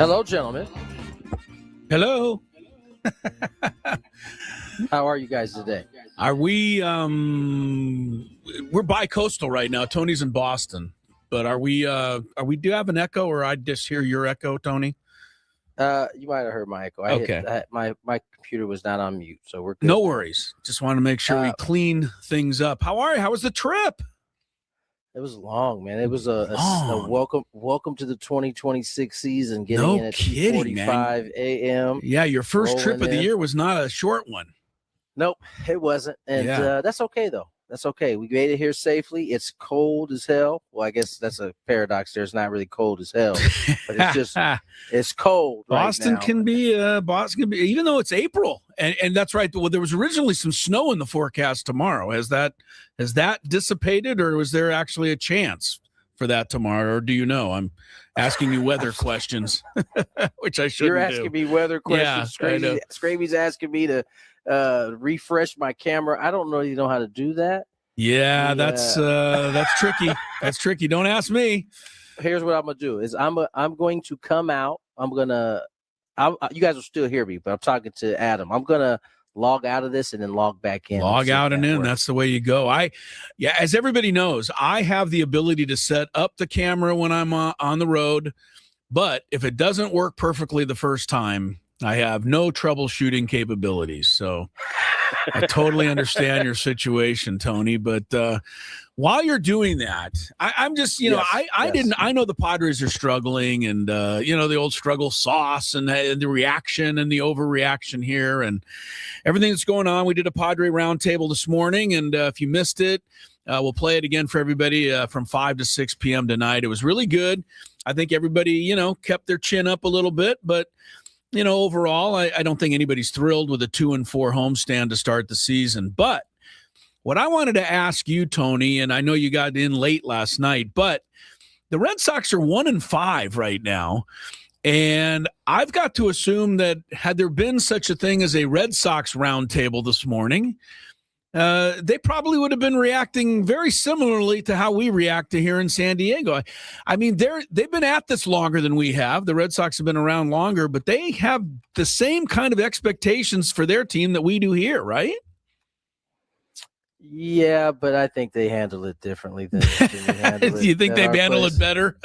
Hello, gentlemen. Hello. How are you guys today? Are we we're bi-coastal right now. Tony's in Boston. But are we do you have an echo, or I just hear your echo, Tony? You might have heard my echo. Okay. My computer was not on mute, so we're good. No worries. Just want to make sure we clean things up. How are you? How was the trip? It was long, man. It was a welcome to the 2026 season. Getting No in at kidding, 2:45 a.m. Yeah, your first trip of the in. year was not a short one. Nope, it wasn't, and that's okay though. That's okay. We made it here safely. It's cold as hell. Well, I guess that's a paradox there. It's not really cold as hell, but it's just it's cold. Boston right now. can be even though it's April, and that's right. Well, there was originally some snow in the forecast tomorrow. Has that dissipated, or was there actually a chance for that tomorrow? Or do you know? I'm asking you weather questions, which I shouldn't. You're asking me weather questions. Yeah, Scraby's asking me to refresh my camera. I don't really know how to do that. Yeah, that's tricky. That's tricky. Don't ask me. Here's what I'm gonna do: is I'm going to come out. You guys will still hear me, but I'm talking to Adam. I'm gonna log out of this and then log back in. Log out and in. That's the way you go. As everybody knows, I have the ability to set up the camera when I'm on the road, but if it doesn't work perfectly the first time, I have no troubleshooting capabilities. So I totally understand your situation, Tony. But while you're doing that, I'm just, I know the Padres are struggling, and, the old struggle sauce and the reaction and the overreaction here and everything that's going on. We did a Padre roundtable this morning, and if you missed it, we'll play it again for everybody from 5 to 6 p.m. tonight. It was really good. I think everybody, kept their chin up a little bit, but overall, I don't think anybody's thrilled with a 2-4 homestand to start the season. But what I wanted to ask you, Tony, and I know you got in late last night, but the Red Sox are 1-5 right now. And I've got to assume that had there been such a thing as a Red Sox roundtable this morning, they probably would have been reacting very similarly to how we react to here in San Diego. I mean, they've been at this longer than we have. The Red Sox have been around longer, but they have the same kind of expectations for their team that we do here, right? Yeah, but I think they handle it differently than we handle it. Do you think they handle it better?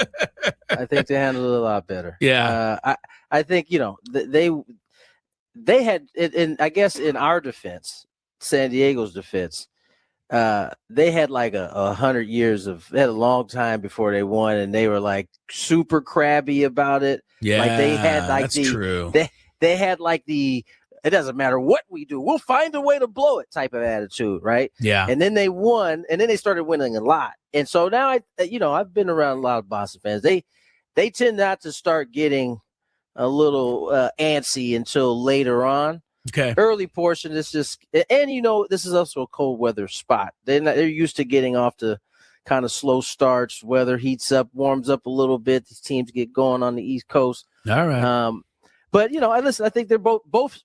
I think they handle it a lot better. Yeah. I think, they had, and I guess in our defense, San Diego's defense, they had like 100 years they had a long time before they won, and they were like super crabby about it. Yeah, like they had like that's true. They had like it doesn't matter what we do, we'll find a way to blow it type of attitude, right? Yeah. And then they won, and then they started winning a lot. And so now I've been around a lot of Boston fans. They tend not to start getting a little antsy until later on. Okay. Early portion is just, and this is also a cold weather spot. They're used to getting off to kind of slow starts. Weather heats up, warms up a little bit. These teams get going on the East Coast. All right. But I think they're both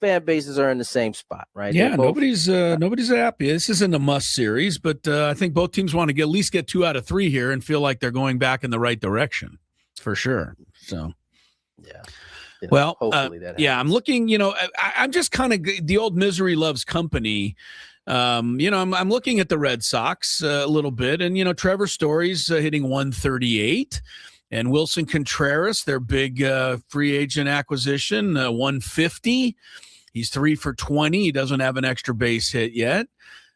fan bases are in the same spot, right? Yeah, nobody's happy. This isn't a must series, but I think both teams want to at least get 2 out of 3 here and feel like they're going back in the right direction, for sure. So, yeah. Well, hopefully that happens. Yeah, I'm looking. I'm just kind of the old misery loves company. I'm looking at the Red Sox a little bit, and Trevor Story's hitting 138. And Wilson Contreras, their big free agent acquisition, 150. He's 3 for 20. He doesn't have an extra base hit yet.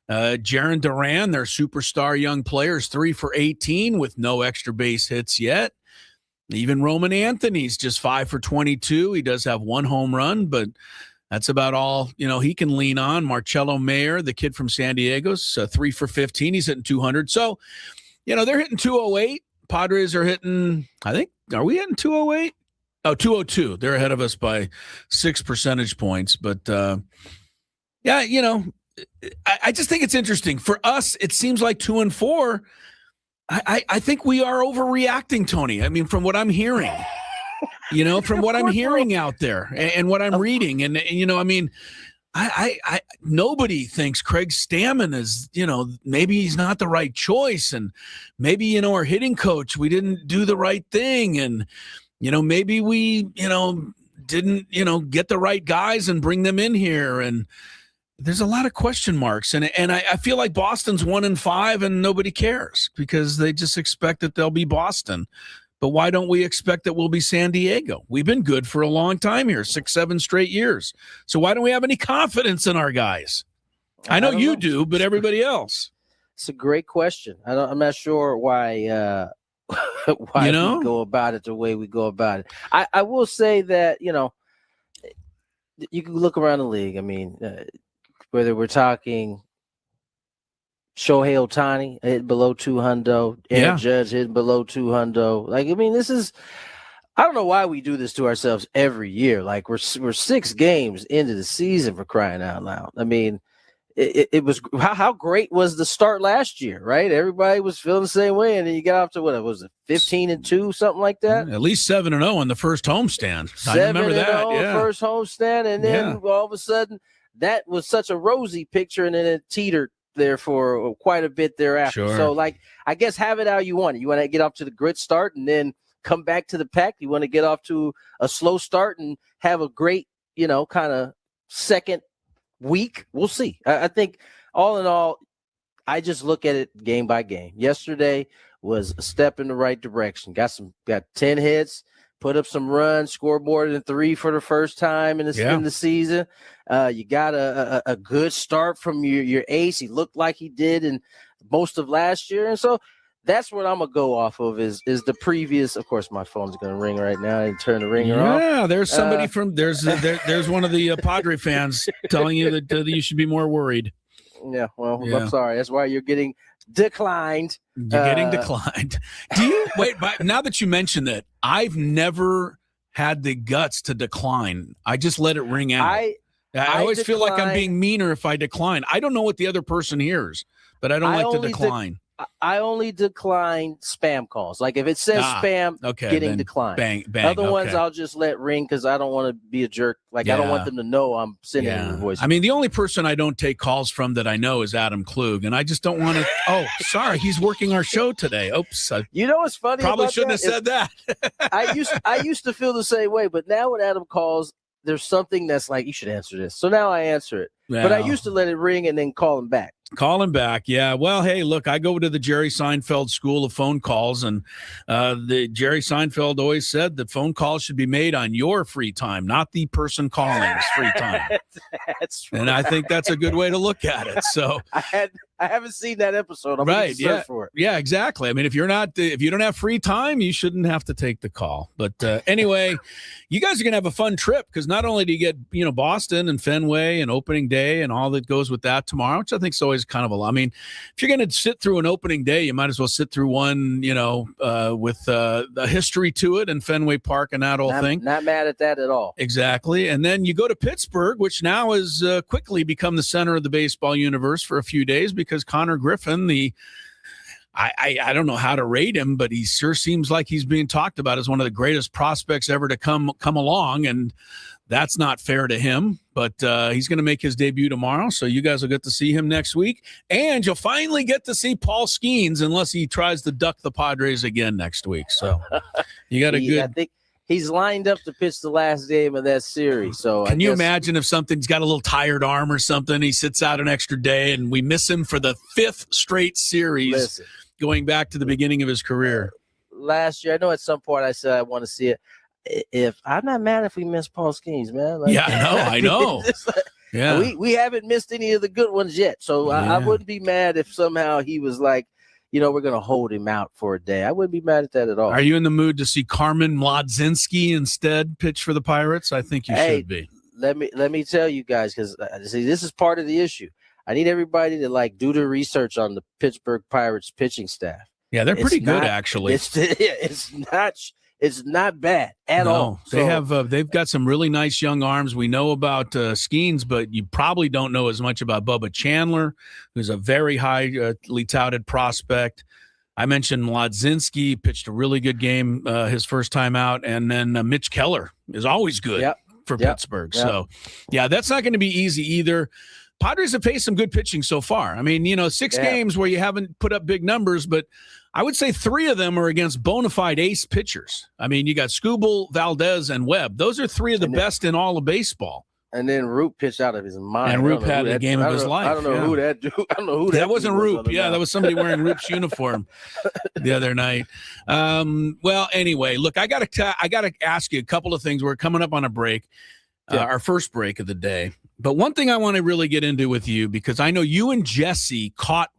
Jarren Duran, their superstar young player, is 3 for 18 with no extra base hits yet. Even Roman Anthony's just 5 for 22. He does have 1 home run, but that's about all he can lean on. Marcelo Mayer, the kid from San Diego's 3 for 15. He's hitting 200. So, they're hitting 208. Padres are hitting, I think, are we hitting 208? Oh, 202. They're ahead of us by 6 percentage points. But, I just think it's interesting. For us, it seems like 2-4. I think we are overreacting, Tony. I mean, from what I'm hearing, from what I'm hearing out there and what I'm reading. And I mean, I nobody thinks Craig Stammen is, maybe he's not the right choice. And maybe, our hitting coach, we didn't do the right thing. And, maybe we, didn't, get the right guys and bring them in here. And there's a lot of question marks. And I feel like Boston's 1-5 and nobody cares because they just expect that they'll be Boston. But why don't we expect that we'll be San Diego? We've been good for a long time here, 6-7 straight years. So why don't we have any confidence in our guys? I know you do, but everybody else. It's a great question. I'm not sure why we go about it the way we go about it. I will say that, you can look around the league. I mean, whether we're talking Shohei Ohtani hitting below 200, Aaron Judge hitting below 200. Like, I mean, I don't know why we do this to ourselves every year. Like, we're 6 games into the season, for crying out loud. I mean, it was how great was the start last year, right? Everybody was feeling the same way, and then you got off to what was it, 15-2, something like that. At least 7-0 on the first homestand. I remember that. Yeah, first homestand, and then all of a sudden that was such a rosy picture, and then it teetered there for quite a bit thereafter. Sure. So, like, I guess have it how you want it. You want to get off to the great start and then come back to the pack. You want to get off to a slow start and have a great, kind of second week. We'll see. I think all in all, I just look at it game by game. Yesterday was a step in the right direction. Got 10 hits, put up some runs, scored more than 3 for the first time in the season. You got a good start from your ace. He looked like he did in most of last year. And so that's what I'm going to go off of is the previous. Of course, my phone's going to ring right now and turn the ringer off. Yeah, there's somebody there's one of the Padre fans telling you that you should be more worried. Yeah, well, I'm sorry. That's why you're getting declined. You're getting declined. Do you wait? Now that you mention that, I've never had the guts to decline. I just let it ring out. I always feel like I'm being meaner if I decline. I don't know what the other person hears, but I don't like to decline. I only decline spam calls. Like if it says spam, getting declined. Bang. Other ones I'll just let ring because I don't want to be a jerk. Like I don't want them to know I'm sending them a voice. I mean, the only person I don't take calls from that I know is Adam Klug, and I just don't want to. Oh, sorry, he's working our show today. Oops. What's funny? Probably shouldn't have said that. I used to feel the same way, but now when Adam calls, there's something that's like, you should answer this. So now I answer it. Yeah. But I used to let it ring and then call him back. Call him back. Yeah. Well, hey, look, I go to the Jerry Seinfeld School of Phone Calls, and the Jerry Seinfeld always said that phone calls should be made on your free time, not the person calling's free time. That's right. And I think that's a good way to look at it. So I haven't seen that episode. I'm going to search for it. Yeah, exactly. I mean, if you don't have free time, you shouldn't have to take the call. But anyway, you guys are going to have a fun trip because not only do you get, Boston and Fenway and opening day and all that goes with that tomorrow, which I think is always kind of a lot. I mean, if you're going to sit through an opening day, you might as well sit through one, with the history to it and Fenway Park and that whole thing. Not mad at that at all. Exactly. And then you go to Pittsburgh, which now has quickly become the center of the baseball universe for a few days because Connor Griffin, I don't know how to rate him, but he sure seems like he's being talked about as one of the greatest prospects ever to come along, and that's not fair to him. But he's going to make his debut tomorrow, so you guys will get to see him next week, and you'll finally get to see Paul Skeens unless he tries to duck the Padres again next week. So you got a good. I think he's lined up to pitch the last game of that series. So can you imagine if something's got a little tired arm or something, he sits out an extra day, and we miss him for the 5th straight series. Going back to the beginning of his career. Last year, I know at some point I said I want to see it. If I'm not mad if we miss Paul Skeens, man. Like, I know. Yeah, we haven't missed any of the good ones yet. So I wouldn't be mad if somehow he was like, we're going to hold him out for a day. I wouldn't be mad at that at all. Are you in the mood to see Carmen Mlodzinski instead pitch for the Pirates? I think you should be. Let me tell you guys, because see, this is part of the issue. I need everybody to do the research on the Pittsburgh Pirates pitching staff. Yeah, they're pretty good, actually. It's not bad at all. They've got some really nice young arms. We know about Skeens, but you probably don't know as much about Bubba Chandler, who's a very highly touted prospect. I mentioned Mlodzinski pitched a really good game his first time out, and then Mitch Keller is always good for Pittsburgh. Yep. So, that's not going to be easy either. Padres have faced some good pitching so far. I mean, 6 games where you haven't put up big numbers, but I would say 3 of them are against bona fide ace pitchers. I mean, you got Skubal, Valdez, and Webb. Those are 3 of the best in all of baseball. And then Roop pitched out of his mind. And Roop had the game of his life. I don't know who that dude. I don't know who that. That wasn't Roop. Yeah, that was somebody wearing Roop's uniform the other night. Well, anyway, look, I gotta ask you a couple of things. We're coming up on a break, our first break of the day. But one thing I want to really get into with you, because I know you and Jesse caught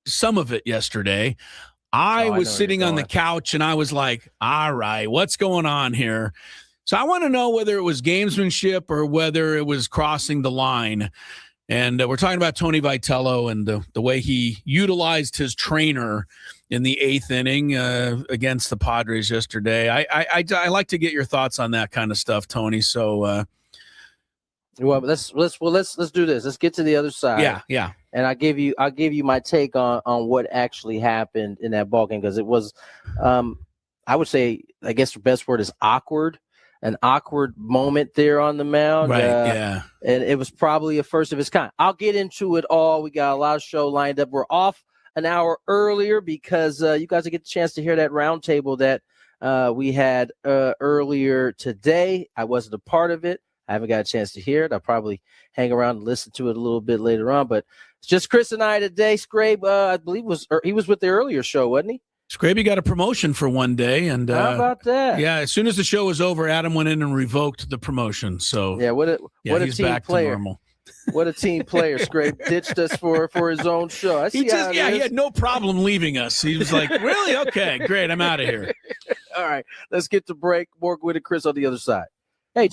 some of it yesterday. I was sitting on the couch and I was like, all right, what's going on here? So I want to know whether it was gamesmanship or whether it was crossing the line. And we're talking about Tony Vitello and the way he utilized his trainer in the 8th inning against the Padres yesterday. I like to get your thoughts on that kind of stuff, Tony. So, well, let's do this. Let's get to the other side. Yeah. And I'll give you my take on what actually happened in that ball game, because it was, I would say, I guess the best word is awkward. An awkward moment there on the mound. Right, yeah. And it was probably a first of its kind. I'll get into it all. We got a lot of show lined up. We're off an hour earlier because you guys will get the chance to hear that roundtable that we had earlier today. I wasn't a part of it. I haven't got a chance to hear it. I'll probably hang around and listen to it a little bit later on. But it's just Chris and I today. Scrape, I believe he was with the earlier show, wasn't he? Scraby got a promotion for one day, and how about that? Yeah, as soon as the show was over, Adam went in and revoked the promotion. So yeah, what a he's team back player. To normal. What a team player. Scrape ditched us for his own show. He had no problem leaving us. He was like, really? Okay, great. I'm out of here. All right, let's get to break. More Gwynn and Chris on the other side. Hey.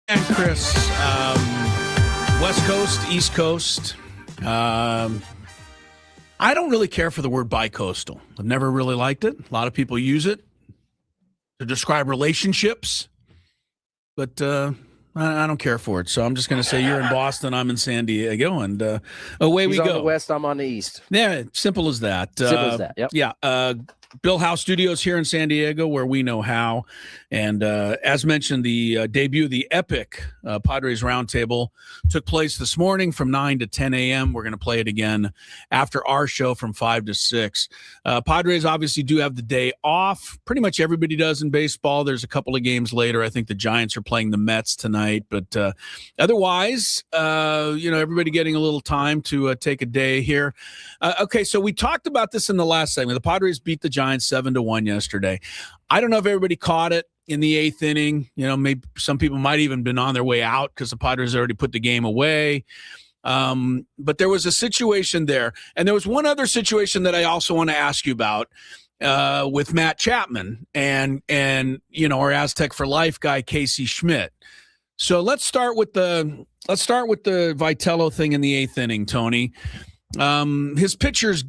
And Chris, West Coast, East Coast. I don't really care for the word bicoastal. I've never really liked it. A lot of people use it to describe relationships, but I don't care for it. So I'm just going to say you're in Boston, I'm in San Diego, and away we go. He's on the West, I'm on the East. Yeah, simple as that. Simple as that, yep. Yeah, Bill Howe Studios here in San Diego, where we know how. And as mentioned, the debut of the epic Padres Roundtable took place this morning from 9 to 10 a.m. We're going to play it again after our show from 5 to 6. Padres obviously do have the day off. Pretty much everybody does in baseball. There's a couple of games later. I think the Giants are playing the Mets tonight. But otherwise, everybody getting a little time to take a day here. Okay, so we talked about this in the last segment. The Padres beat the Giants 7-1 yesterday. I don't know if everybody caught it in the 8th inning. Maybe some people might even been on their way out because the Padres already put the game away. But there was a situation there. And there was one other situation that I also want to ask you about with Matt Chapman and our Aztec for Life guy, Casey Schmidt. So let's start with the Vitello thing in the 8th inning, Tony. His pitchers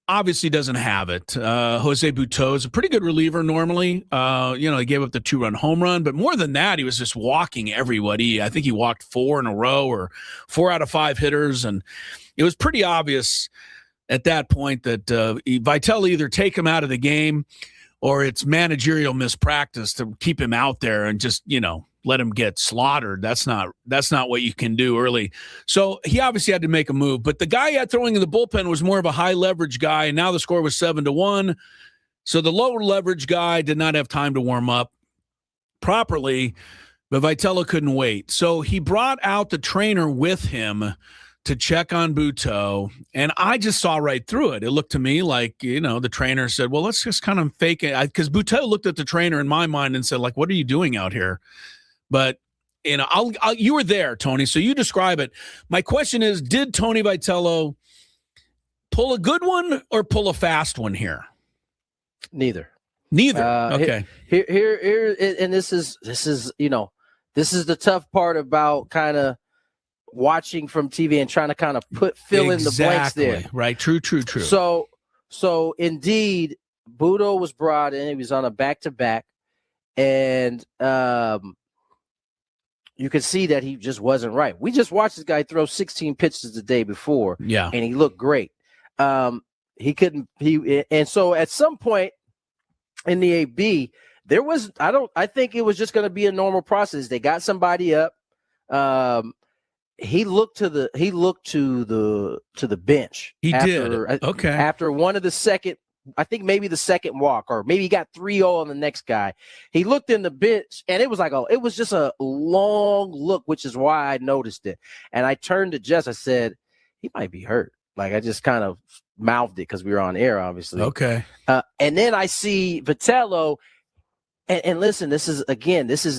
obviously doesn't have it. Jose Butto is a pretty good reliever normally. He gave up the 2-run home run, but more than that, he was just walking everybody. I think he walked 4 in a row or 4 out of 5 hitters, and it was pretty obvious at that point that Vitello either take him out of the game or it's managerial mispractice to keep him out there and just, let him get slaughtered. That's not what you can do early. So he obviously had to make a move, but the guy he had throwing in the bullpen was more of a high leverage guy. And now the score was 7-1. So the low leverage guy did not have time to warm up properly, but Vitello couldn't wait. So he brought out the trainer with him to check on Butto, and I just saw right through it. It looked to me like, the trainer said, well, let's just kind of fake it. Because Butto looked at the trainer in my mind and said, like, what are you doing out here? But, you were there, Tony, so you describe it. My question is, did Tony Vitello pull a good one or pull a fast one here? Neither. Okay. Here, and this is the tough part about kind of watching from TV and trying to kind of fill in the blanks there. Right. True. So indeed, Butto was brought in. He was on a back-to-back, and you could see that he just wasn't right. We just watched this guy throw 16 pitches the day before, and he looked great. And so at some point in the AB, there was I think it was just going to be a normal process. They got somebody up. He looked to the bench. He did. Okay. After one of the second, I think maybe the second walk, or maybe he got 3-0 on the next guy. He looked in the bench, and it was like, it was just a long look, which is why I noticed it. And I turned to Jess. I said, he might be hurt. Like, I just kind of mouthed it because we were on air, obviously. Okay. And then I see Vitello, and listen, this is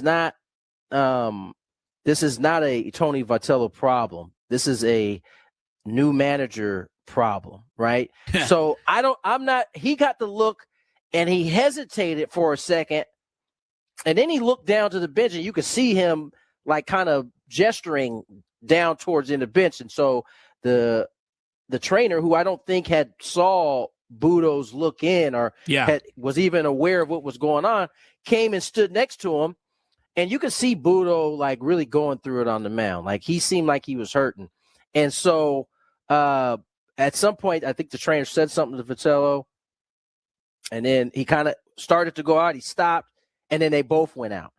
not a Tony Vitello problem. This is a new manager problem, right? So he got the look, and he hesitated for a second, and then he looked down to the bench, and you could see him like kind of gesturing down towards in the bench. And so the trainer, who I don't think had saw Butto's look in or was even aware of what was going on, came and stood next to him. And you could see Butto like really going through it on the mound. Like, he seemed like he was hurting. And so at some point, I think the trainer said something to Vitello, and then he kind of started to go out. He stopped, and then they both went out.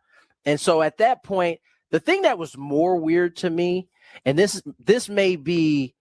And so at that point, the thing that was more weird to me, and this may be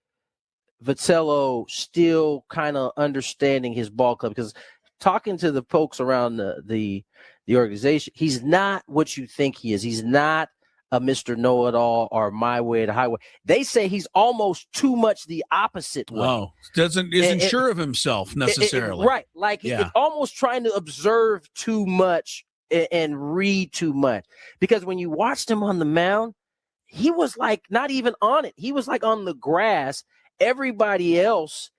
Vitello still kind of understanding his ball club, because talking to the folks around the organization, he's not what you think he is. He's not a Mr. Know-It-All or my way or the highway. They say he's almost too much the opposite way. Oh, isn't sure of himself necessarily. Right. Like, he's almost trying to observe too much and read too much. Because when you watched him on the mound, he was like not even on it. He was like on the grass. Everybody else,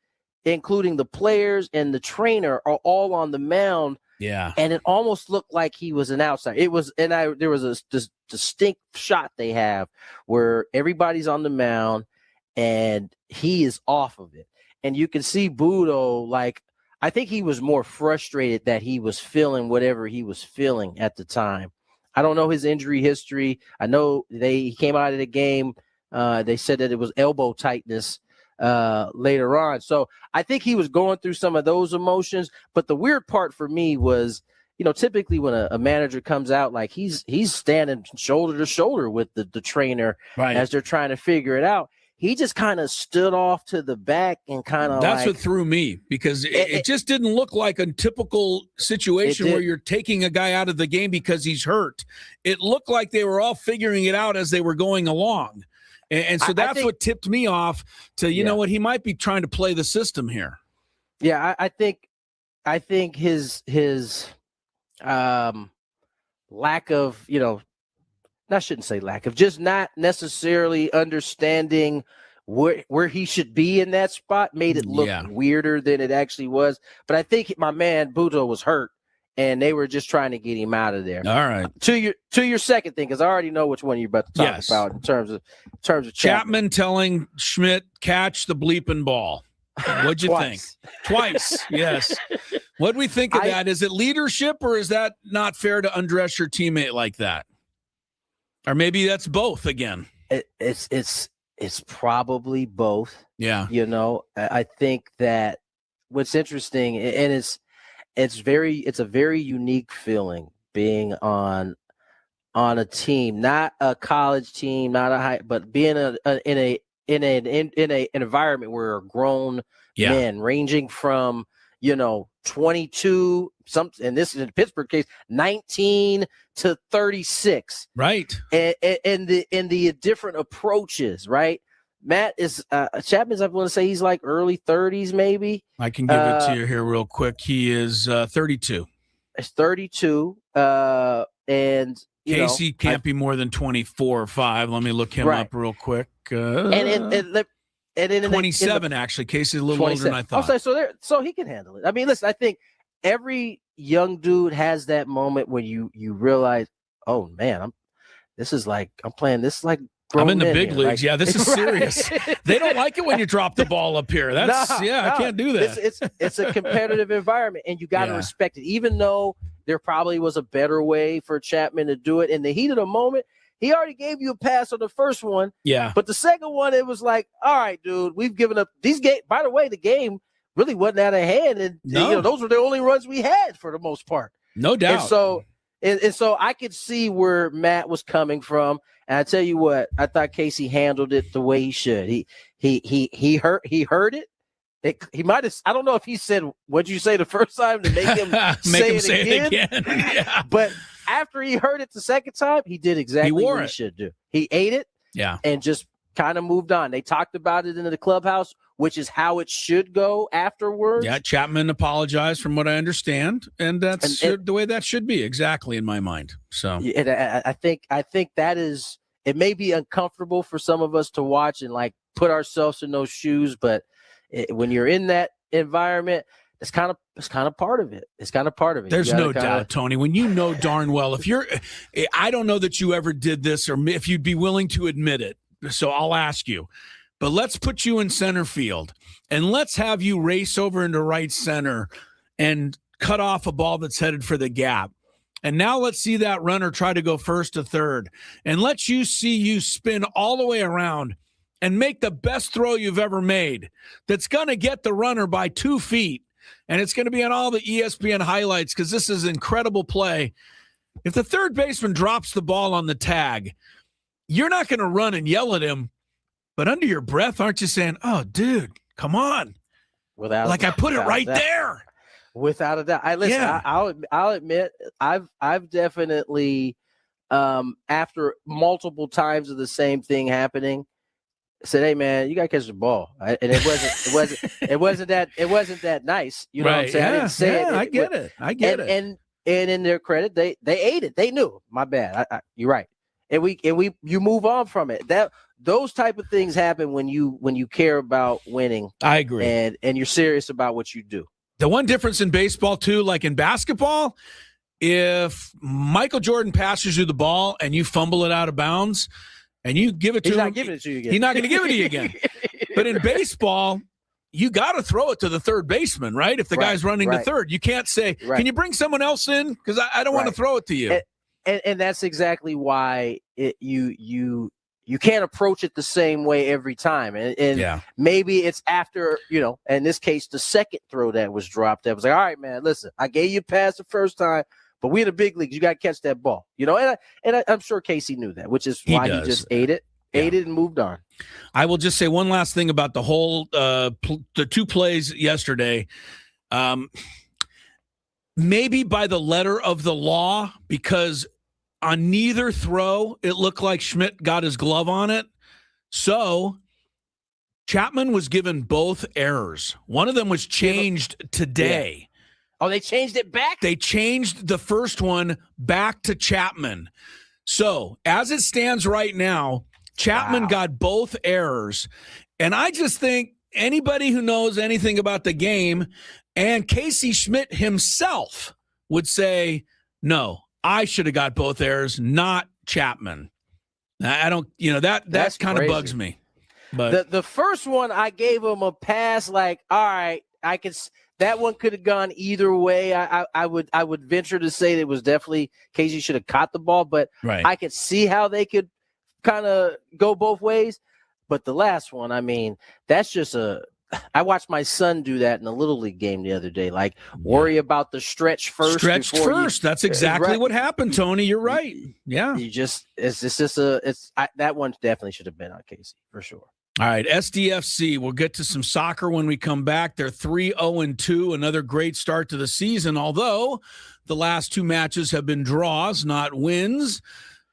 including the players and the trainer, are all on the mound, Yeah. And it almost looked like he was an outsider. There was this distinct shot they have where everybody's on the mound and he is off of it. And you can see Budo, like, I think he was more frustrated that he was feeling whatever he was feeling at the time. I don't know his injury history. I know he came out of the game. They said that it was elbow tightness later on. So I think he was going through some of those emotions. But the weird part for me was, typically when a manager comes out, like he's standing shoulder to shoulder with the trainer as they're trying to figure it out. He just kind of stood off to the back and kind of That's what threw me, because it just didn't look like a typical situation where you're taking a guy out of the game because he's hurt. It looked like they were all figuring it out as they were going along. And so that's what tipped me off to, you know what, he might be trying to play the system here. Yeah, I think his lack of, I shouldn't say lack of, just not necessarily understanding where he should be in that spot made it look weirder than it actually was. But I think my man Budo was hurt, and they were just trying to get him out of there. All right. To your second thing, because I already know which one you're about to talk about in terms of Chapman telling Schmidt, catch the bleeping ball. What'd you think? Twice, yes. What'd we think of that? Is it leadership, or is that not fair to undress your teammate like that? Or maybe that's both again. It's probably both. Yeah. I think that what's interesting, and it's a very unique feeling being on a team, not a college team, not a high, but being in an environment where a grown men ranging from 22, and this is in the Pittsburgh case, 19 to 36, right? And the different approaches, right? Matt is Chapman's, I want to say he's like early 30s, maybe. I can give it to you here real quick. He is 32. It's 32, and Casey can't be more than 24 or 5. Let me look him up real quick. And in 27, actually. Casey's a little older than I thought. So he can handle it. I mean, listen, I think every young dude has that moment when you realize, oh man, I'm playing this like I'm in the big leagues. Yeah, this is serious. They don't like it when you drop the ball up here. I can't do that. It's a competitive environment, and you got to respect it. Even though there probably was a better way for Chapman to do it in the heat of the moment, he already gave you a pass on the first one. Yeah. But the second one, it was like, all right, dude, we've given up these games. By the way, the game really wasn't out of hand, and those were the only runs we had for the most part. No doubt. And so I could see where Matt was coming from. And I tell you what, I thought Casey handled it the way he should. He heard it. He might have. I don't know if he said, "What'd you say the first time?" to make him say it again. Yeah. But after he heard it the second time, he did exactly what he should do. He ate it, and just kind of moved on. They talked about it in the clubhouse, which is how it should go afterwards. Yeah, Chapman apologized, from what I understand, and that's the way that should be, exactly, in my mind. So, and I think that is. It may be uncomfortable for some of us to watch and like put ourselves in those shoes, but when you're in that environment, it's kind of part of it. It's kind of part of it. There's no doubt, Tony. When you know darn well, I don't know that you ever did this, or if you'd be willing to admit it. So I'll ask you, but let's put you in center field and let's have you race over into right center and cut off a ball that's headed for the gap. And now let's see that runner try to go first to third, and let's you spin all the way around and make the best throw you've ever made. That's going to get the runner by 2 feet. And it's going to be on all the ESPN highlights, because this is incredible play. If the third baseman drops the ball on the tag, you're not going to run and yell at him, but under your breath, aren't you saying, "Oh, dude, come on"? I put it right there. Without a doubt. I'll admit, I've definitely, after multiple times of the same thing happening, said, "Hey man, you gotta catch the ball." And it wasn't that nice. You know what I'm saying? I didn't say it. I get it. And in their credit, they ate it. They knew. My bad. You're right. And you move on from it. Those type of things happen when you care about winning. I agree. And you're serious about what you do. The one difference in baseball, too, like in basketball, if Michael Jordan passes you the ball and you fumble it out of bounds and you give it to him, he's not giving it to you again. He's not going to give it to you again. But in baseball, you got to throw it to the third baseman, right? If the guy's running to third, you can't say, can you bring someone else in? Because I don't want to throw it to you. And that's exactly why you can't approach it the same way every time. And maybe it's after, in this case, the second throw that was dropped, that was like, all right, man, listen, I gave you a pass the first time, but we in the big leagues, you got to catch that ball. And I'm sure Casey knew that, which is why he just ate it and moved on. I will just say one last thing about the whole the two plays yesterday. Maybe by the letter of the law, because on neither throw, it looked like Schmidt got his glove on it. So Chapman was given both errors. One of them was changed today. Yeah. Oh, they changed it back? They changed the first one back to Chapman. So as it stands right now, Chapman got both errors. And I just think anybody who knows anything about the game and Casey Schmidt himself would say, no, I should have got both errors, not Chapman. I don't, that kind of bugs me. But the first one, I gave him a pass, like, all right, that one could have gone either way. I would venture to say that it was definitely Casey should have caught the ball, but I could see how they could kind of go both ways. But the last one, I mean, that's just I watched my son do that in a Little League game the other day. Like, worry about the stretch first. Stretch first. That's exactly what happened, Tony. You're right. Yeah. That one definitely should have been on Casey for sure. All right, SDFC. We'll get to some soccer when we come back. They're 3-0-2, another great start to the season, although the last two matches have been draws, not wins.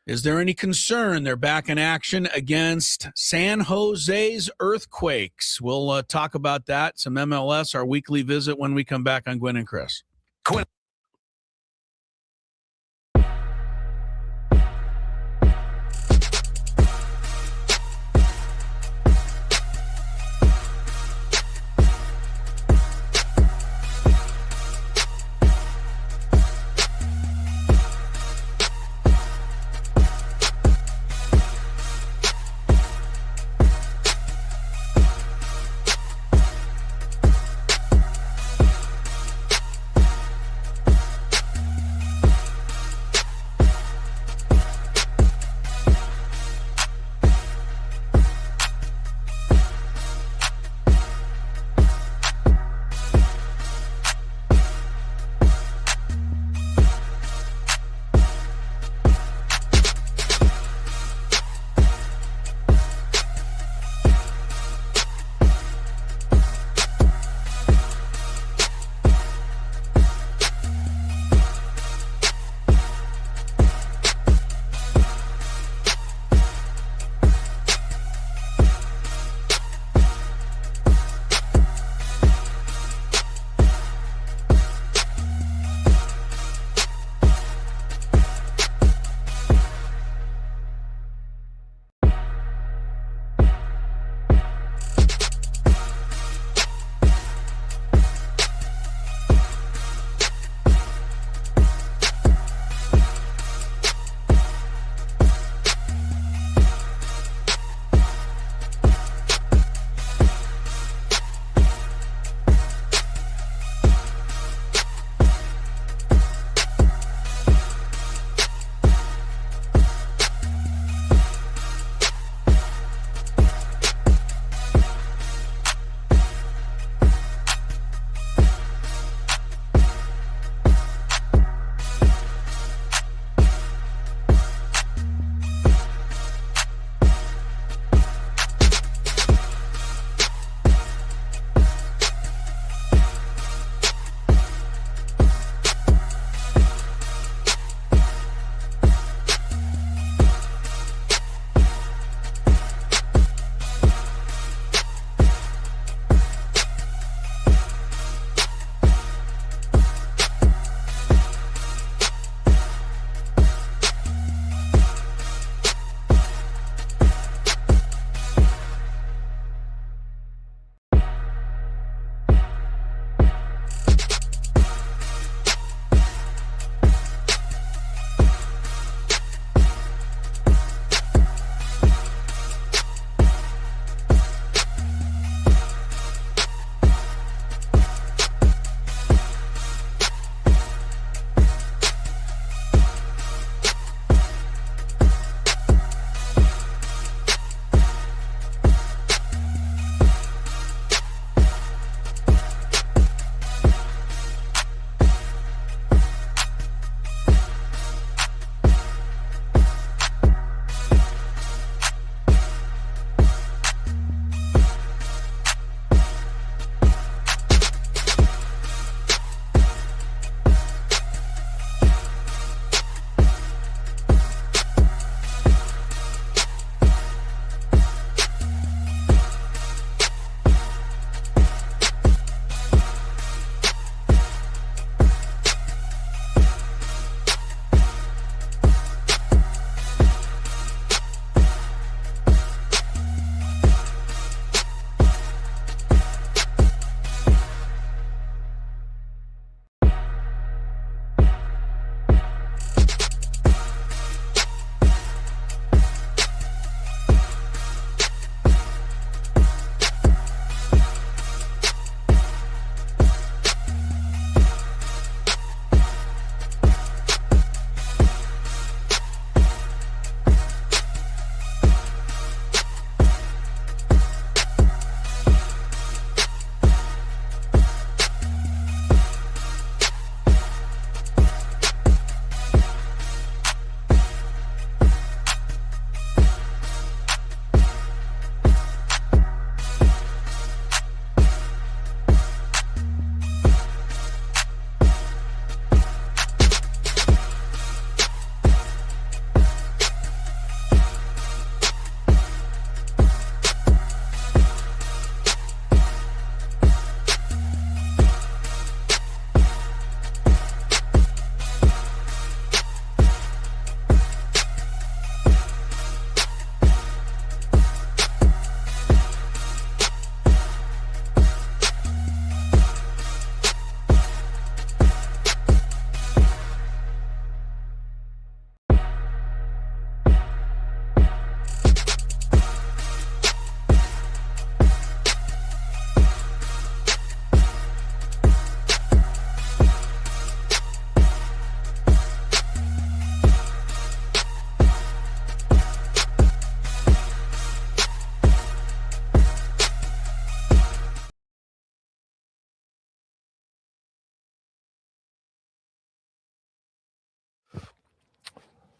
Is there any concern? They're back in action against San Jose's Earthquakes. We'll talk about that, some MLS, our weekly visit when we come back on Gwynn and Chris.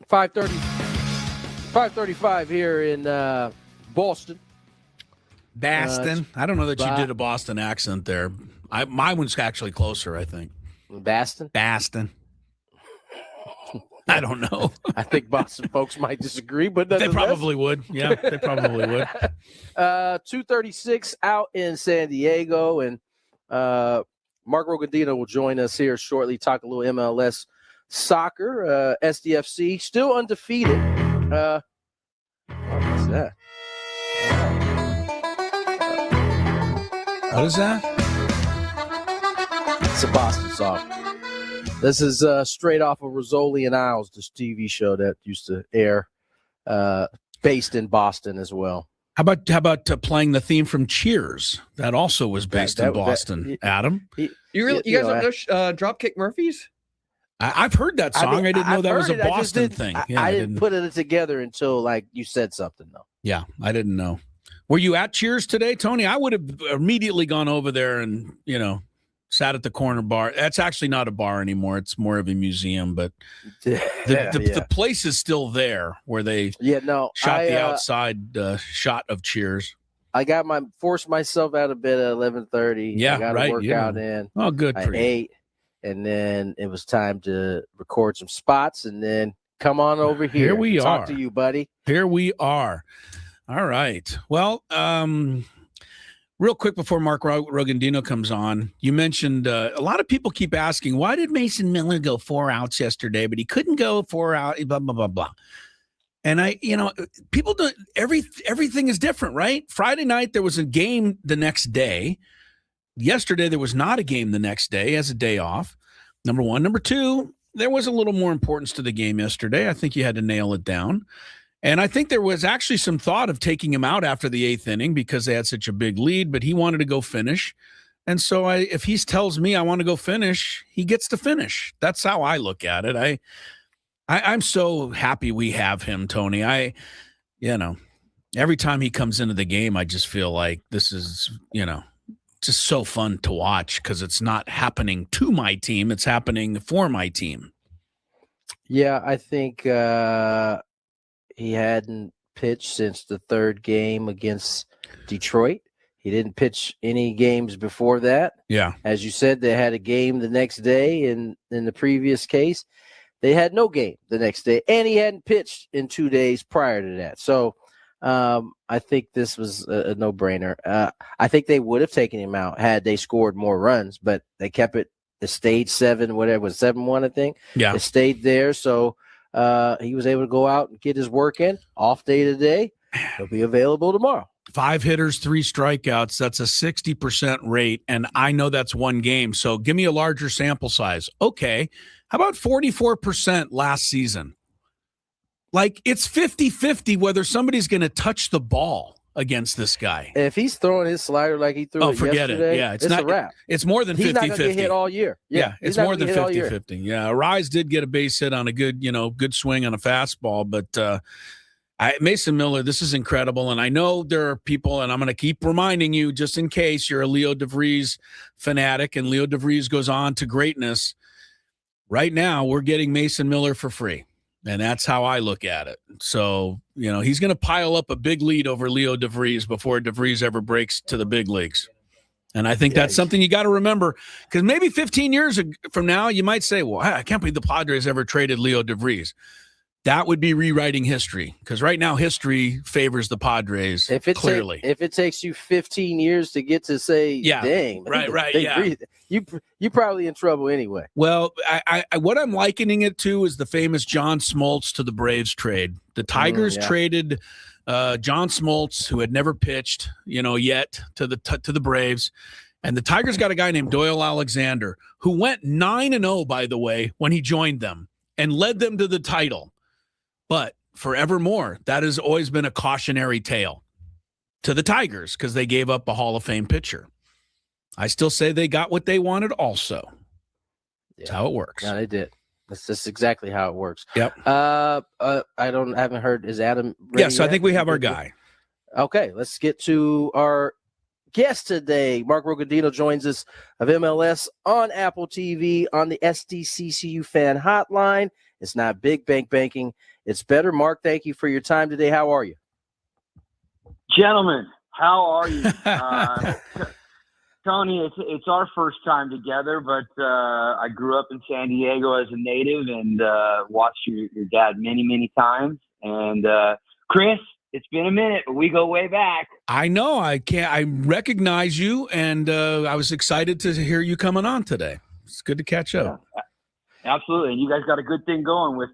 5:35 here in Boston. Baston. I don't know that you did a Boston accent there. Mine was actually closer, I think. Baston? Baston. I don't know. I think Boston folks might disagree, but they probably would. Yeah, they probably would. 2:36 out in San Diego, and Mark Rogadino will join us here shortly, talk a little MLS soccer. SDFC still undefeated. What is that? What is that? It's a Boston song. This is straight off of Rizzoli and Isles, this TV show that used to air, based in Boston as well. How about playing the theme from Cheers? That also was based in Boston. Adam, you guys don't know Dropkick Murphys? I've heard that song. I didn't know that was a Boston thing. Yeah, I didn't put it together until like you said something though. Yeah, I didn't know. Were you at Cheers today, Tony? I would have immediately gone over there and sat at the corner bar. That's actually not a bar anymore. It's more of a museum, but the place is still there where they shot the outside shot of Cheers. I forced myself out of bed at 11:30. Yeah, I got a workout in. Oh, good. I ate, and then it was time to record some spots, and then come on over here. Here we Talk are. to you, buddy. Here we are. All right. Well, real quick before Mark Rogadino comes on, you mentioned a lot of people keep asking, why did Mason Miller go 4 outs yesterday, but he couldn't go 4 out, blah, blah, blah, blah. And people do everything is different, right? Friday night, there was a game the next day. Yesterday, there was not a game the next day as a day off. Number one. Number two, there was a little more importance to the game yesterday. I think you had to nail it down. And I think there was actually some thought of taking him out after the 8th inning because they had such a big lead, but he wanted to go finish. And so if he tells me I want to go finish, he gets to finish. That's how I look at it. I'm so happy we have him, Tony. Every time he comes into the game, I just feel like this is, just so fun to watch because it's not happening to my team. It's happening for my team. Yeah, I think he hadn't pitched since the 3rd game against Detroit. He didn't pitch any games before that. Yeah. As you said, they had a game the next day. In the previous case, they had no game the next day. And he hadn't pitched in 2 days prior to that. So I think this was a no-brainer. I think they would have taken him out had they scored more runs, but they kept it. It stayed 7, whatever, was 7-1, I think. Yeah. It stayed there. So he was able to go out and get his work in. Off day today. He'll be available tomorrow. 5 hitters, 3 strikeouts. That's a 60% rate. And I know that's one game. So give me a larger sample size. Okay. How about 44% last season? Like it's 50-50 whether somebody's going to touch the ball against this guy. If he's throwing his slider like he threw it forget yesterday, it. Yeah, it's not a wrap. It's more than 50-50. He's not going to get hit all year. Yeah, it's more than 50-50. Yeah, Rise did get a base hit on a good swing on a fastball, but Mason Miller, this is incredible. And I know there are people, and I'm going to keep reminding you just in case you're a Leo DeVries fanatic and Leo DeVries goes on to greatness. Right now, we're getting Mason Miller for free. And that's how I look at it. So, he's going to pile up a big lead over Leo DeVries before DeVries ever breaks to the big leagues. And I think that's something you got to remember, because maybe 15 years from now, you might say, well, I can't believe the Padres ever traded Leo DeVries. That would be rewriting history, because right now history favors the Padres clearly. If it takes you 15 years to get to say, dang. Right, you probably in trouble anyway. Well, I what I'm likening it to is the famous John Smoltz to the Braves trade. The Tigers traded John Smoltz, who had never pitched, yet to the Braves. And the Tigers got a guy named Doyle Alexander, who went 9-0, by the way, when he joined them and led them to the title. But forevermore, that has always been a cautionary tale to the Tigers because they gave up a Hall of Fame pitcher. I still say they got what they wanted also. That's how it works. No, they did. That's just exactly how it works. Yep. I haven't heard. Is Adam ready Yes, I think we have our guy. Okay, let's get to our guest today. Mark Rogadino joins us of MLS on Apple TV on the SDCCU fan hotline It's not big bank banking. It's better. Mark, thank you for your time today. How are you? Gentlemen, how are you? Tony, it's our first time together, but I grew up in San Diego as a native and watched your dad many, many times. And Chris, it's been a minute, but we go way back. I know. I recognize you, and I was excited to hear you coming on today. It's good to catch up. Yeah, absolutely. And you guys got a good thing going with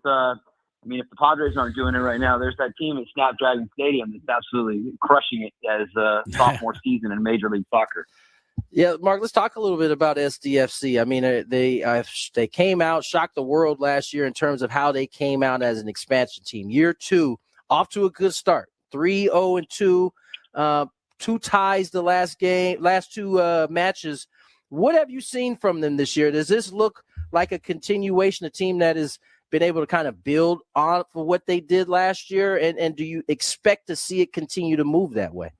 if the Padres aren't doing it right now, there's that team at Snapdragon Stadium that's absolutely crushing it as sophomore season in Major League Soccer. Yeah, Mark, let's talk a little bit about SDFC. I mean, they came out, shocked the world last year in terms of how they came out as an expansion team. Year 2, off to a good start. 3-0-2, 2 ties the last two matches. What have you seen from them this year? Does this look like a continuation, a team that has been able to kind of build on for what they did last year? And do you expect to see it continue to move that way?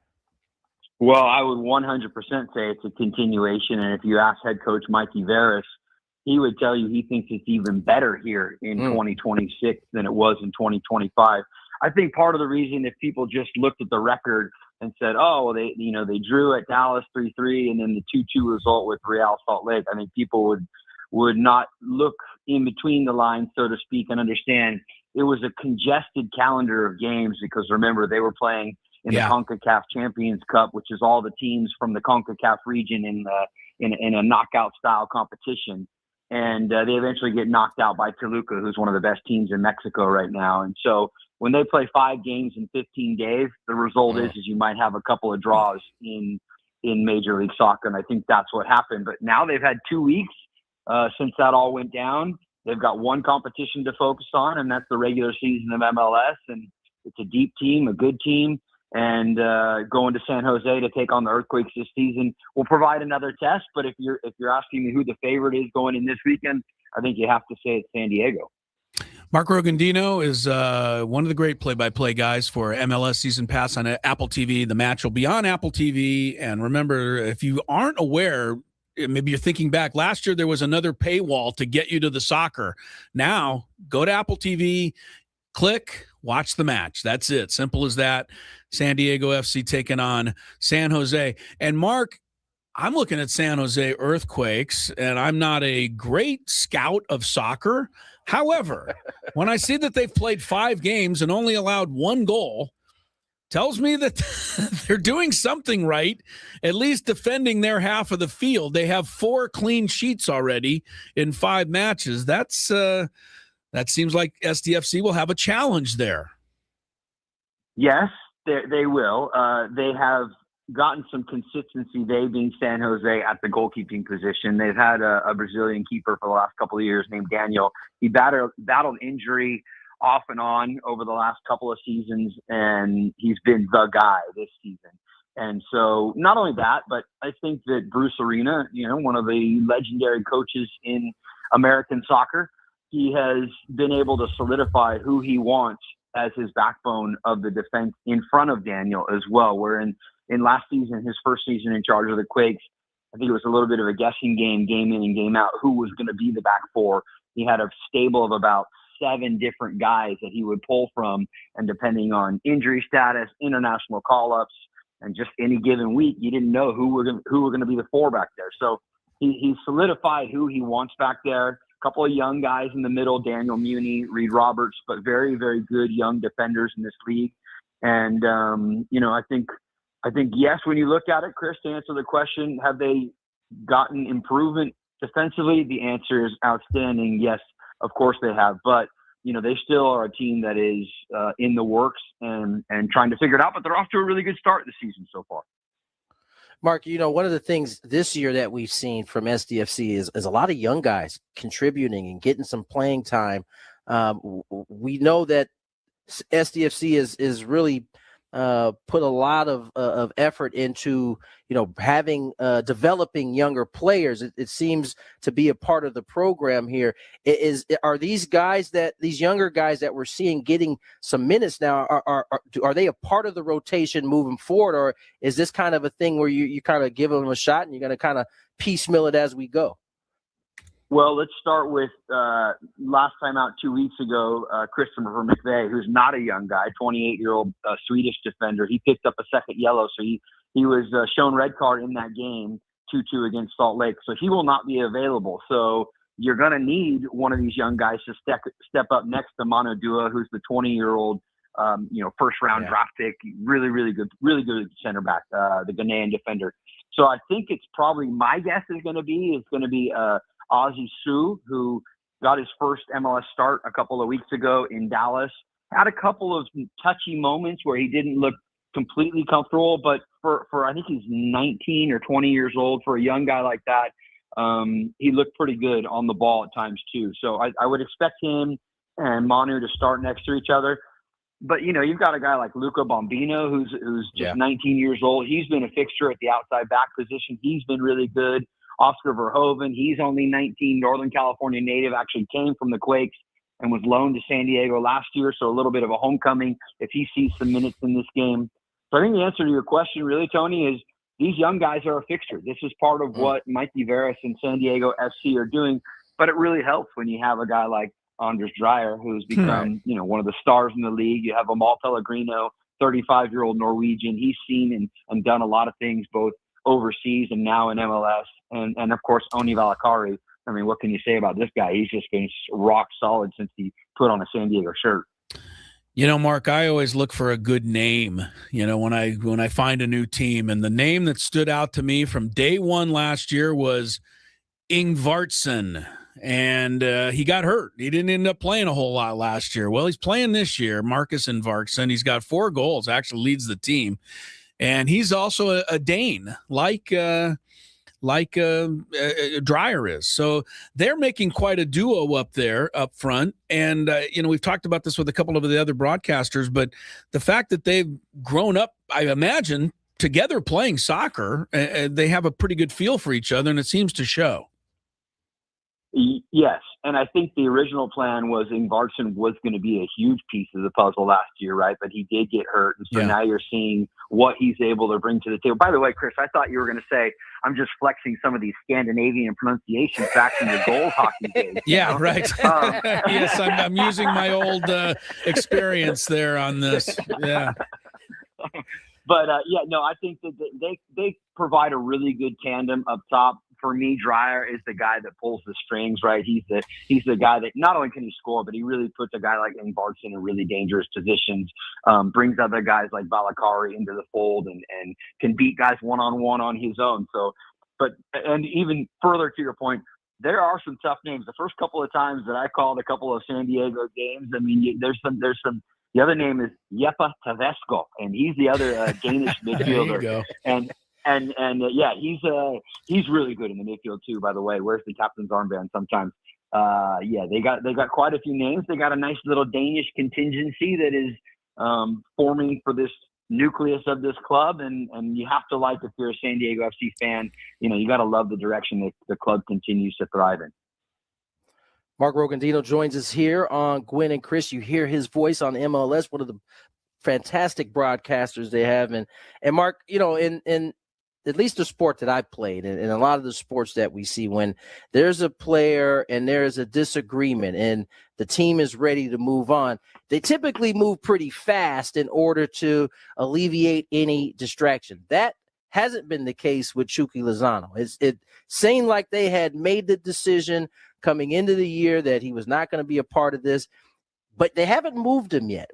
Well, I would 100% say it's a continuation. And if you ask head coach Mikey Veras, he would tell you he thinks it's even better here in 2026 than it was in 2025. I think part of the reason, if people just looked at the record and said, oh, well, they drew at Dallas 3-3 and then the 2-2 result with Real Salt Lake, I think people would not look in between the lines, so to speak, and understand it was a congested calendar of games because, remember, they were playing in the CONCACAF Champions Cup, which is all the teams from the CONCACAF region in a knockout-style competition. And they eventually get knocked out by Toluca, who's one of the best teams in Mexico right now. And so when they play 5 games in 15 days, the result is you might have a couple of draws in Major League Soccer, and I think that's what happened. But now they've had 2 weeks since that all went down. They've got one competition to focus on, and that's the regular season of MLS. And it's a deep team, a good team. And going to San Jose to take on the Earthquakes this season will provide another test. But if you're asking me who the favorite is going in this weekend, I think you have to say it's San Diego. Mark Rogandino is one of the great play-by-play guys for MLS Season Pass on Apple TV. The match will be on Apple TV. And remember, if you aren't aware, maybe you're thinking back, last year there was another paywall to get you to the soccer. Now, go to Apple TV, click, watch the match. That's it. Simple as that. San Diego FC taking on San Jose. And Mark, I'm looking at San Jose Earthquakes, and I'm not a great scout of soccer. However, when I see that they've played 5 games and only allowed 1 goal, tells me that they're doing something right, at least defending their half of the field. They have 4 clean sheets already in 5 matches. That seems like SDFC will have a challenge there. Yes, they will. They have gotten some consistency, they being San Jose, at the goalkeeping position. They've had a Brazilian keeper for the last couple of years named Daniel. He battled injury off and on over the last couple of seasons, and he's been the guy this season. And so not only that, but I think that Bruce Arena, one of the legendary coaches in American soccer, he has been able to solidify who he wants as his backbone of the defense in front of Daniel as well. Where in last season, his first season in charge of the Quakes, I think it was a little bit of a guessing game in and game out, who was going to be the back 4. He had a stable of about 7 different guys that he would pull from, and depending on injury status, international call-ups, and just any given week, you didn't know who were going to be the 4 back there. So he solidified who he wants back there. Couple of young guys in the middle, Daniel Muni, Reed Roberts, but very, very good young defenders in this league. And, I think, yes, when you look at it, Chris, to answer the question, have they gotten improvement defensively? The answer is outstanding. Yes, of course they have. But, they still are a team that is in the works and trying to figure it out. But they're off to a really good start this season so far. Mark, one of the things this year that we've seen from SDFC is a lot of young guys contributing and getting some playing time. We know that SDFC is really put a lot of effort into having developing younger players. It seems to be a part of the program here. Are these younger guys that we're seeing getting some minutes now, are they a part of the rotation moving forward, or is this kind of a thing where you kind of give them a shot and you're going to kind of piecemeal it as we go? Well, let's start with last time out 2 weeks ago, Christopher McVeigh, who's not a young guy, 28-year-old Swedish defender. He picked up a second yellow, so he was shown red card in that game, 2-2 against Salt Lake. So he will not be available. So you're going to need one of these young guys to step up next to Manu Dua, who's the 20-year-old, first-round draft pick, really good center back, the Ghanaian defender. So I think it's probably, my guess is going to be Ozzie Sue, who got his first MLS start a couple of weeks ago in Dallas. Had a couple of touchy moments where he didn't look completely comfortable, but for I think he's 19 or 20 years old, for a young guy like that, he looked pretty good on the ball at times too. So I would expect him and Manu to start next to each other. But, you've got a guy like Luca Bombino, who's just 19 years old. He's been a fixture at the outside back position. He's been really good. Oscar Verhoeven, he's only 19, Northern California native, actually came from the Quakes and was loaned to San Diego last year. So a little bit of a homecoming if he sees some minutes in this game. So I think the answer to your question really, Tony, is these young guys are a fixture. This is part of what Mikey Veras and San Diego FC are doing. But it really helps when you have a guy like Anders Dreyer, who's become, one of the stars in the league. You have Amal Pellegrino, 35-year-old Norwegian. He's seen and done a lot of things both overseas and now in MLS. And of course, Oni Valakari. I mean, what can you say about this guy? He's just been rock solid since he put on a San Diego shirt. Mark, I always look for a good name, when I find a new team. And the name that stood out to me from day one last year was Ingvartsen. And he got hurt. He didn't end up playing a whole lot last year. Well, he's playing this year, Marcus Ingvartsen. He's got 4 goals, actually leads the team. And he's also a Dane, like Dreyer is. So they're making quite a duo up there up front. And, we've talked about this with a couple of the other broadcasters, but the fact that they've grown up, I imagine, together playing soccer, they have a pretty good feel for each other, and it seems to show. Yes, and I think the original plan was Ingvartsen was going to be a huge piece of the puzzle last year, right? But he did get hurt, and so now you're seeing what he's able to bring to the table. By the way, Chris, I thought you were going to say, I'm just flexing some of these Scandinavian pronunciations back from your gold hockey days. Yeah, right. Yes, I'm using my old experience there on this. Yeah. But, I think that they provide a really good tandem up top. For me, Dreyer is the guy that pulls the strings, right? He's the guy that not only can he score, but he really puts a guy like Ingvartsen in really dangerous positions, brings other guys like Valakari into the fold and can beat guys one-on-one on his own. So, and even further to your point, there are some tough names. The first couple of times that I called a couple of San Diego games, I mean, there's some. The other name is Jeppe Tavesco, and he's the other Danish midfielder. There you go. He's really good in the midfield too. By the way, where's the captain's armband? Sometimes, they got quite a few names. They got a nice little Danish contingency that is forming for this nucleus of this club, and you have to like, if you're a San Diego FC fan, you got to love the direction that the club continues to thrive in. Mark Rogandino joins us here on Gwynn and Chris. You hear his voice on MLS, one of the fantastic broadcasters they have. And Mark, in at least the sport that I played, and a lot of the sports that we see, when there's a player and there's a disagreement and the team is ready to move on, they typically move pretty fast in order to alleviate any distraction. That hasn't been the case with Chucky Lozano. It seemed like they had made the decision coming into the year that he was not going to be a part of this, but they haven't moved him yet.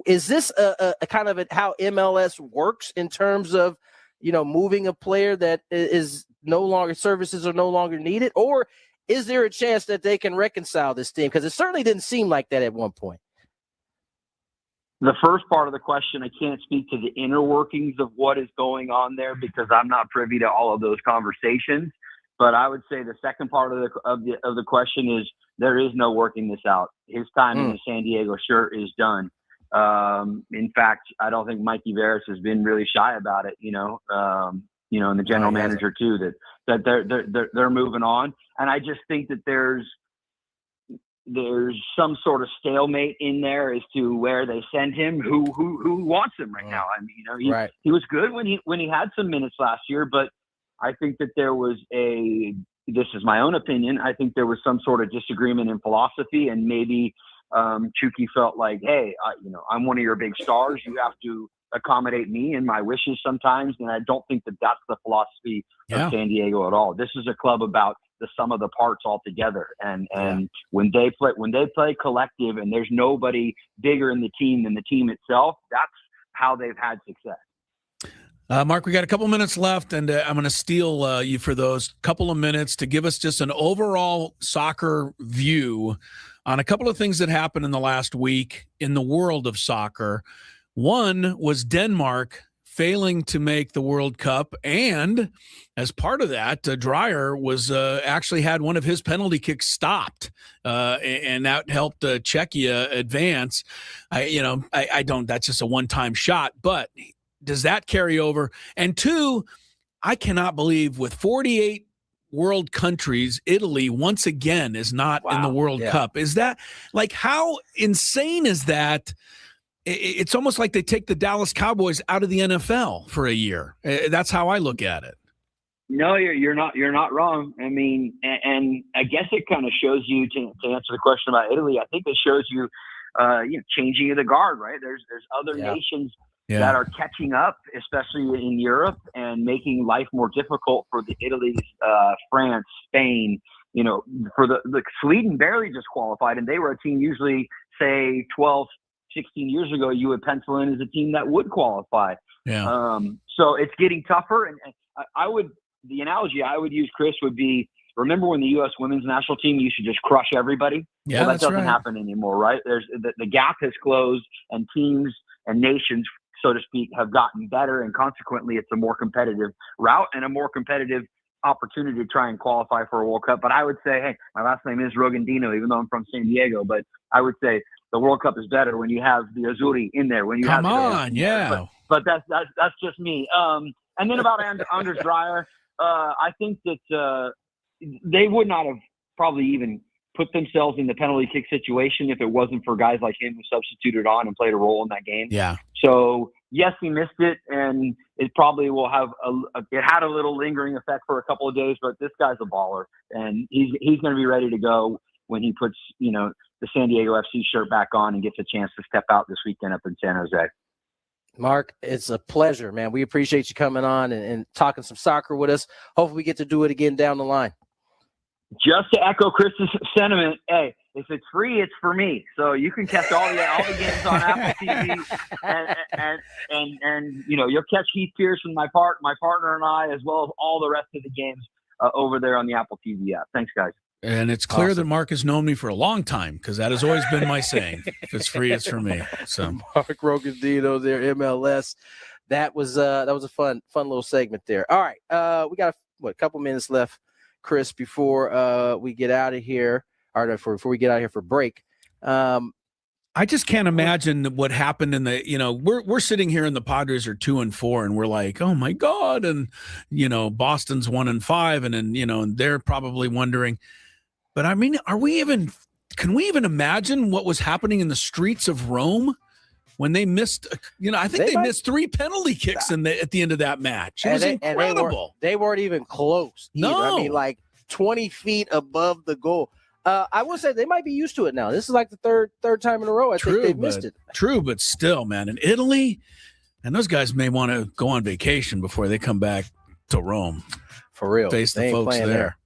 Is this a kind of how MLS works in terms of, moving a player that is no longer, services are no longer needed? Or is there a chance that they can reconcile this team? Because it certainly didn't seem like that at one point. The first part of the question, I can't speak to the inner workings of what is going on there because I'm not privy to all of those conversations. But I would say the second part of the question is there is no working this out. His time in the San Diego shirt is done. In fact, I don't think Mikey Veras has been really shy about it. And the general manager too, that they're moving on. And I just think that there's some sort of stalemate in there as to where they send him, who wants him right now. I mean, he was good when he had some minutes last year, but I think that there was a this is my own opinion, I think there was some sort of disagreement in philosophy, and maybe Chucky felt like, hey, I'm one of your big stars. You have to accommodate me and my wishes sometimes. And I don't think that that's the philosophy of San Diego at all. This is a club about the sum of the parts altogether. And when they play collective and there's nobody bigger in the team than the team itself, that's how they've had success. Mark, we got a couple minutes left, and I'm going to steal you for those couple of minutes to give us just an overall soccer view on a couple of things that happened in the last week in the world of soccer. One was Denmark failing to make the World Cup, and as part of that, Dreyer was actually had one of his penalty kicks stopped, and that helped Czechia advance. I don't. That's just a one-time shot, but does that carry over? And two, I cannot believe with 48 world countries, Italy once again is not in the World Cup. Is that like, how insane is that? It's almost like they take the Dallas Cowboys out of the NFL for a year. That's how I look at it. No, you're not wrong. I mean, and I guess it kind of shows you, to answer the question about Italy, I think it shows you, changing of the guard, right? There's other nations that are catching up, especially in Europe, and making life more difficult for the Italy, France, Spain. For the Sweden barely just qualified, and they were a team usually, say, 12, 16 years ago, you would pencil in as a team that would qualify. So it's getting tougher, and the analogy I would use, Chris, would be, remember when the U.S. women's national team used to just crush everybody? Yeah, that doesn't happen anymore, right? There's the gap has closed, and teams and nations, so to speak, have gotten better, and consequently it's a more competitive route and a more competitive opportunity to try and qualify for a World Cup. But I would say, hey, my last name is Rogandino, even though I'm from San Diego, but I would say the World Cup is better when you have the Azzurri in there. When you Come on, yeah. But that's just me. And then about Anders Dreyer, I think that they would not have probably even put themselves in the penalty kick situation if it wasn't for guys like him who substituted on and played a role in that game. Yeah. So yes, he missed it, and it probably will have it had a little lingering effect for a couple of days. But this guy's a baller, and he's going to be ready to go when he puts the San Diego FC shirt back on and gets a chance to step out this weekend up in San Jose. Mark, it's a pleasure, man. We appreciate you coming on and talking some soccer with us. Hopefully we get to do it again down the line. Just to echo Chris's sentiment, hey, if it's free, it's for me. So you can catch all the games on Apple TV, and you'll catch Heath Pearson, my partner, and I, as well as all the rest of the games over there on the Apple TV app. Thanks, guys. And it's clear that Mark has known me for a long time, because that has always been my saying. If it's free, it's for me. So Mark Rogandino there, MLS. That was a fun little segment there. All right, we got a couple minutes left, Chris, before we get out of here, or before we get out of here for break. I just can't imagine what happened in the, we're sitting here and the Padres are 2-4 and we're like, oh my God. And, Boston's 1-5 and then, and they're probably wondering, but I mean, can we even imagine what was happening in the streets of Rome when they missed, I think they missed 3 penalty kicks at the end of that match. It was incredible. They weren't even close. No. Either. I mean, like 20 feet above the goal. I will say they might be used to it now. This is like the third time in a row. I think they've missed it. True, but still, man, in Italy, and those guys may want to go on vacation before they come back to Rome. For real. Face the folks there.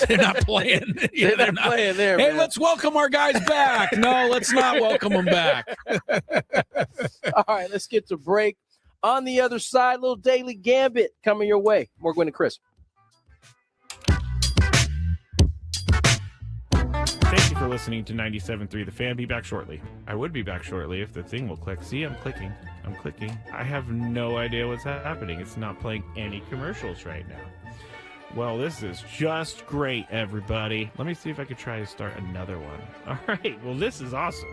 They're not playing. They're not playing there. Hey, man. Let's welcome our guys back. No, let's not welcome them back. All right, let's get to break. On the other side, little daily gambit coming your way. More Gwynn and Chris. Thank you for listening to 97.3 The Fan. Be back shortly. I would be back shortly if the thing will click. See, I'm clicking. I have no idea what's happening. It's not playing any commercials right now. Well, this is just great, everybody. Let me see if I could try to start another one. All right. Well, this is awesome.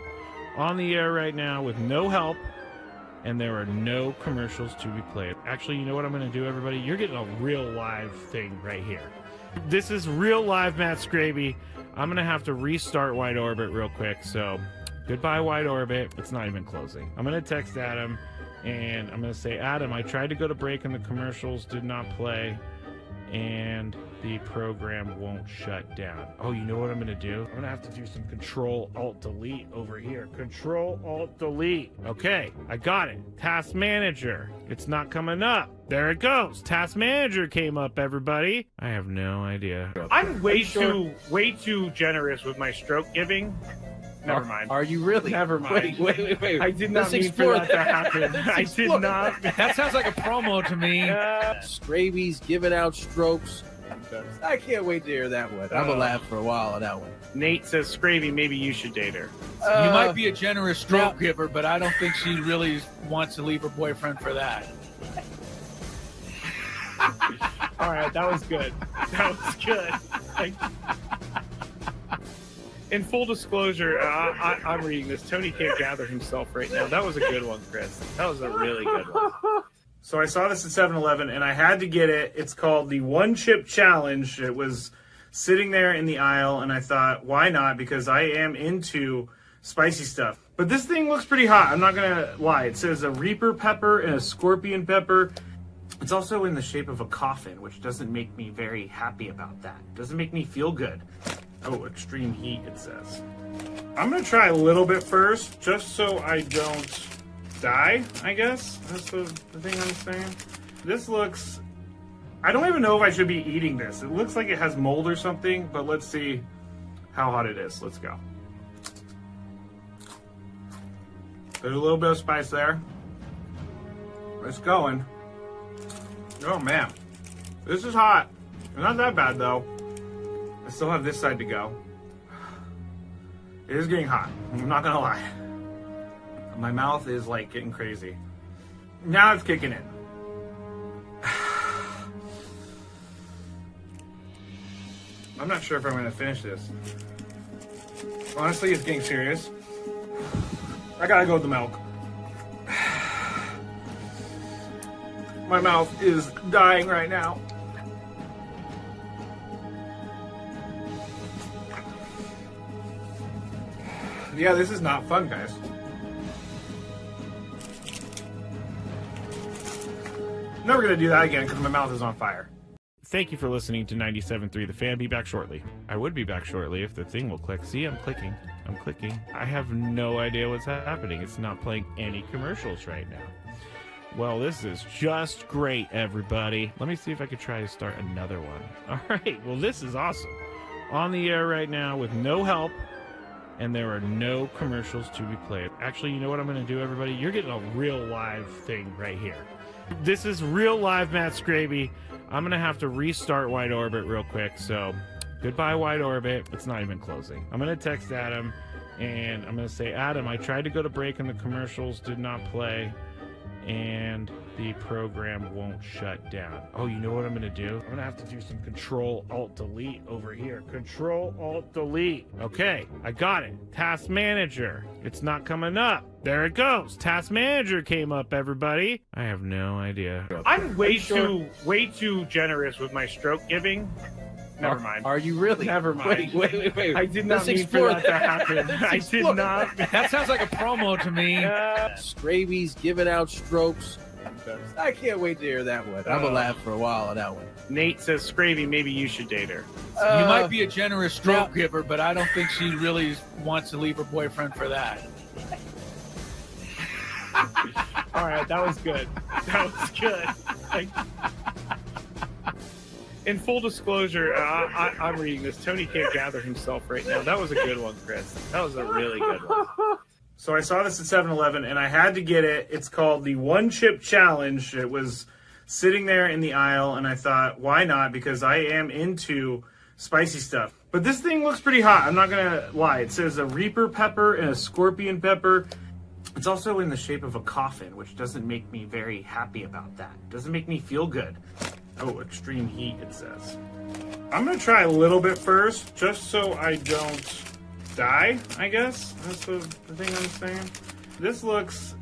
On the air right now with no help, and there are no commercials to be played. Actually, you know what I'm going to do, everybody? You're getting a real live thing right here. This is real live Matt Scraby. I'm going to have to restart Wide Orbit real quick. So goodbye, Wide Orbit. It's not even closing. I'm going to text Adam, and I'm going to say, Adam, I tried to go to break and the commercials did not play. and the program won't shut down. Oh, you know what I'm gonna do? I'm gonna have to do some Control-Alt-Delete over here. Control-Alt-Delete. Okay, I got it. Task Manager. It's not coming up. There it goes. Task Manager came up, everybody. I have no idea. I'm way too generous with my stroke giving. Never mind. Are you really? Never mind. Wait. I did not mean for that to happen. I did not. That sounds like a promo to me. Scraby's giving out strokes. I can't wait to hear that one. I'm gonna laugh for a while on that one. Nate says, Scravy, maybe you should date her. You might be a generous stroke giver, but I don't think she really wants to leave her boyfriend for that. All right, that was good. That was good. In full disclosure, I'm reading this. Tony can't gather himself right now. That was a good one, Chris. That was a really good one. So I saw this at 7-Eleven, and I had to get it. It's called the One Chip Challenge. It was sitting there in the aisle, and I thought, why not? Because I am into spicy stuff. But this thing looks pretty hot. I'm not going to lie. It says a Reaper pepper and a Scorpion pepper. It's also in the shape of a coffin, which doesn't make me very happy about that. Doesn't make me feel good. Oh, extreme heat, it says. I'm going to try a little bit first, just so I don't die, I guess. That's the thing I'm saying. This looks... I don't even know if I should be eating this. It looks like it has mold or something, but let's see how hot it is. Let's go. There's a little bit of spice there. It's going. Oh, man. This is hot. Not that bad, though. I still have this side to go. It is getting hot. I'm not gonna lie. My mouth is like getting crazy. Now it's kicking in. I'm not sure if I'm gonna finish this. Honestly, it's getting serious. I gotta go with the milk. My mouth is dying right now. Yeah, this is not fun, guys. Never gonna do that again because my mouth is on fire. Thank you for listening to 97.3 The Fan. Be back shortly. I would be back shortly if the thing will click. See, I'm clicking. I'm clicking. I have no idea what's happening. It's not playing any commercials right now. Well, this is just great, everybody. Let me see if I could try to start another one. All right. Well, this is awesome. On the air right now with no help. And there are no commercials to be played. Actually, you know what I'm going to do, everybody? You're getting a real live thing right here. This is real live Matt Scraby. I'm going to have to restart Wide Orbit real quick. So goodbye, Wide Orbit. It's not even closing. I'm going to text Adam, and I'm going to say, Adam, I tried to go to break, and the commercials did not play. And the program won't shut down. Oh, you know what I'm going to do? I'm going to have to do some Control-Alt-Delete over here. Control-Alt-Delete. Okay, I got it. Task Manager. It's not coming up. There it goes. Task Manager came up, everybody. I have no idea. I'm way too generous with my stroke giving. Never mind. Are you really? Never mind. Wait. I did not mean for that to happen. I did not. That sounds like a promo to me. Scraby's giving out strokes. I can't wait to hear that one. I'm gonna laugh for a while on that one. Nate says, Scravy, maybe you should date her. You might be a generous stroke giver, but I don't think she really wants to leave her boyfriend for that. All right, that was good. That was good. In full disclosure, I'm reading this. Tony can't gather himself right now. That was a good one, Chris. That was a really good one. So I saw this at 7-Eleven, and I had to get it. It's called the One Chip Challenge. It was sitting there in the aisle, and I thought, why not? Because I am into spicy stuff. But this thing looks pretty hot. I'm not going to lie. It says a Reaper pepper and a Scorpion pepper. It's also in the shape of a coffin, which doesn't make me very happy about that. Doesn't make me feel good. Oh, extreme heat, it says. I'm going to try a little bit first, just so I don't die, I guess. That's the thing I'm saying. This looks...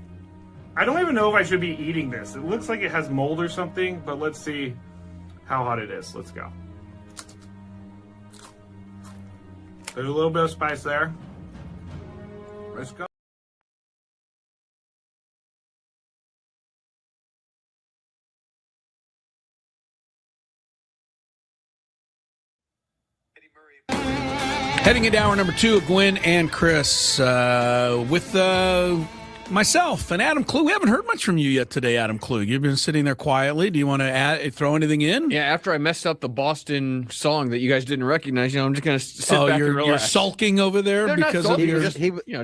I don't even know if I should be eating this. It looks like it has mold or something, but let's see how hot it is. Let's go. There's a little bit of spice there. Let's go. Heading into hour number 2 of Gwynn and Chris with myself and Adam Klug. We haven't heard much from you yet today, Adam Klug. You've been sitting there quietly. Do you want to throw anything in? Yeah, after I messed up the Boston song that you guys didn't recognize, I'm just going to sit back and relax. You're sulking over there They're because not sulking, of your... just,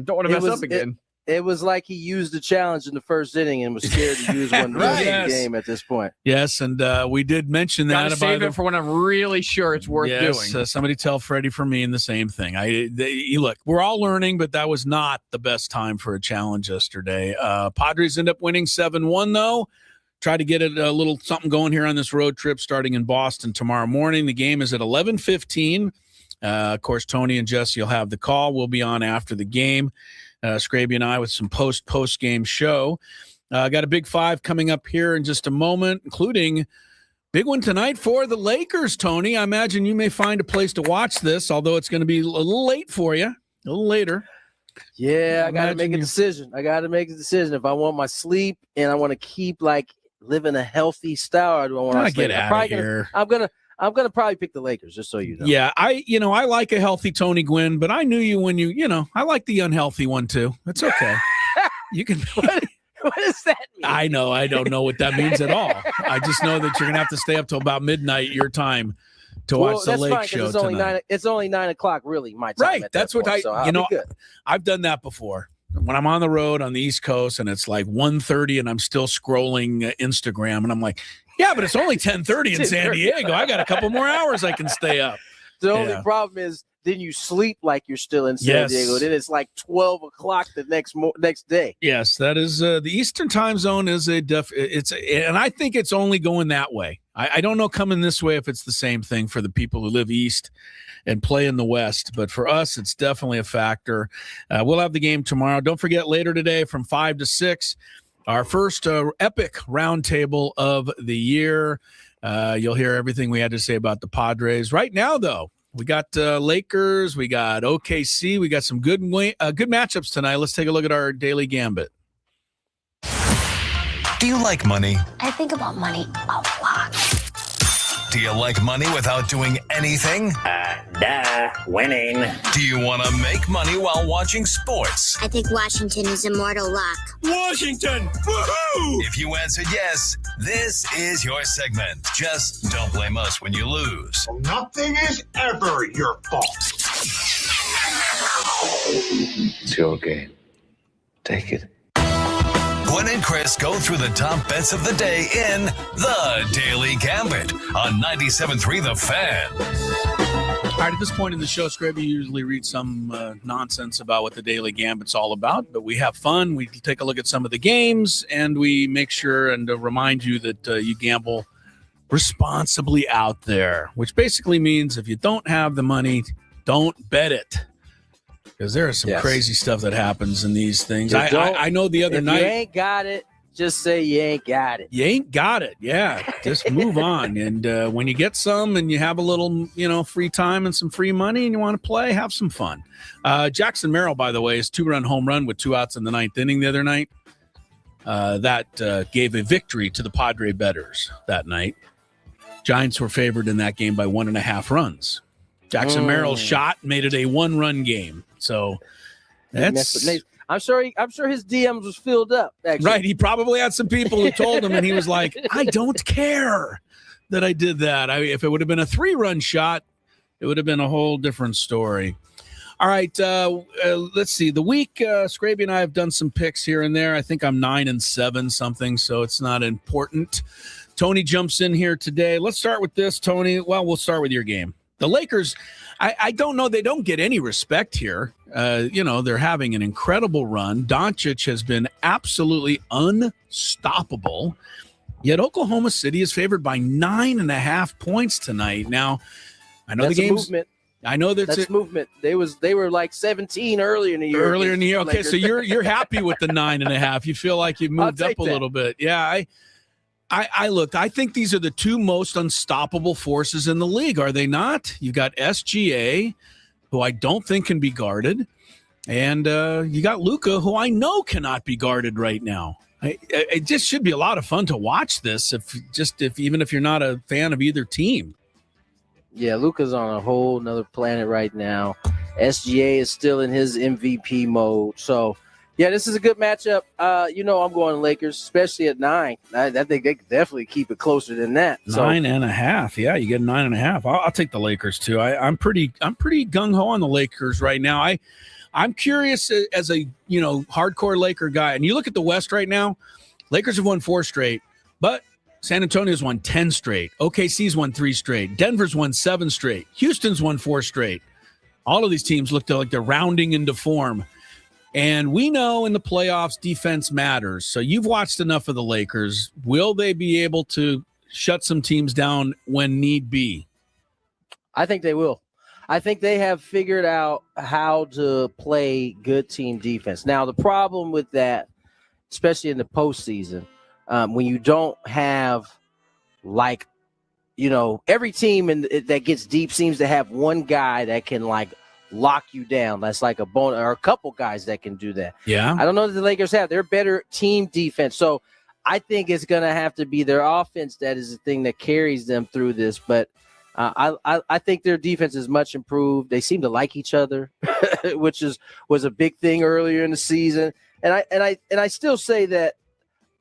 don't want to mess up again. It was like he used the challenge in the first inning and was scared to use one Right. in the game at this point. Yes, and we did mention that. Gotta save it for when I'm really sure it's worth doing. Somebody tell Freddie for me and the same thing. Look, we're all learning, but that was not the best time for a challenge yesterday. Padres end up winning 7-1, though. Try to get a little something going here on this road trip starting in Boston tomorrow morning. The game is at 11:15. Of course, Tony and Jesse will have the call. We'll be on after the game. Scraby and I with some post-game show. Got a big 5 coming up here in just a moment, including big one tonight for the Lakers, Tony. I imagine you may find a place to watch this, although it's going to be a little late for you, a little later. Yeah, I got to make a decision. If I want my sleep and I want to keep living a healthy style, or do I want to get out of here? I'm gonna probably pick the Lakers, just so you know. Yeah, I like a healthy Tony Gwynn, but I knew you when I like the unhealthy one too. It's okay. You can. What does that mean? I know. I don't know what that means at all. I just know that you're gonna have to stay up till about midnight your time to watch the Lake show tonight. It's only 9 o'clock, really, my time. Right. That's what I've done that before. When I'm on the road on the East Coast and it's like 1:30 and I'm still scrolling Instagram and I'm like, yeah, but it's only 10:30 in San Diego. I got a couple more hours I can stay up. The only problem is then you sleep like you're still in San Diego. Then it's like 12 o'clock the next day. Yes, that is the Eastern time zone is and I think it's only going that way. I don't know coming this way if it's the same thing for the people who live east and play in the West. But for us, it's definitely a factor. We'll have the game tomorrow. Don't forget later today from 5 to 6, our first epic roundtable of the year. You'll hear everything we had to say about the Padres. Right now, though, we got Lakers, we got OKC, we got some good matchups tonight. Let's take a look at our daily gambit. Do you like money? I think about money a lot. Do you like money without doing anything? Winning. Do you want to make money while watching sports? I think Washington is immortal luck. Washington! Woohoo! If you answered yes, this is your segment. Just don't blame us when you lose. Nothing is ever your fault. It's your game. Take it. Gwynn and Chris go through the top bets of the day in The Daily Gambit on 97.3 The Fan. All right, at this point in the show, Scraby usually reads some nonsense about what the Daily Gambit's all about, but we have fun. We take a look at some of the games, and we make sure and remind you that you gamble responsibly out there, which basically means if you don't have the money, don't bet it. Because there is some crazy stuff that happens in these things. I know the other night. If you ain't got it, just say you ain't got it. You ain't got it. Yeah. Just move on. And when you get some and you have a little, free time and some free money and you want to play, have some fun. Jackson Merrill, by the way, his 2-run home run with 2 outs in the 9th inning the other night. That gave a victory to the Padre bettors that night. Giants were favored in that game by 1.5 runs. Jackson Merrill's shot made it a 1-run game. So that's I'm sure his DMs was filled up. Actually. Right. He probably had some people who told him and he was like, I don't care that I did that. If it would have been a 3-run shot, it would have been a whole different story. All right. Let's see. The week, Scraby and I have done some picks here and there. I think I'm 9-7 something, so it's not important. Tony jumps in here today. Let's start with this, Tony. Well, we'll start with your game. The Lakers, I don't know. They don't get any respect here. They're having an incredible run. Doncic has been absolutely unstoppable. Yet Oklahoma City is favored by 9.5 points tonight. Now, I know that's the game's movement. I know that's movement. They were like 17 earlier in the year. Okay, Lakers. so you're happy with the 9.5. You feel like you've moved up a little bit. Yeah, I looked. I think these are the 2 most unstoppable forces in the league, are they not? You've got SGA, who I don't think can be guarded, and you got Luka, who I know cannot be guarded right now. It just should be a lot of fun to watch this, even if you're not a fan of either team. Yeah, Luka's on a whole nother planet right now. SGA is still in his MVP mode. So, yeah, this is a good matchup. I'm going Lakers, especially at 9. I think they could definitely keep it closer than that. 9.5. Yeah, you get 9.5. I'll take the Lakers too. I'm pretty gung ho on the Lakers right now. I'm curious as a hardcore Laker guy, and you look at the West right now. Lakers have won 4 straight, but San Antonio's won 10 straight. OKC's won 3 straight. Denver's won 7 straight. Houston's won 4 straight. All of these teams look like they're rounding into form. And we know in the playoffs, defense matters. So you've watched enough of the Lakers. Will they be able to shut some teams down when need be? I think they will. I think they have figured out how to play good team defense. Now, the problem with that, especially in the postseason, when you don't have every team that gets deep seems to have one guy that can lock you down. That's like a bonus, or a couple guys that can do that. Yeah. I don't know that the Lakers have. They're better team defense. So I think it's going to have to be their offense that is the thing that carries them through this. But I think their defense is much improved. They seem to like each other, which was a big thing earlier in the season. And I still say that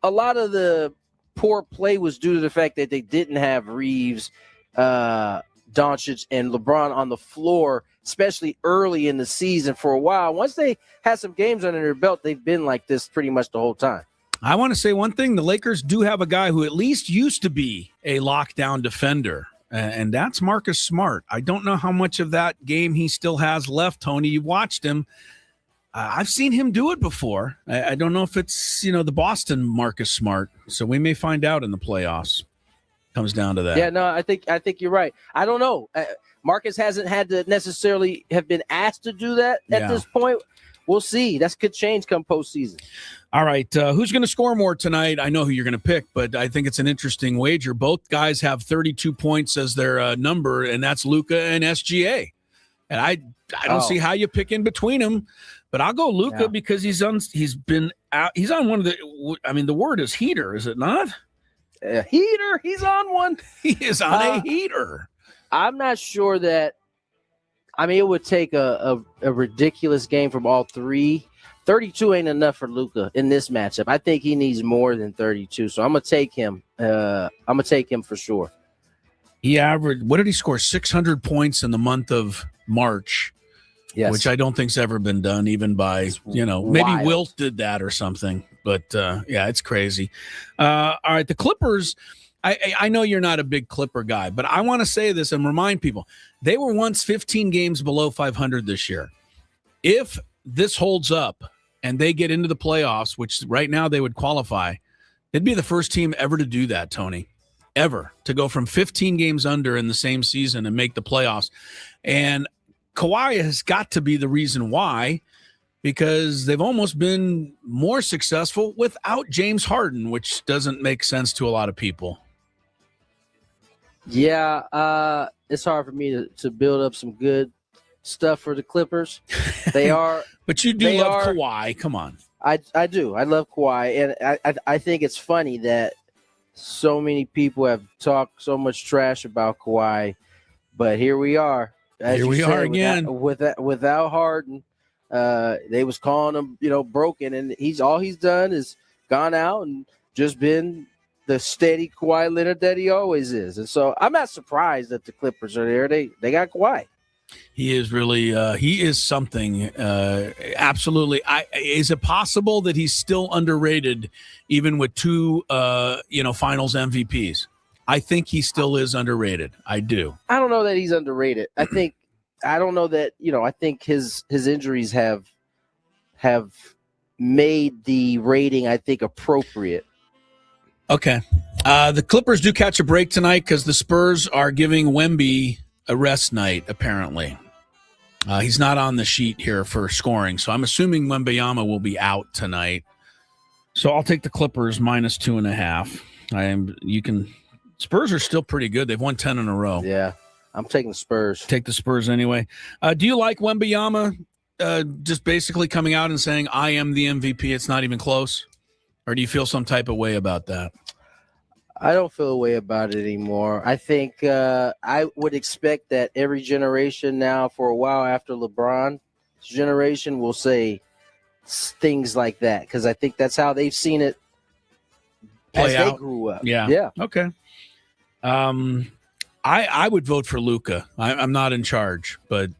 a lot of the poor play was due to the fact that they didn't have Reeves, Doncic, and LeBron on the floor, especially early in the season for a while. Once they had some games under their belt, they've been like this pretty much the whole time. I want to say one thing. The Lakers do have a guy who at least used to be a lockdown defender, and that's Marcus Smart. I don't know how much of that game he still has left, Tony. You've watched him. I've seen him do it before. I don't know if it's, the Boston Marcus Smart. So we may find out in the playoffs. Comes down to that. Yeah, no, I think you're right. I don't know. Marcus hasn't had to necessarily have been asked to do that at this point. We'll see. That could change come postseason. All right. Who's going to score more tonight? I know who you're going to pick, but I think it's an interesting wager. Both guys have 32 points as their number, and that's Luka and SGA. And I don't see how you pick in between them. But I'll go Luka because he's on one of the word is heater, is it not? Heater. He's on one. He is on a heater. I'm not sure that. It would take a ridiculous game from all three. 32 ain't enough for Luka in this matchup. I think he needs more than 32. So I'm gonna take him. I'm gonna take him for sure. He averaged. What did he score? 600 points in the month of March. Yes. Which I don't think's ever been done, even by, maybe Wilt did that or something. But, it's crazy. All right, the Clippers, I know you're not a big Clipper guy, but I want to say this and remind people, they were once 15 games below 500 this year. If this holds up and they get into the playoffs, which right now they would qualify, they'd be the first team ever to do that, Tony, ever, to go from 15 games under in the same season and make the playoffs. And Kawhi has got to be the reason why, because they've almost been more successful without James Harden, which doesn't make sense to a lot of people. Yeah, it's hard for me to build up some good stuff for the Clippers. They are. But you do love Kawhi. Come on. I do. I love Kawhi. And I think it's funny that so many people have talked so much trash about Kawhi, but here we are. Here we are again without Harden. They was calling him, broken, and he's done is gone out and just been the steady Kawhi Leonard that he always is. And so I'm not surprised that the Clippers are there. They got Kawhi. He is really he is something. Absolutely. Is it possible that he's still underrated, even with 2 Finals MVPs? I think he still is underrated. I do. I don't know that he's underrated. I think his injuries have made the rating, I think, appropriate. Okay. The Clippers do catch a break tonight because the Spurs are giving Wemby a rest night, apparently. He's not on the sheet here for scoring, so I'm assuming Wembanyama will be out tonight. So I'll take the Clippers minus 2.5. Spurs are still pretty good. They've won 10 in a row. Yeah, I'm taking the Spurs. Take the Spurs anyway. Do you like Wembanyama just basically coming out and saying, I am the MVP, it's not even close? Or do you feel some type of way about that? I don't feel a way about it anymore. I think I would expect that every generation now, for a while after LeBron's generation, will say things like that because I think that's how they've seen it Play as out. they grew up. Yeah. Okay. I would vote for Luka. I'm not in charge, but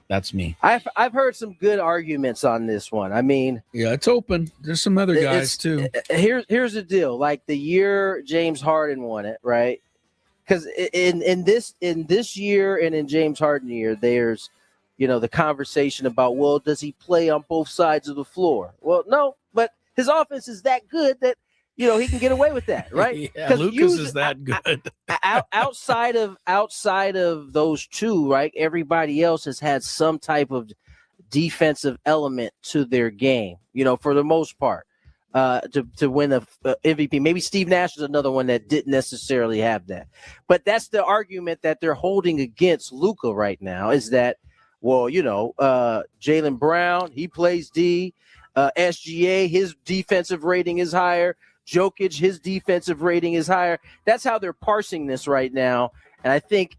that's me. I've heard some good arguments on this one. I mean, Yeah, it's open. There's some other guys too. Here's the deal. Like the year James Harden won it, right? Because in this year and in James Harden year, there's the conversation about, well, does he play on both sides of the floor? Well, no, but his offense is that good that he can get away with that, right? Yeah, Lucas is that good. outside of those two, right? Everybody else has had some type of defensive element to their game, for the most part, to win the MVP. Maybe Steve Nash is another one that didn't necessarily have that. But that's the argument that they're holding against Luka right now is that, well, Jaylen Brown, he plays D. SGA, his defensive rating is higher. Jokic, his defensive rating is higher. That's how they're parsing this right now. And I think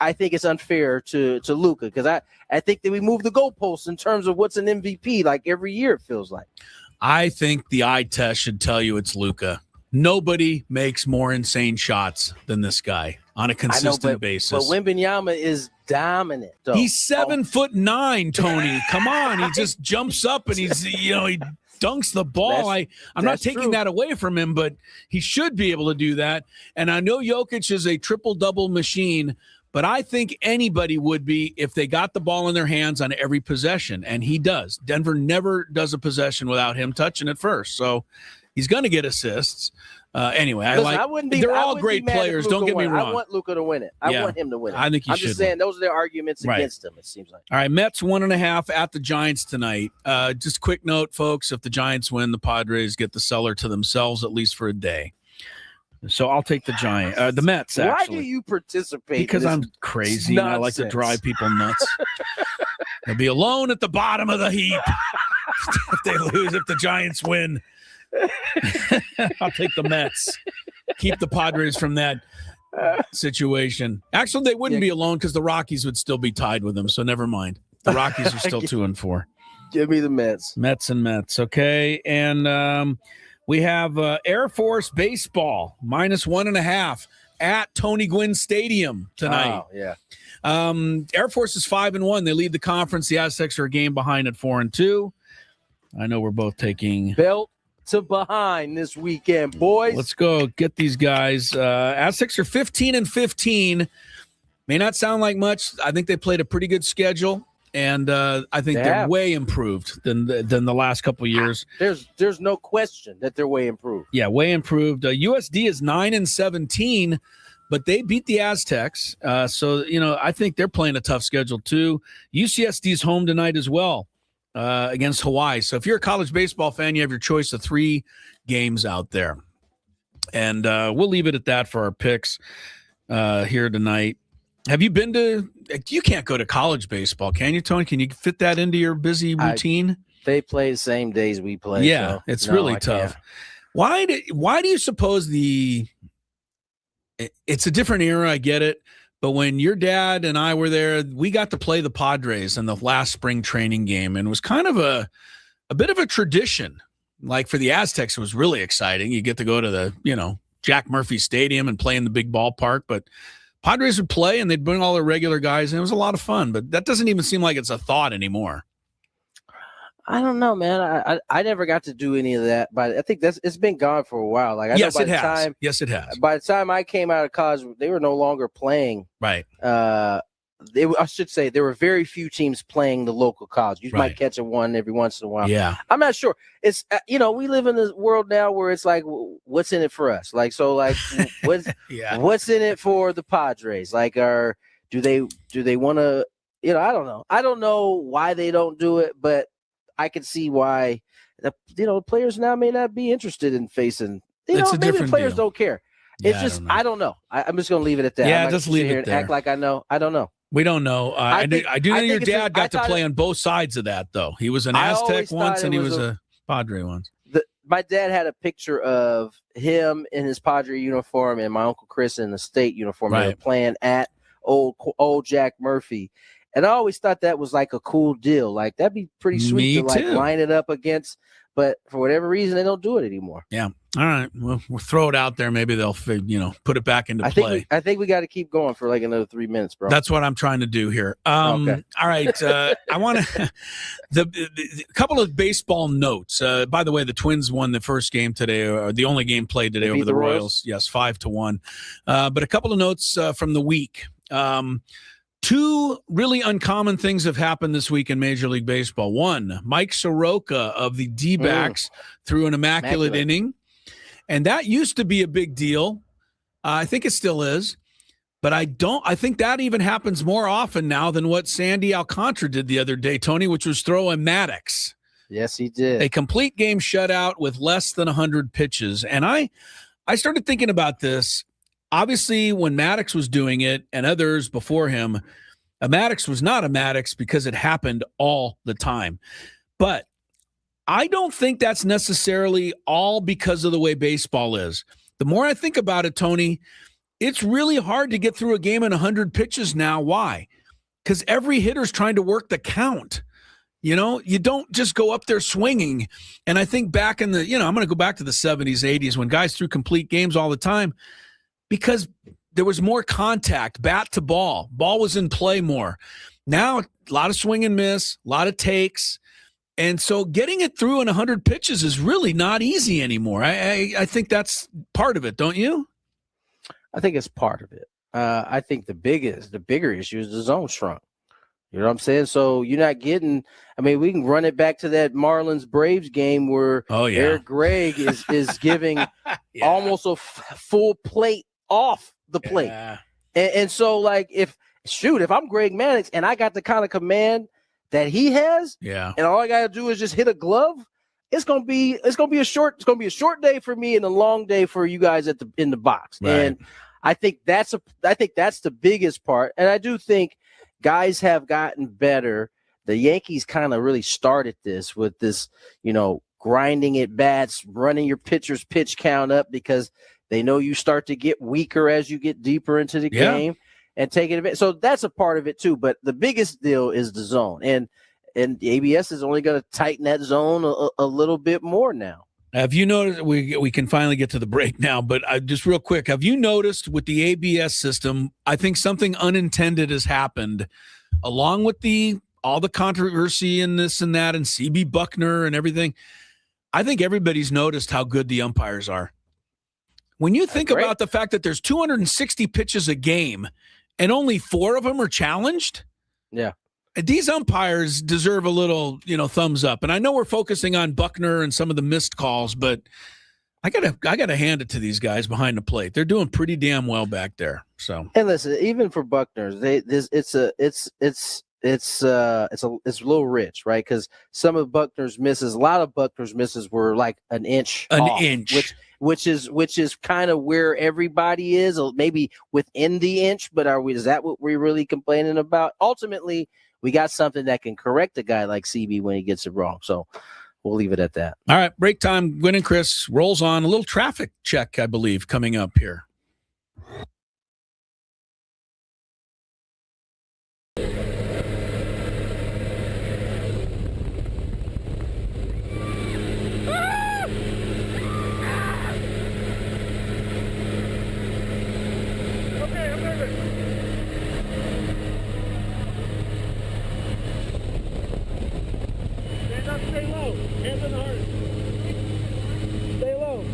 it's unfair to Luka because I think that we move the goalposts in terms of what's an MVP like every year, it feels like. I think the eye test should tell you it's Luka. Nobody makes more insane shots than this guy on a consistent basis. But Wembanyama is dominant. Though. He's 7'9", Tony. Come on, he just jumps up and he dunks the ball. I'm not taking that away from him, but he should be able to do that. And I know Jokic is a triple-double machine, but I think anybody would be if they got the ball in their hands on every possession, and he does. Denver never does a possession without him touching it first, so he's going to get assists. Anyway, they're all great players. Don't get me wrong. I want Luka to win it. I want him to win it. I think he should. I'm just saying those are the arguments against him, it seems like. All right, Mets 1.5 at the Giants tonight. Just a quick note, folks. If the Giants win, the Padres get the cellar to themselves at least for a day. So I'll take the Mets, actually. Why do you participate? Because I'm crazy and I like to drive people nuts. They'll be alone at the bottom of the heap if they lose, if the Giants win. I'll take the Mets. Keep the Padres from that situation. Actually, they wouldn't be alone because the Rockies would still be tied with them, so never mind. The Rockies are still 2-4. Give me the Mets. Mets and Mets, okay. And we have Air Force baseball, -1.5 at Tony Gwynn Stadium tonight. Oh, yeah. Air Force is 5-1. They lead the conference. The Aztecs are a game behind at 4-2. I know we're both taking belt to behind this weekend, boys. Let's go get these guys. Aztecs are 15-15. May not sound like much. I think they played a pretty good schedule, and I think they're way improved than the last couple of years. There's no question that they're way improved. Yeah, way improved. USD is 9-17, but they beat the Aztecs. So I think they're playing a tough schedule too. UCSD's home tonight as well. Against Hawaii. So if you're a college baseball fan, you have your choice of 3 games out there. And we'll leave it at that for our picks here tonight. Have you been to – you can't go to college baseball, can you, Tony? Can you fit that into your busy routine? They play the same days we play. Yeah, so it's really tough. Why do you suppose it's a different era, I get it. But when your dad and I were there, we got to play the Padres in the last spring training game, and it was kind of a bit of a tradition. Like for the Aztecs, it was really exciting. You get to go to the, Jack Murphy Stadium and play in the big ballpark. But Padres would play, and they'd bring all their regular guys, and it was a lot of fun. But that doesn't even seem like it's a thought anymore. I don't know, man. I never got to do any of that, but I think it's been gone for a while. Like, Yes, it has. By the time I came out of college, they were no longer playing. Right. I should say there were very few teams playing the local college. You might catch one every once in a while. Yeah. I'm not sure. It's we live in this world now where it's like, what's in it for us? Like, so like, what's in it for the Padres? Like, do they want to? I don't know. I don't know why they don't do it, but I can see why the players now may not be interested in facing. It's a maybe different the players deal. don't care. It's just I don't know. I'm just gonna leave it at that. Yeah, I'm just leave it here and there. act like I know. I don't know. We don't know. I do know your dad got to play on both sides of that, though. He was an Aztec once, and he was a Padre once. my dad had a picture of him in his Padre uniform and my Uncle Chris in the state uniform. They were Right. playing at old Jack Murphy. And I always thought that was like a cool deal. Like that'd be pretty sweet Me to like too. line it up against, but for whatever reason, they don't do it anymore. Yeah. All right. Well, we'll throw it out there. Maybe they'll, put it back into play. I think we got to keep going for like another 3 minutes, bro. That's what I'm trying to do here. Okay. All right. I want to the couple of baseball notes. By the way, the Twins won the first game today, or the only game played today They over beat the the Royals. Royals? Yes, 5-1. But a couple of notes from the week. Two really uncommon things have happened this week in Major League Baseball. One, Mike Soroka of the D-backs threw an immaculate inning. And that used to be a big deal. I think it still is. But I think that even happens more often now than what Sandy Alcantara did the other day, Tony, which was throw a Maddox. Yes, he did. A complete game shutout with less than 100 pitches. And I started thinking about this. Obviously, when Maddox was doing it and others before him, a Maddox was not a Maddox because it happened all the time. But I don't think that's necessarily all because of the way baseball is. The more I think about it, Tony, it's really hard to get through a game in 100 pitches now. Why? Because every hitter's trying to work the count. You don't just go up there swinging. And I think back in the, I'm going to go back to the 70s, 80s when guys threw complete games all the time because there was more contact, bat to ball. Ball was in play more. Now, a lot of swing and miss, a lot of takes. And so getting it through in 100 pitches is really not easy anymore. I think that's part of it, don't you? I think it's part of it. I think the bigger issue is the zone shrunk. You know what I'm saying? So you're not getting. I mean, we can run it back to that Marlins Braves game where Eric Gregg is giving almost a full plate off the plate, and so like if I'm Greg Maddux and I got the kind of command that he has, and all I gotta do is just hit a glove, it's gonna be a short day for me and a long day for you guys in the box. Right. And I think that's the biggest part. And I do think guys have gotten better. The Yankees kind of really started this with this, grinding at bats, running your pitcher's pitch count up because they know you start to get weaker as you get deeper into the game. And taking advantage. So that's a part of it too. But the biggest deal is the zone. And ABS is only going to tighten that zone a little bit more now. Have you noticed, we can finally get to the break now, but just real quick, have you noticed with the ABS system, I think something unintended has happened along with all the controversy and this and that and CB Buckner and everything. I think everybody's noticed how good the umpires are. When you think about the fact that there's 260 pitches a game, and only 4 of them are challenged. Yeah. These umpires deserve a little, thumbs up. And I know we're focusing on Buckner and some of the missed calls, but I gotta hand it to these guys behind the plate. They're doing pretty damn well back there. So, and listen, even for Buckner, it's a little rich, right? Because some of Buckner's misses, a lot of Buckner's misses were like an inch, which is kind of where everybody is, or maybe within the inch. But is that what we're really complaining about? Ultimately, we got something that can correct a guy like CB when he gets it wrong. So we'll leave it at that. All right, break time. Gwynn and Chris rolls on. A little traffic check, I believe, coming up here. Stay low. Hands on the heart. Stay low.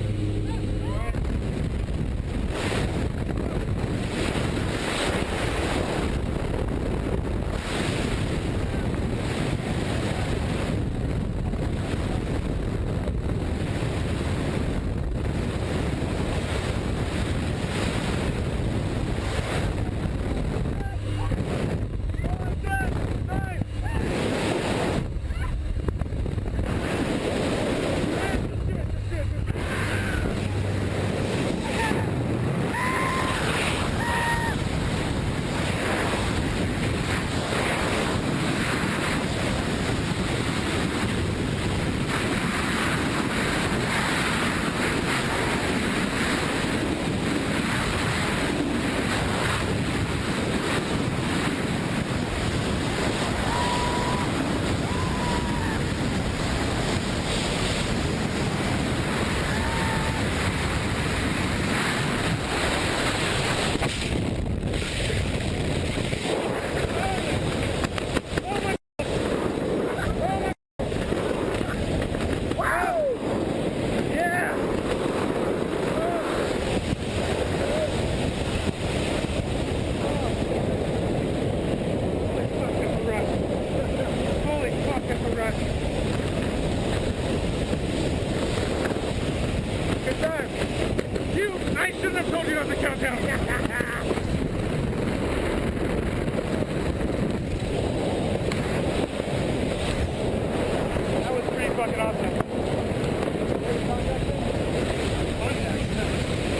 That was pretty fucking awesome.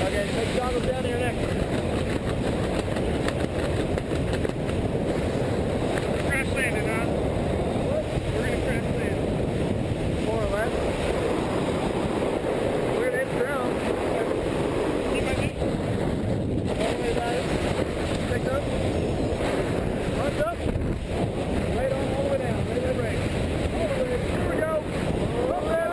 Okay, take Donald down here next. Crash landing, huh? What? We're gonna crash land. More or less. We're in ground. Keep my knee. All the way right. Pick up. Punch up. Right on all the way down. Ready to break. All the way. Here we go. Up there.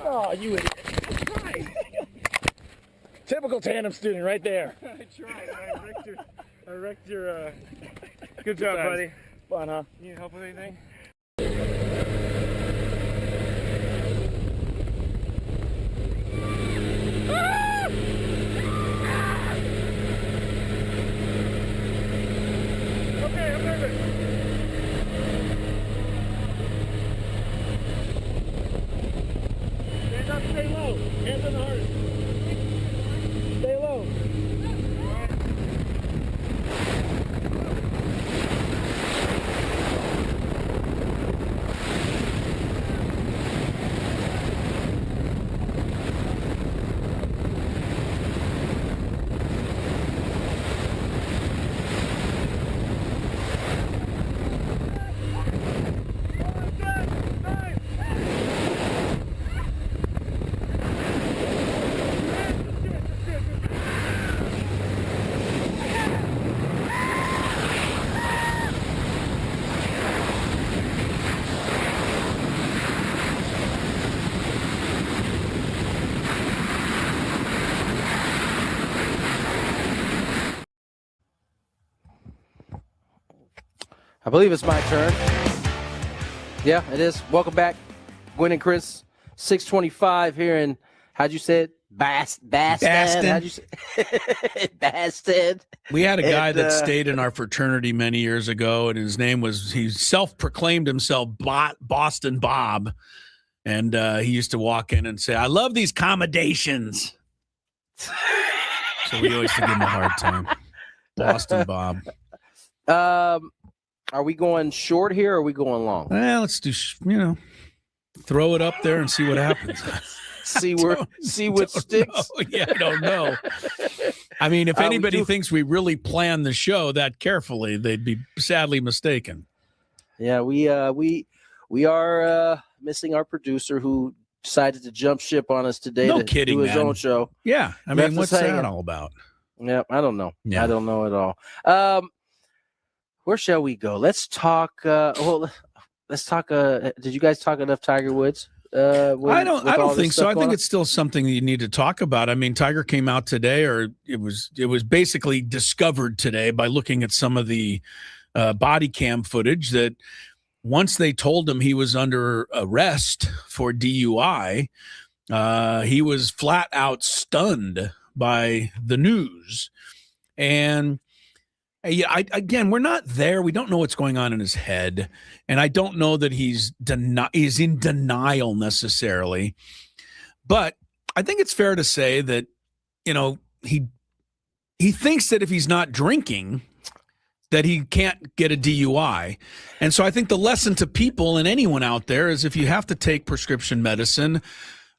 Oh, you idiot. Typical tandem student right there. I tried. I wrecked your good job, buddy. Fun, huh? You need help with anything? Okay, I'm nervous. Stand up, stay low. Hands on the heart. Stay low. I believe it's my turn. Yeah, it is. Welcome back, Gwynn and Chris. 625 here in, how'd you say it? Baston. How'd you say it? Baston. We had a guy that stayed in our fraternity many years ago, and his name was, he self-proclaimed himself Boston Bob. And he used to walk in and say, I love these accommodations. So we always give him a hard time. Boston Bob. Are we going short here or are we going long? Well, let's do, throw it up there and see what happens. see what sticks. Yeah, I don't know. I mean, if anybody thinks we really planned the show that carefully, they'd be sadly mistaken. Yeah, we are missing our producer who decided to jump ship on us today to kidding, do his own show. Yeah, I mean, what's that all about? Yeah, I don't know. Yeah. I don't know at all. Where shall we go? Let's talk. Let's talk. Did you guys talk enough Tiger Woods? I don't think so. I think it's still something you need to talk about. I mean, Tiger came out today, or it was basically discovered today by looking at some of the body cam footage that once they told him he was under arrest for DUI, he was flat out stunned by the news. And again, we're not there. We don't know what's going on in his head. And I don't know that he's in denial necessarily. But I think it's fair to say that, he thinks that if he's not drinking, that he can't get a DUI. And so I think the lesson to people and anyone out there is if you have to take prescription medicine,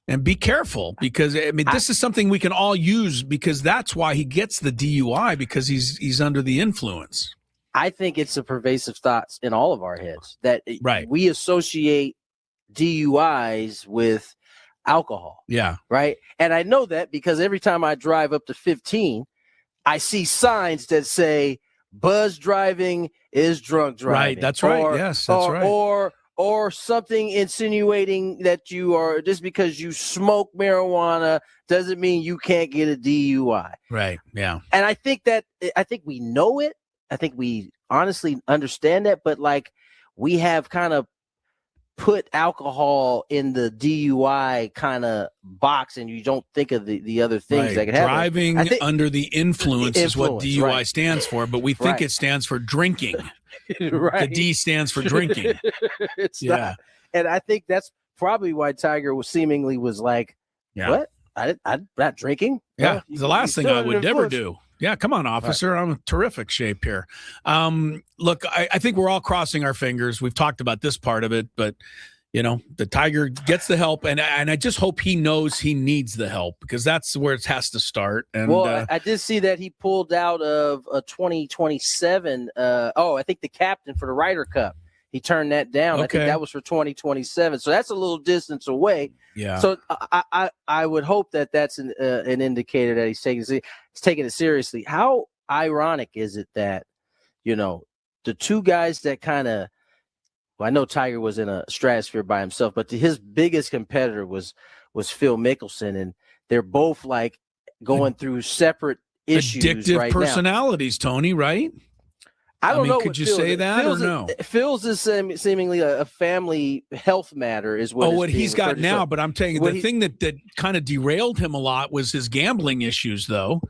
and be careful, because I mean, this is something we can all use, because that's why he gets the DUI, because he's under the influence. I think it's a pervasive thought in all of our heads that we associate DUIs with alcohol. Yeah. Right. And I know that because every time I drive up to 15, I see signs that say buzz driving is drunk driving. Right. That's right. Yes, that's right. Or something insinuating that you are, just because you smoke marijuana doesn't mean you can't get a DUI. Right. Yeah. And I think we know it. I think we honestly understand that, but like we have kind of put alcohol in the DUI kind of box, and you don't think of the other things that can happen. Driving under the influence is what DUI stands for, but we think it stands for drinking. The D stands for drinking. It's not. And I think that's probably why Tiger was like, what? I'm not drinking? Yeah, it's the last thing I would never do. Yeah, come on, officer. I'm in terrific shape here. Look, I think we're all crossing our fingers. We've talked about this part of it, but the Tiger gets the help, and I just hope he knows he needs the help, because that's where it has to start. And I did see that he pulled out of a 2027. I think the captain for the Ryder Cup, he turned that down. I think that was for 2027. So that's a little distance away. Yeah. So I would hope that that's an indicator that he's taking it seriously. How ironic is it that the two guys that kind of, I know Tiger was in a stratosphere by himself, but his biggest competitor was Phil Mickelson, and they're both like going through separate issues. Addictive personalities, Tony, right? I don't know. Could you say that or no? Phil's is seemingly a family health matter is what. What he's got now, but I'm telling you, the thing that kind of derailed him a lot was his gambling issues, though.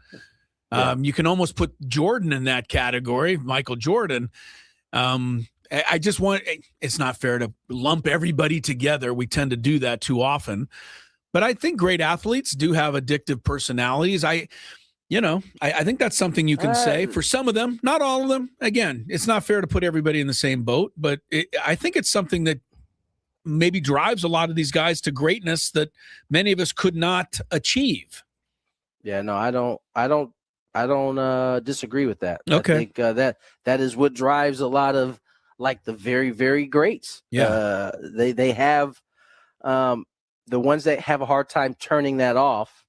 Yeah. You can almost put Jordan in that category, Michael Jordan. I just it's not fair to lump everybody together. We tend to do that too often. But I think great athletes do have addictive personalities. I think that's something you can say for some of them, not all of them. Again, it's not fair to put everybody in the same boat, but I think it's something that maybe drives a lot of these guys to greatness that many of us could not achieve. Yeah, no, I don't disagree with that. Okay. I think that is what drives a lot of like the very, very greats. Yeah. They have the ones that have a hard time turning that off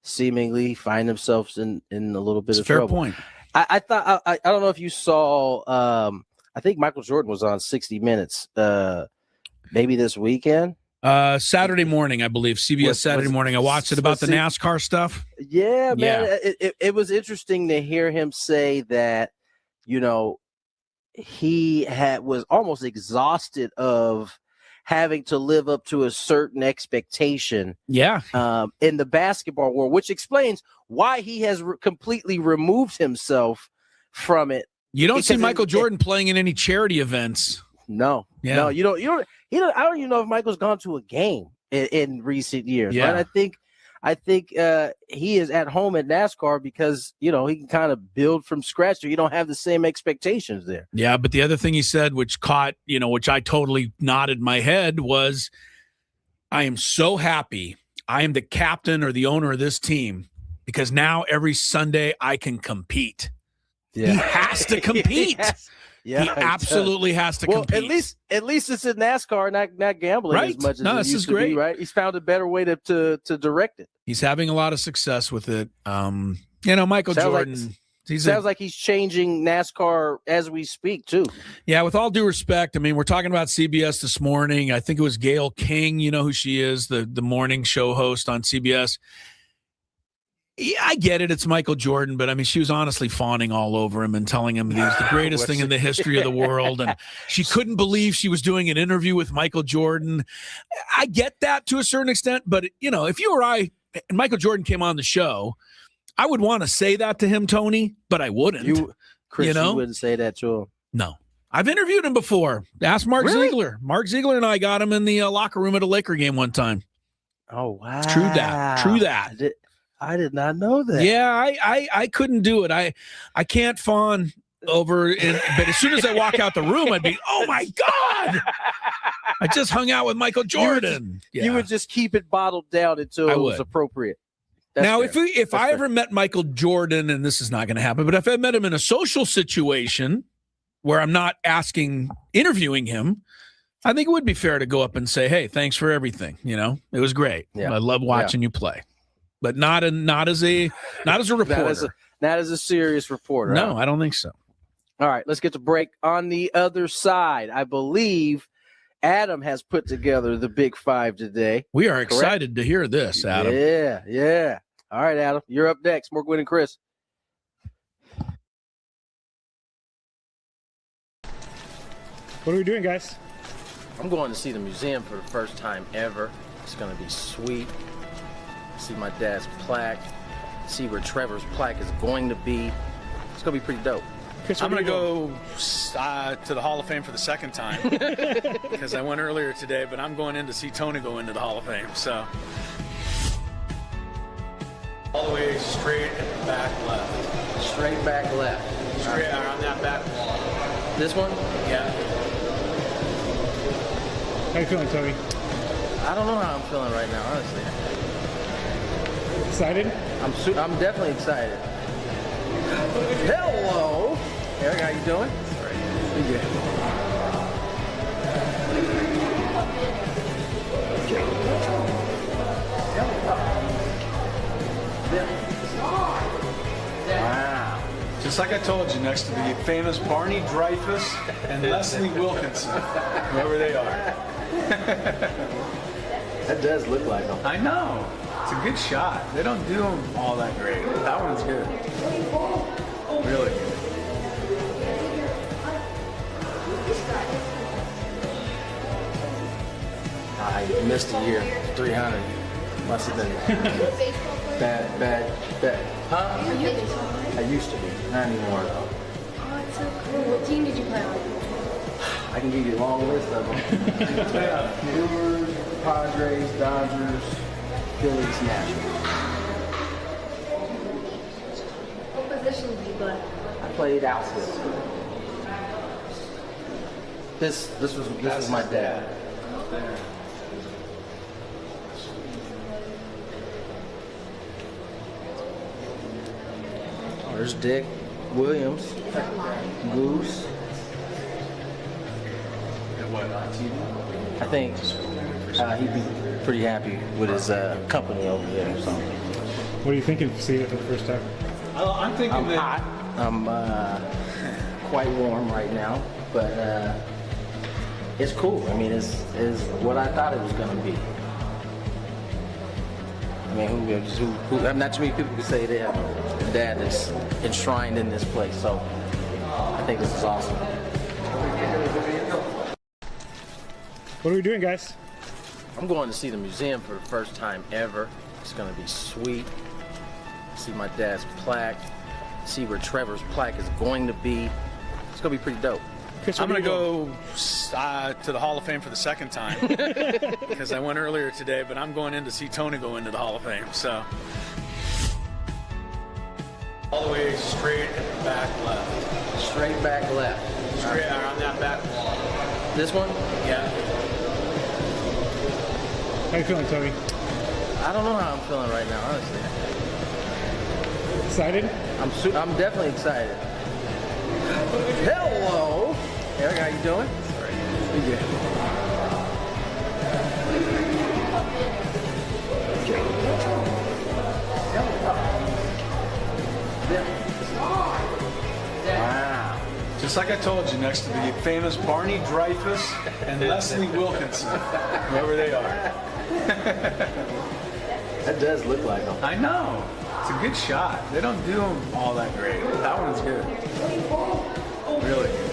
seemingly find themselves in a little bit of fair trouble. Point. I thought I don't know if you saw I think Michael Jordan was on 60 Minutes maybe this weekend. Saturday morning, I believe. CBS Saturday morning. I watched it about the NASCAR stuff. Yeah, man. It was interesting to hear him say that, he was almost exhausted of having to live up to a certain expectation. Yeah. In the basketball world, which explains why he has completely removed himself from it. You don't see Michael Jordan playing in any charity events. No. Yeah. No, you don't. I don't even know if Michael's gone to a game in recent years. Yeah. Right? I think he is at home at NASCAR because, he can kind of build from scratch. So you don't have the same expectations there. Yeah, but the other thing he said, which caught, which I totally nodded my head, was, I am so happy I am the captain or the owner of this team because now every Sunday I can compete. He has to compete. Yeah, he absolutely has to compete. At least it's in NASCAR, not gambling Right. as much as No, it this used is to great. be, right? He's found a better way to direct it. He's having a lot of success with it. Michael Jordan. Sounds like he's changing NASCAR as we speak, too. Yeah, with all due respect, I mean, we're talking about CBS this morning. I think it was Gayle King, you know who she is, the morning show host on CBS. Yeah, I get it. It's Michael Jordan, but I mean, she was honestly fawning all over him and telling him he was the greatest thing in the history of the world. And she couldn't believe she was doing an interview with Michael Jordan. I get that to a certain extent, but, if you or I and Michael Jordan came on the show, I would want to say that to him, Tony, but I wouldn't. Chris, you wouldn't say that to him. No. I've interviewed him before. Ask Mark Ziegler. Mark Ziegler and I got him in the locker room at a Laker game one time. Oh, wow. True that. I did not know that. Yeah, I couldn't do it. I can't fawn over but as soon as I walk out the room, I'd be, oh my God. I just hung out with Michael Jordan. You would just keep it bottled down until it was appropriate. That's now, fair. if I ever met Michael Jordan, and this is not going to happen, but if I met him in a social situation where I'm not interviewing him, I think it would be fair to go up and say, hey, thanks for everything. It was great. Yeah. I love watching you play. But not as a reporter. not as a serious reporter. No, I don't think so. All right, let's get to break. On the other side, I believe Adam has put together the Big Five today. We are excited to hear this, Adam. Yeah. All right, Adam, you're up next. More Gwynn and Chris. What are we doing, guys? I'm going to see the museum for the first time ever. It's going to be sweet. See my dad's plaque. See where Trevor's plaque is going to be. It's going to be pretty dope. Chris, I'm going to go to the Hall of Fame for the second time because I went earlier today, but I'm going in to see Tony go into the Hall of Fame. So all the way straight and back left. Straight back left. Straight on that back wall. This one? Yeah. How you feeling, Tony? I don't know how I'm feeling right now, honestly. Excited? I'm definitely excited. Hello, Eric. How you doing? Pretty good. Wow. Just like I told you, next to the famous Barney Dreyfus and Leslie Wilkinson, whoever they are. That does look like them. I know. It's a good shot. They don't do them all that great. That one's good. Really good. I missed a year. 300. Must have been bad. Huh? I used to be. Not anymore, though. Oh, it's so cool. What team did you play on? I can give you a long list of them. Brewers, Padres, Dodgers, Phillies, Nationals. What position did you play? I played outfield. This was my dad. Oh, there's Dick Williams, Goose. I think he'd be pretty happy with his company over here. So. What are you thinking seeing it for the first time? I'm thinking I'm hot. I'm quite warm right now, but it's cool. I mean, it's what I thought it was going to be. I mean, who not too many people can say they have a dad that's enshrined in this place. So I think this is awesome. What are we doing, guys? I'm going to see the museum for the first time ever. It's going to be sweet. See my dad's plaque. See where Trevor's plaque is going to be. It's going to be pretty dope. Chris, I'm going to go to the Hall of Fame for the second time because I went earlier today, but I'm going in to see Tony go into the Hall of Fame. So all the way straight and back left. Straight back left. Straight on that back wall. This one? Yeah. How you feeling, Tony? I don't know how I'm feeling right now, honestly. Excited? I'm definitely excited. Hello, Eric. How you doing? Pretty good. Wow. Just like I told you, next to the famous Barney Dreyfuss and Leslie Wilkinson, whoever they are. That does look like them. I know. It's a good shot. They don't do them all that great. That one's good. Really good.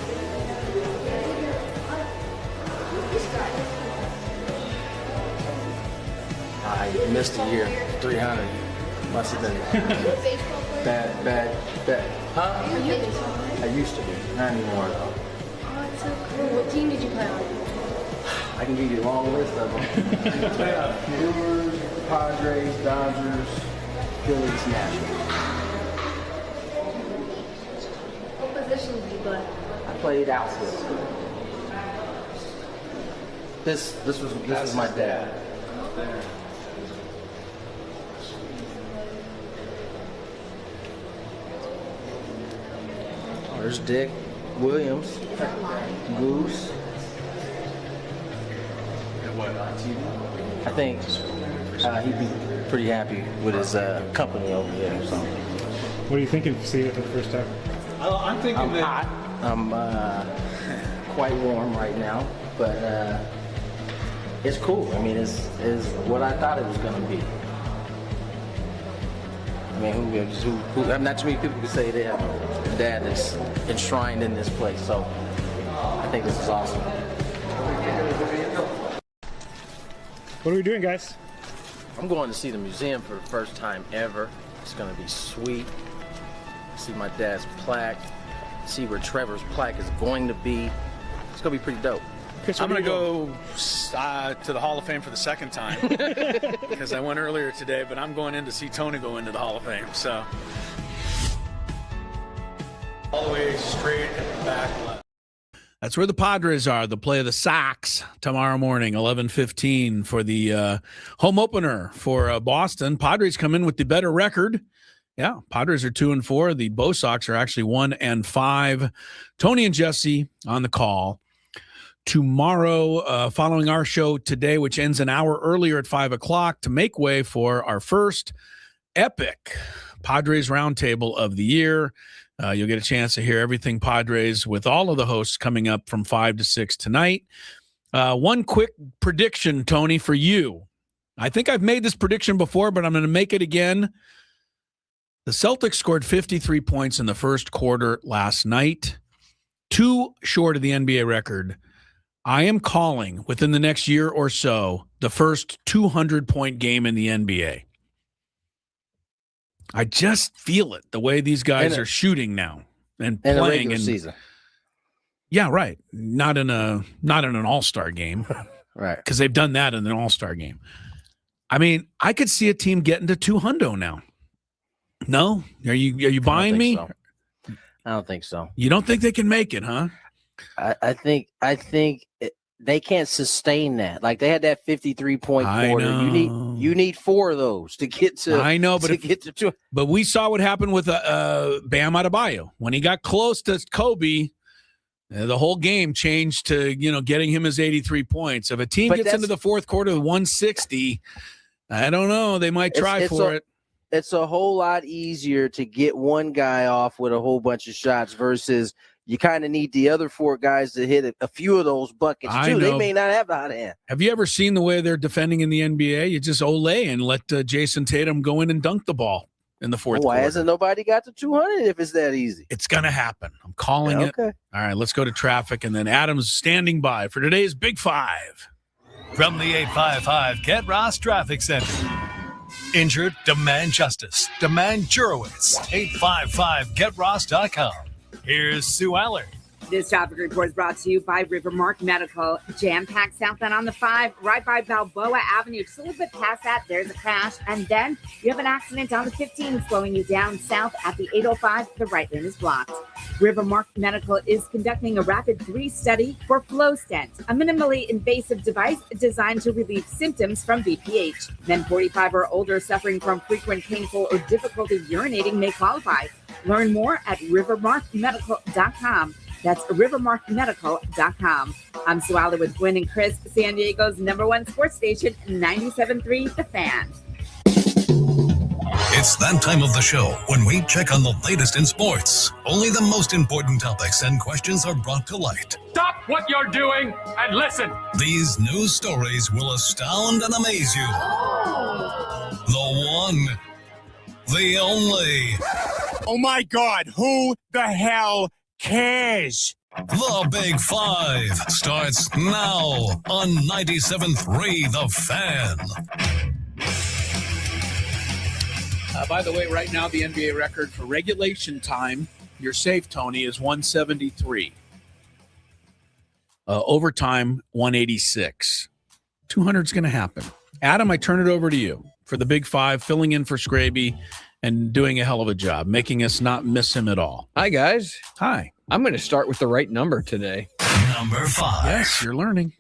I missed a year. 300. Must have been bad. Huh? Are you a baseball player? I used to be. Not anymore, though. Oh, that's so cool. What team did you play on? I can give you a long list of them. Brewers, Padres, Dodgers, Phillies, Nationals. What position did you play? I played outfield. This was my dad. Oh, there's Dick Williams, Goose. I think he'd be pretty happy with his company over there. So. What are you thinking to see it for the first time? I'm thinking I'm hot. I'm quite warm right now, but it's cool. I mean, it's what I thought it was going to be. I mean, who not too many people can say they have a dad that's enshrined in this place. So I think this is awesome. What are we doing, guys? I'm going to see the museum for the first time ever. It's going to be sweet. See my dad's plaque. See where Trevor's plaque is going to be. It's going to be pretty dope. Chris, I'm going to go to the Hall of Fame for the second time because I went earlier today, but I'm going in to see Tony go into the Hall of Fame. So all the way straight at the back left. That's where the Padres are. The play of the Sox tomorrow morning, 11:15 for the home opener for Boston. Padres come in with the better record. Yeah, Padres are 2-4. The Bo Sox are actually 1-5. Tony and Jesse on the call tomorrow, following our show today, which ends an hour earlier at 5 o'clock, to make way for our first epic Padres roundtable of the year. You'll get a chance to hear everything Padres with all of the hosts coming up from 5 to 6 tonight. One quick prediction, Tony, for you. I think I've made this prediction before, but I'm going to make it again. The Celtics scored 53 points in the first quarter last night, 2 short of the NBA record. I am calling within the next year or so the first 200-point game in the NBA. I just feel it the way these guys are shooting now and playing in a regular season. Yeah, right. Not in an all-star game, right? Because they've done that in an all-star game. I mean, I could see a team getting to 200 now. No, are you buying me? So. I don't think so. You don't think they can make it, huh? I think they can't sustain that. Like they had that 53-point quarter. You need 4 of those to get to. I know, but get to 2. But we saw what happened with Bam Adebayo when he got close to Kobe. The whole game changed to getting him his 83 points. If a team gets into the fourth quarter with 160, I don't know. They might try for it. It's a whole lot easier to get one guy off with a whole bunch of shots versus you kind of need the other 4 guys to hit a few of those buckets too. They may not have the hot hand. Have you ever seen the way they're defending in the NBA? You just olay and let Jason Tatum go in and dunk the ball in the fourth quarter. Why hasn't nobody got to 200 if it's that easy? It's going to happen. I'm calling it. Okay. All right, let's go to traffic, and then Adam's standing by for today's Big Five. From the 855 Get Ross Traffic Center. Injured? Demand justice. Demand Jurowitz. 855GetRoss.com. Here's Sue Allard. This traffic report is brought to you by Rivermark Medical. Jam-packed southbound on the 5, right by Balboa Avenue. Just a little bit past that, there's a crash. And then you have an accident on the 15, slowing you down south at the 805. The right lane is blocked. Rivermark Medical is conducting a rapid 3 study for Flow Stent, a minimally invasive device designed to relieve symptoms from BPH. Men 45 or older suffering from frequent painful or difficulty urinating may qualify. Learn more at rivermarkmedical.com. That's rivermarkmedical.com. I'm Suala with Gwynn and Chris, San Diego's #1 sports station, 97.3 The Fan. It's that time of the show when we check on the latest in sports. Only the most important topics and questions are brought to light. Stop what you're doing and listen. These news stories will astound and amaze you. The one, the only. Oh my God, who the hell cares? The Big Five starts now on 97.3 The Fan. By the way, right now, the NBA record for regulation time, you're safe, Tony, is 173. Overtime, 186. 200 is going to happen. Adam, I turn it over to you for the Big Five, filling in for Scraby and doing a hell of a job, making us not miss him at all. Hi, guys. Hi. I'm going to start with the right number today. Number 5. Yes, you're learning.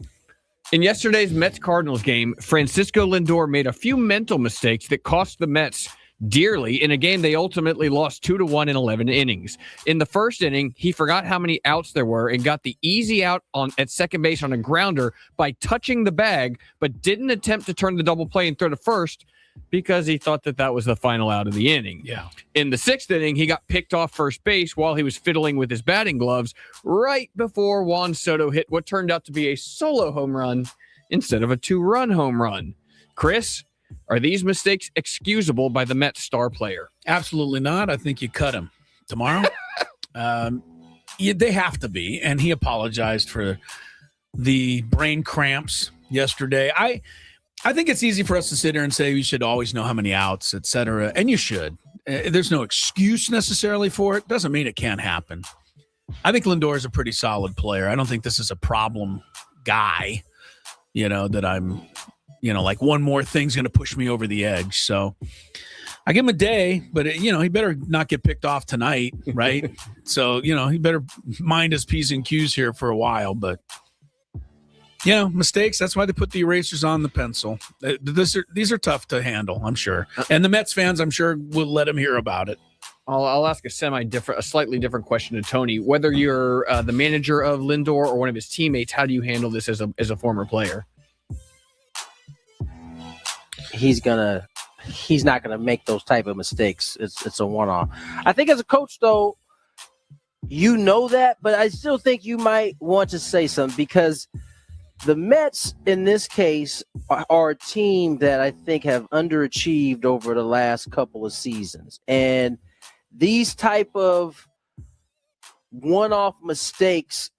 In yesterday's Mets-Cardinals game, Francisco Lindor made a few mental mistakes that cost the Mets dearly in a game they ultimately lost 2-1 in 11 innings. In the first inning, he forgot how many outs there were and got the easy out at second base on a grounder by touching the bag, but didn't attempt to turn the double play and throw to first because he thought that was the final out of the inning. Yeah. In the sixth inning, he got picked off first base while he was fiddling with his batting gloves right before Juan Soto hit what turned out to be a solo home run instead of a 2-run home run. Chris, are these mistakes excusable by the Mets star player? Absolutely not. I think you cut him tomorrow. They have to be, and he apologized for the brain cramps yesterday. I think it's easy for us to sit here and say you should always know how many outs, et cetera, and you should. There's no excuse necessarily for it. Doesn't mean it can't happen. I think Lindor is a pretty solid player. I don't think this is a problem guy, that I'm – like one more thing's going to push me over the edge. So I give him a day, but he better not get picked off tonight. Right. So, he better mind his P's and Q's here for a while, but mistakes. That's why they put the erasers on the pencil. These are tough to handle, I'm sure. And the Mets fans, I'm sure, will let him hear about it. I'll ask a slightly different question to Tony. Whether you're the manager of Lindor or one of his teammates, how do you handle this as a former player? He's not gonna make those type of mistakes. It's a one-off. I think as a coach, though, that, but I still think you might want to say something because the Mets in this case are a team that I think have underachieved over the last couple of seasons, and these type of one-off mistakes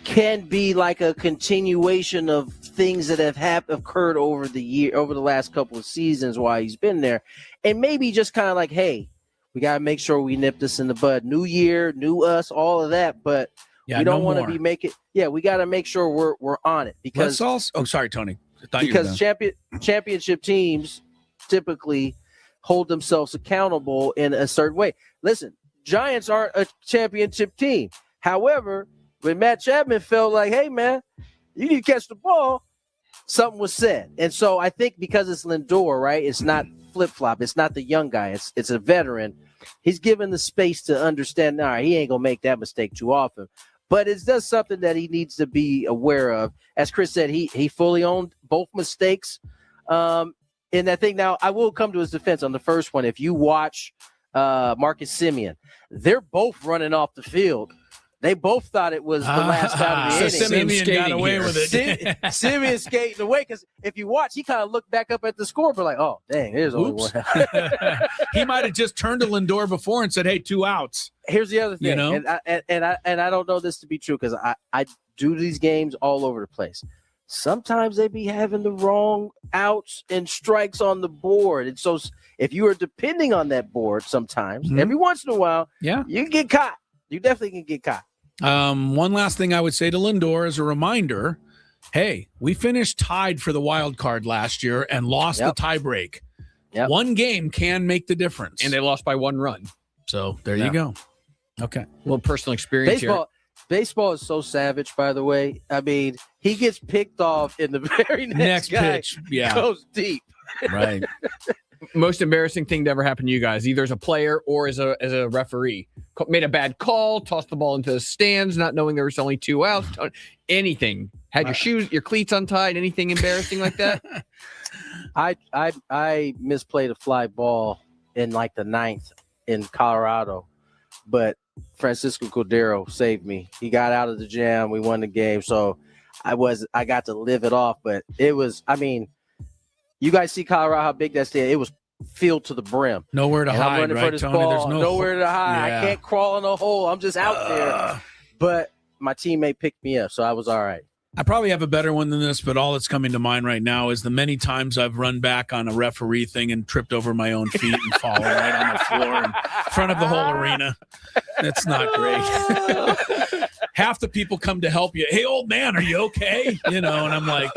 can be like a continuation of things that have occurred over the last couple of seasons while he's been there, and maybe just kind of like, hey, we got to make sure we nip this in the bud. New year, new us, all of that, but we don't want to be making. Yeah, we got to make sure we're on it because. Sorry, Tony. Because championship teams typically hold themselves accountable in a certain way. Listen, Giants aren't a championship team. However, when Matt Chapman felt like, hey, man, you need to catch the ball, something was said. And so I think because it's Lindor, right, it's not flip-flop. It's not the young guy. It's a veteran. He's given the space to understand, all right, he ain't going to make that mistake too often. But it's just something that he needs to be aware of. As Chris said, he fully owned both mistakes in that thing. Now, I will come to his defense on the first one. If you watch Marcus Semien, they're both running off the field. They both thought it was the last out of the inning. Semien got away with it. Semien skating away because if you watch, he kind of looked back up at the scoreboard like, oh, dang, there's only one. He might have just turned to Lindor before and said, hey, 2 outs. Here's the other thing, and I don't know this to be true because I do these games all over the place. Sometimes they be having the wrong outs and strikes on the board. And so if you are depending on that board sometimes, every once in a while, you can get caught. You definitely can get caught. One last thing I would say to Lindor as a reminder, hey, we finished tied for the wild card last year and lost the tie break. One game can make the difference. And they lost by 1 run. So there you go. Okay. A little personal experience Baseball is so savage, by the way. I mean, he gets picked off in the very next guy pitch. Yeah. Goes deep. Right. Most embarrassing thing to ever happen to you guys, either as a player or as a referee. Made a bad call, tossed the ball into the stands, not knowing there was only 2 outs. Anything. Had your cleats untied. Anything embarrassing like that? I misplayed a fly ball in like the 9th in Colorado, but Francisco Cordero saved me. He got out of the jam. We won the game. So I got to live it off, but it was, I mean, you guys see Colorado, how big that stadium. It was filled to the brim. Nowhere to hide, I'm running right, for this Tony? ball. There's nowhere to hide. Yeah. I can't crawl in a hole. I'm just out there. But my teammate picked me up, so I was all right. I probably have a better one than this, but all that's coming to mind right now is the many times I've run back on a referee thing and tripped over my own feet and fallen right on the floor in front of the whole arena. That's not great. Half the people come to help you. Hey, old man, are you okay? You know, and I'm like,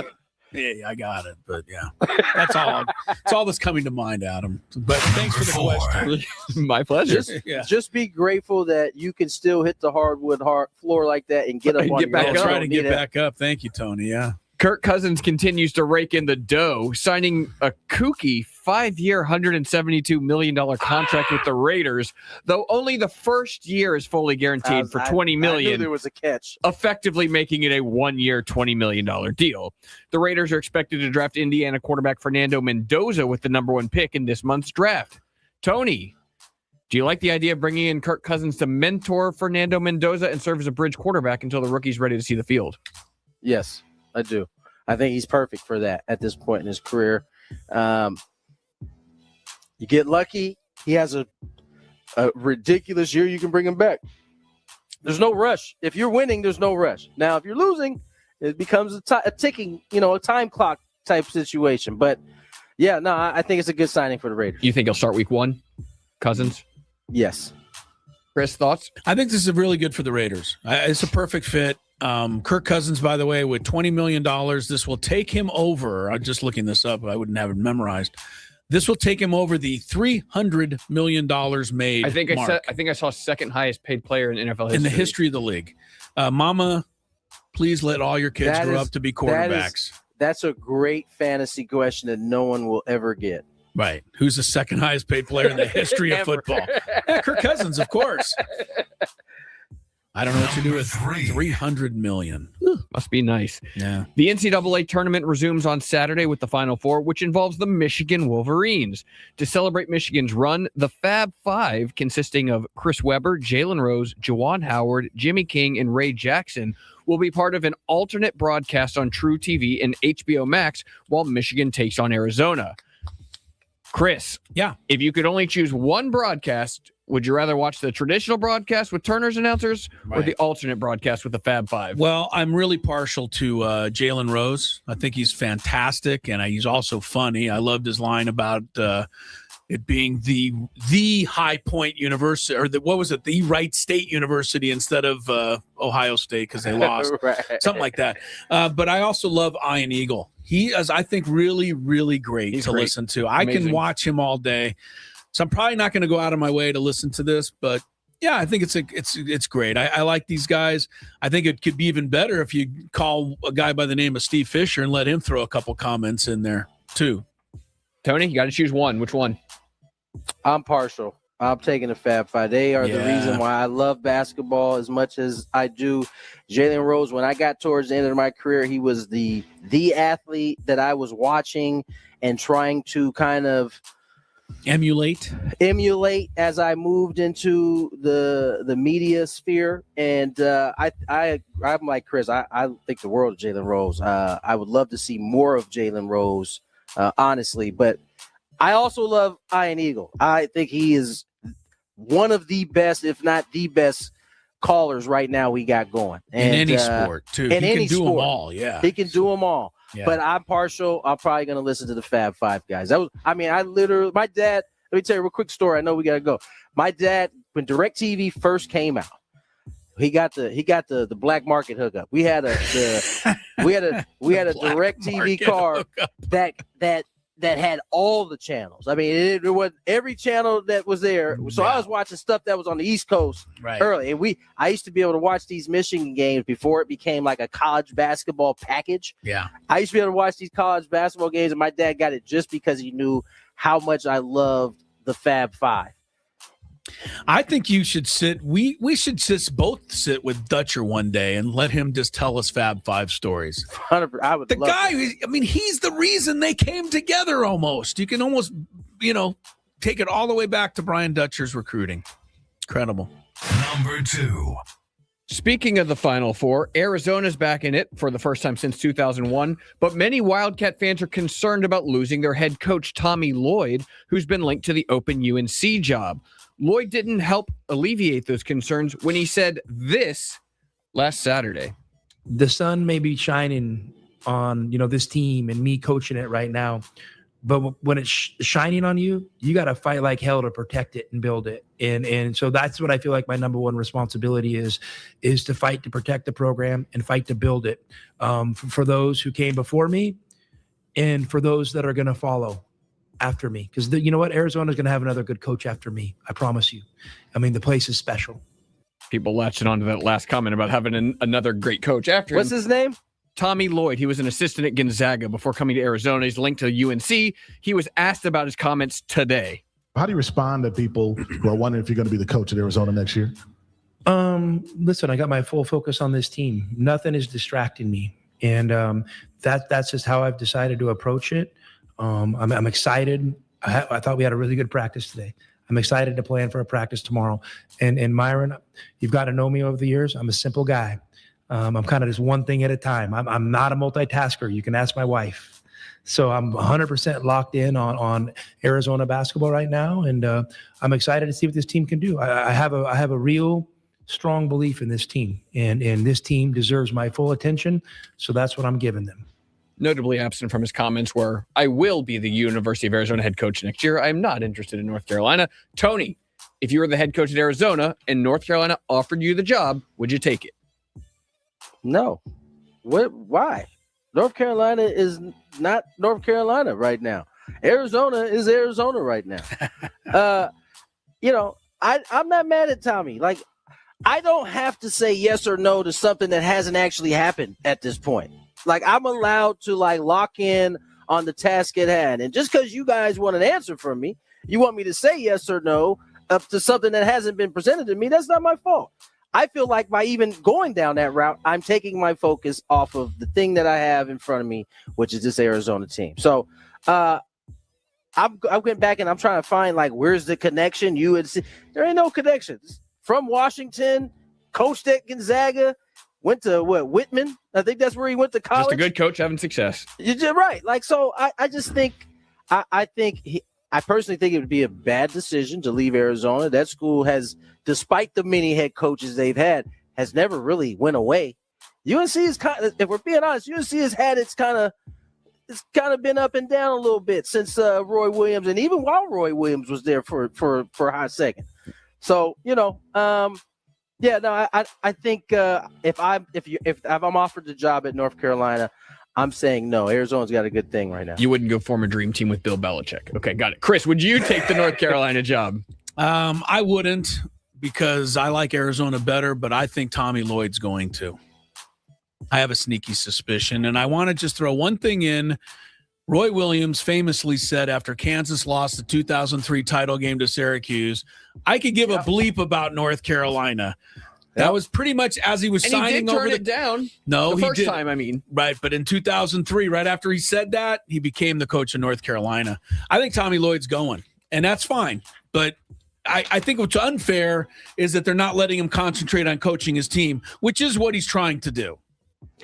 hey, I got it. But yeah, that's all. It's all that's coming to mind, Adam. But thanks for the question. My pleasure. Just be grateful that you can still hit the hardwood floor like that and get up on your own. Try to get back up. Thank you, Tony. Yeah. Kirk Cousins continues to rake in the dough, signing a kooky 5-year, $172 million contract with the Raiders, though only the first year is fully guaranteed for $20 million. I knew there was a catch. Effectively making it a 1-year, $20 million deal. The Raiders are expected to draft Indiana quarterback Fernando Mendoza with the number 1 pick in this month's draft. Tony, do you like the idea of bringing in Kirk Cousins to mentor Fernando Mendoza and serve as a bridge quarterback until the rookie's ready to see the field? Yes, I do. I think he's perfect for that at this point in his career. You get lucky. He has a ridiculous year. You can bring him back. There's no rush. If you're winning, there's no rush. Now, if you're losing, it becomes a ticking, a time clock type situation. But, yeah, no, I think it's a good signing for the Raiders. You think he'll start week 1, Cousins? Yes. Chris, thoughts? I think this is really good for the Raiders. It's a perfect fit. Kirk Cousins, by the way, with $20 million, this will take him over. I'm just looking this up. I wouldn't have it memorized. This will take him over the $300 million made. I think mark. I think I saw second highest paid player in NFL history. In the history of the league. Mama, please let all your kids grow up to be quarterbacks. That's a great fantasy question that no one will ever get. Right. Who's the second highest paid player in the history of football? Yeah, Kirk Cousins, of course. I don't know what to do with $300 million. Must be nice. Yeah. The NCAA tournament resumes on Saturday with the Final Four, which involves the Michigan Wolverines. To celebrate Michigan's run, the Fab Five, consisting of Chris Webber, Jalen Rose, Juwan Howard, Jimmy King, and Ray Jackson, will be part of an alternate broadcast on True TV and HBO Max while Michigan takes on Arizona. Chris, yeah, if you could only choose one broadcast, would you rather watch the traditional broadcast with Turner's announcers or the alternate broadcast with the Fab Five? Well, I'm really partial to Jalen Rose. I think he's fantastic, and he's also funny. I loved his line about it being the High Point University, or the Wright State University instead of Ohio State because they lost, Right. something like that. But I also love Ian Eagle. He is, I think, really, really great to listen to. I can watch him all day. So I'm probably not going to go out of my way to listen to this, but yeah, I think it's great. I like these guys. I think it could be even better if you call a guy by the name of Steve Fisher and let him throw a couple comments in there too. Tony, you got to choose one. Which one? I'm partial. I'm taking the Fab Five. They are the reason why I love basketball as much as I do. Jalen Rose, when I got towards the end of my career, he was the athlete that I was watching and trying to kind of emulate as I moved into the media sphere. And I'm like Chris. I think the world of Jalen Rose. I would love to see more of Jalen Rose, honestly. But I also love Ian Eagle. I think he is one of the best, if not the best, callers right now we got going. And, in any sport, too. In he any can do sport. them all, yeah. He can do them all. Yeah. But I'm partial. I'm probably going to listen to the Fab Five guys. My dad, let me tell you a real quick story. I know we got to go. My dad, when DirecTV first came out, he got the black market hookup. We had a DirecTV card that that had all the channels. I mean, it was every channel that was there. So I was watching stuff that was on the East Coast early. And I used to be able to watch these Michigan games before it became like a college basketball package. Yeah. I used to be able to watch these college basketball games, and my dad got it just because he knew how much I loved the Fab Five. I think you should sit. We should both sit with Dutcher one day and let him just tell us Fab Five stories. 100%. I would. The guy, I mean, he's the reason they came together almost. You can almost, take it all the way back to Brian Dutcher's recruiting. Incredible. Number 2. Speaking of the Final Four, Arizona's back in it for the first time since 2001, but many Wildcat fans are concerned about losing their head coach, Tommy Lloyd, who's been linked to the open UNC job. Lloyd didn't help alleviate those concerns when he said this last Saturday. The sun may be shining on, this team and me coaching it right now, but when it's shining on you, you got to fight like hell to protect it and build it. And so that's what I feel like my number one responsibility is to fight to protect the program and fight to build it for those who came before me and for those that are going to follow after me. Because you know what? Arizona's going to have another good coach after me. I promise you. I mean, the place is special. People latching onto that last comment about having another great coach after him. What's his name? Tommy Lloyd. He was an assistant at Gonzaga before coming to Arizona. He's linked to UNC. He was asked about his comments today. How do you respond to people who are wondering if you're going to be the coach at Arizona next year? Listen, I got my full focus on this team. Nothing is distracting me. And that's just how I've decided to approach it. I'm excited. I thought we had a really good practice today. I'm excited to plan for a practice tomorrow. And Myron, you've got to know me over the years. I'm a simple guy. I'm kind of just one thing at a time. I'm not a multitasker. You can ask my wife. So I'm 100% locked in on Arizona basketball right now, and I'm excited to see what this team can do. I have a real strong belief in this team, and this team deserves my full attention. So that's what I'm giving them. Notably absent from his comments were, I will be the University of Arizona head coach next year. I'm not interested in North Carolina. Tony, if you were the head coach at Arizona and North Carolina offered you the job, would you take it? No. What? Why? North Carolina is not North Carolina right now. Arizona is Arizona right now. I'm not mad at Tommy. Like, I don't have to say yes or no to something that hasn't actually happened at this point. Like, I'm allowed to lock in on the task at hand. And just because you guys want an answer from me, you want me to say yes or no up to something that hasn't been presented to me, that's not my fault. I feel like by even going down that route, I'm taking my focus off of the thing that I have in front of me, which is this Arizona team. So I went back and I'm trying to find where's the connection? There ain't no connections. From Washington, coached at Gonzaga, went to Whitman. I think that's where he went to college. Just a good coach having success. You're right. So I just think I personally think it would be a bad decision to leave Arizona. That school has, despite the many head coaches they've had, has never really went away. UNC is kind of, if we're being honest, UNC has had it's kind of been up and down a little bit since Roy Williams, and even while Roy Williams was there for a hot second. So I think if I'm offered the job at North Carolina, I'm saying no. Arizona's got a good thing right now. You wouldn't go form a dream team with Bill Belichick. Okay, got it. Chris, would you take the North Carolina job? I wouldn't, because I like Arizona better, but I think Tommy Lloyd's going to. I have a sneaky suspicion, and I want to just throw one thing in. Roy Williams famously said after Kansas lost the 2003 title game to Syracuse, I could give a bleep about North Carolina. That was pretty much as he was and signing he did over turn it down. No, the he first didn't. time, I mean. Right, but in 2003, right after he said that, he became the coach of North Carolina. I think Tommy Lloyd's going, and that's fine. But I think what's unfair is that they're not letting him concentrate on coaching his team, which is what he's trying to do.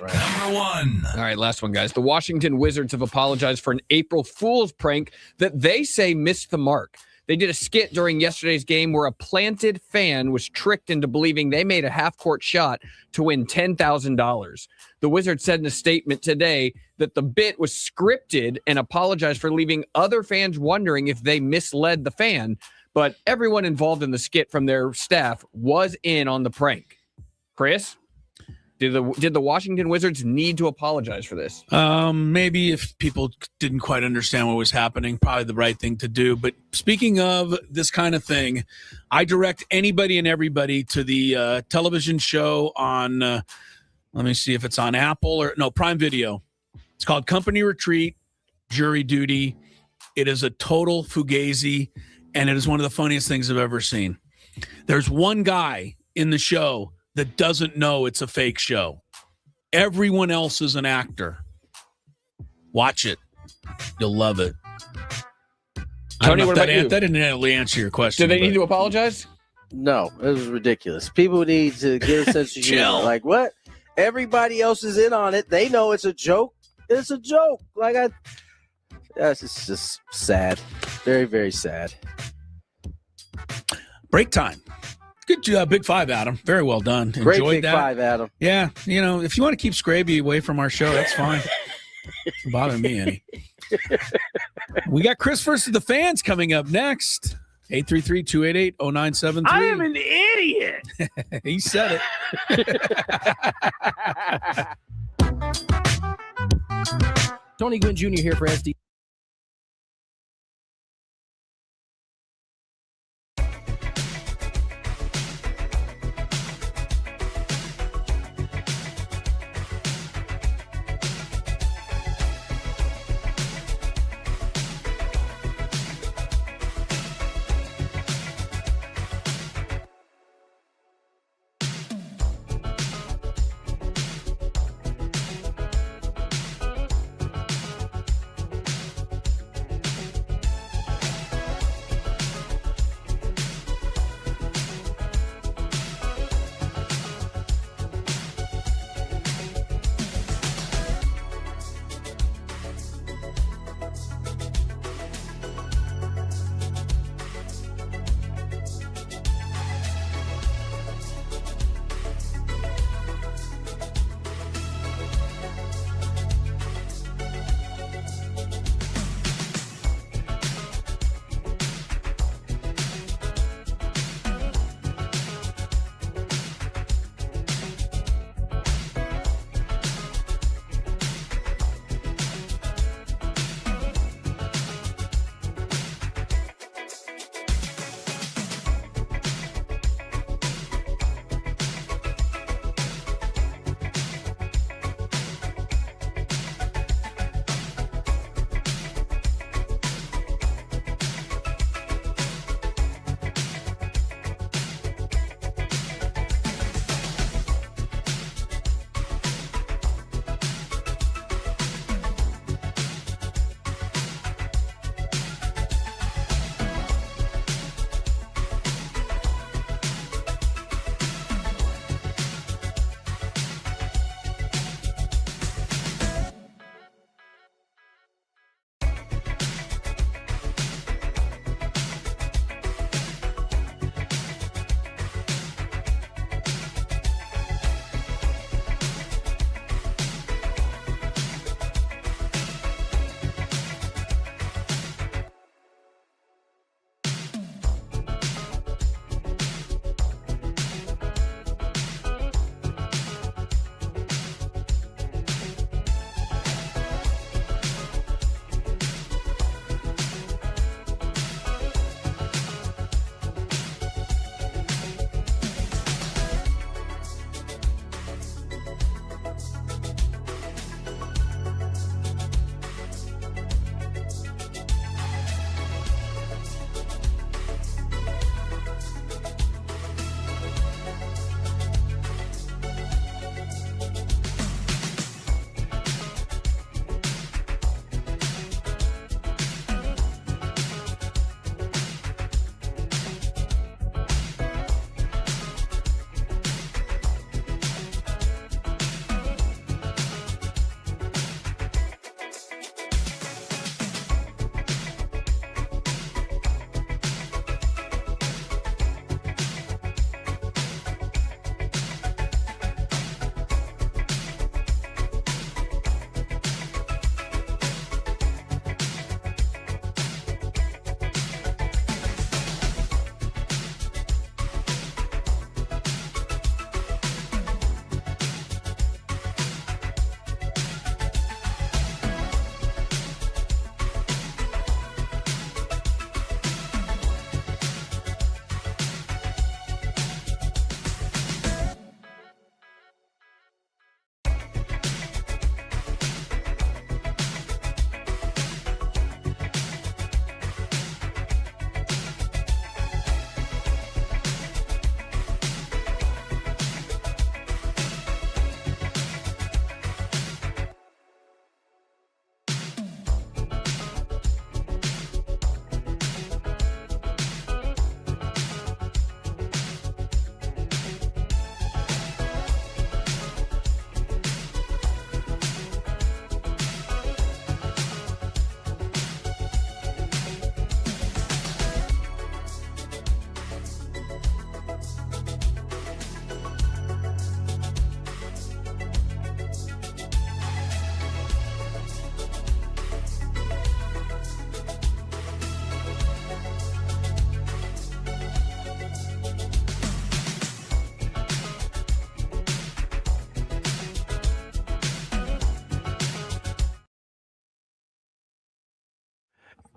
Right. Number 1. All right, last one, guys. The Washington Wizards have apologized for an April Fool's prank that they say missed the mark. They did a skit during yesterday's game where a planted fan was tricked into believing they made a half-court shot to win $10,000. The Wizards said in a statement today that the bit was scripted and apologized for leaving other fans wondering if they misled the fan, but everyone involved in the skit from their staff was in on the prank. Chris? Did the Washington Wizards need to apologize for this? Maybe if people didn't quite understand what was happening, probably the right thing to do. But speaking of this kind of thing, I direct anybody and everybody to the television show on, let me see if it's on Apple or no, Prime Video. It's called Company Retreat, Jury Duty. It is a total fugazi, and it is one of the funniest things I've ever seen. There's one guy in the show that doesn't know it's a fake show. Everyone else is an actor. Watch it. You'll love it. Tony, what about you? That didn't really answer your question. Do they need to apologize? No, it was ridiculous. People need to get a sense of humor. Like, what? Everybody else is in on it. They know it's a joke. It's a joke. It's just sad. Very, very sad. Break time. Good job, Big Five, Adam. Very well done. Great Enjoyed Big that. Five, Adam. Yeah, if you want to keep Scraby away from our show, that's fine. Doesn't bother me any. We got Chris versus the fans coming up next. 833-288-0973. I am an idiot. He said it. Tony Gwynn Jr. here for SD.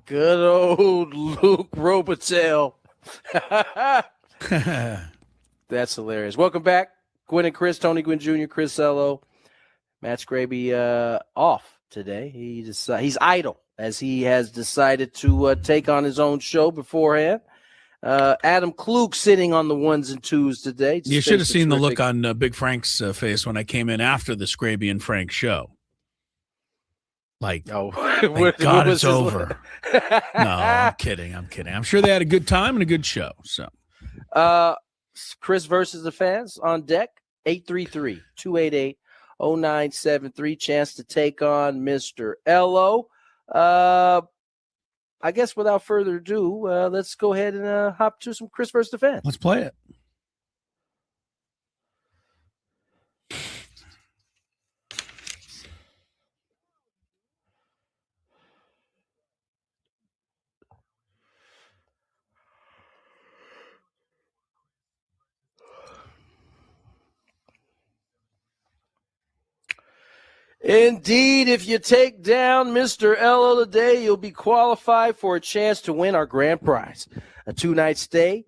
Good old Luke Robitel. That's hilarious. Welcome back, Gwynn and Chris, Tony Gwynn Jr., Chris Cello. Matt Scraby off today. He's idle as he has decided to take on his own show beforehand. Adam Klug sitting on the ones and twos today. You should have seen the look on Big Frank's face when I came in after the Scraby and Frank show. Like, oh, thank God it's over. No, I'm kidding. I'm sure they had a good time and a good show. So, Chris versus the fans on deck. 833-288-0973. Chance to take on Mr. Ello. I guess without further ado, let's go ahead and hop to some Chris versus the fans. Let's play it. Indeed, if you take down Mr. Ello today, you'll be qualified for a chance to win our grand prize, a 2-night stay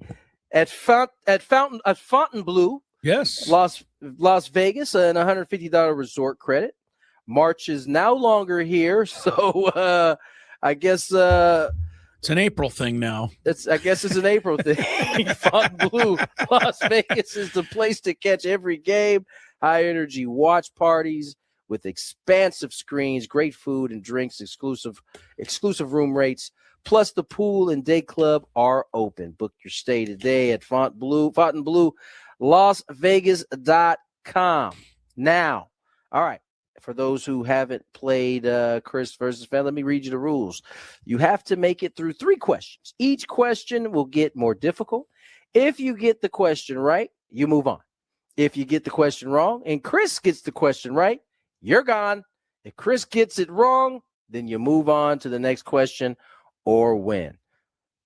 at Fontainebleau, yes, Las Vegas, and $150 resort credit. March is no longer here, so I guess it's an April thing now. I guess it's an April thing. Fontainebleau, Las Vegas is the place to catch every game. High energy watch parties with expansive screens, great food and drinks, exclusive room rates, plus the pool and day club are open. Book your stay today at Fontainebleau, LasVegas.com. Now, all right, for those who haven't played Chris versus Fan, let me read you the rules. You have to make it through 3 questions. Each question will get more difficult. If you get the question right, you move on. If you get the question wrong and Chris gets the question right, you're gone. If Chris gets it wrong, then you move on to the next question or win.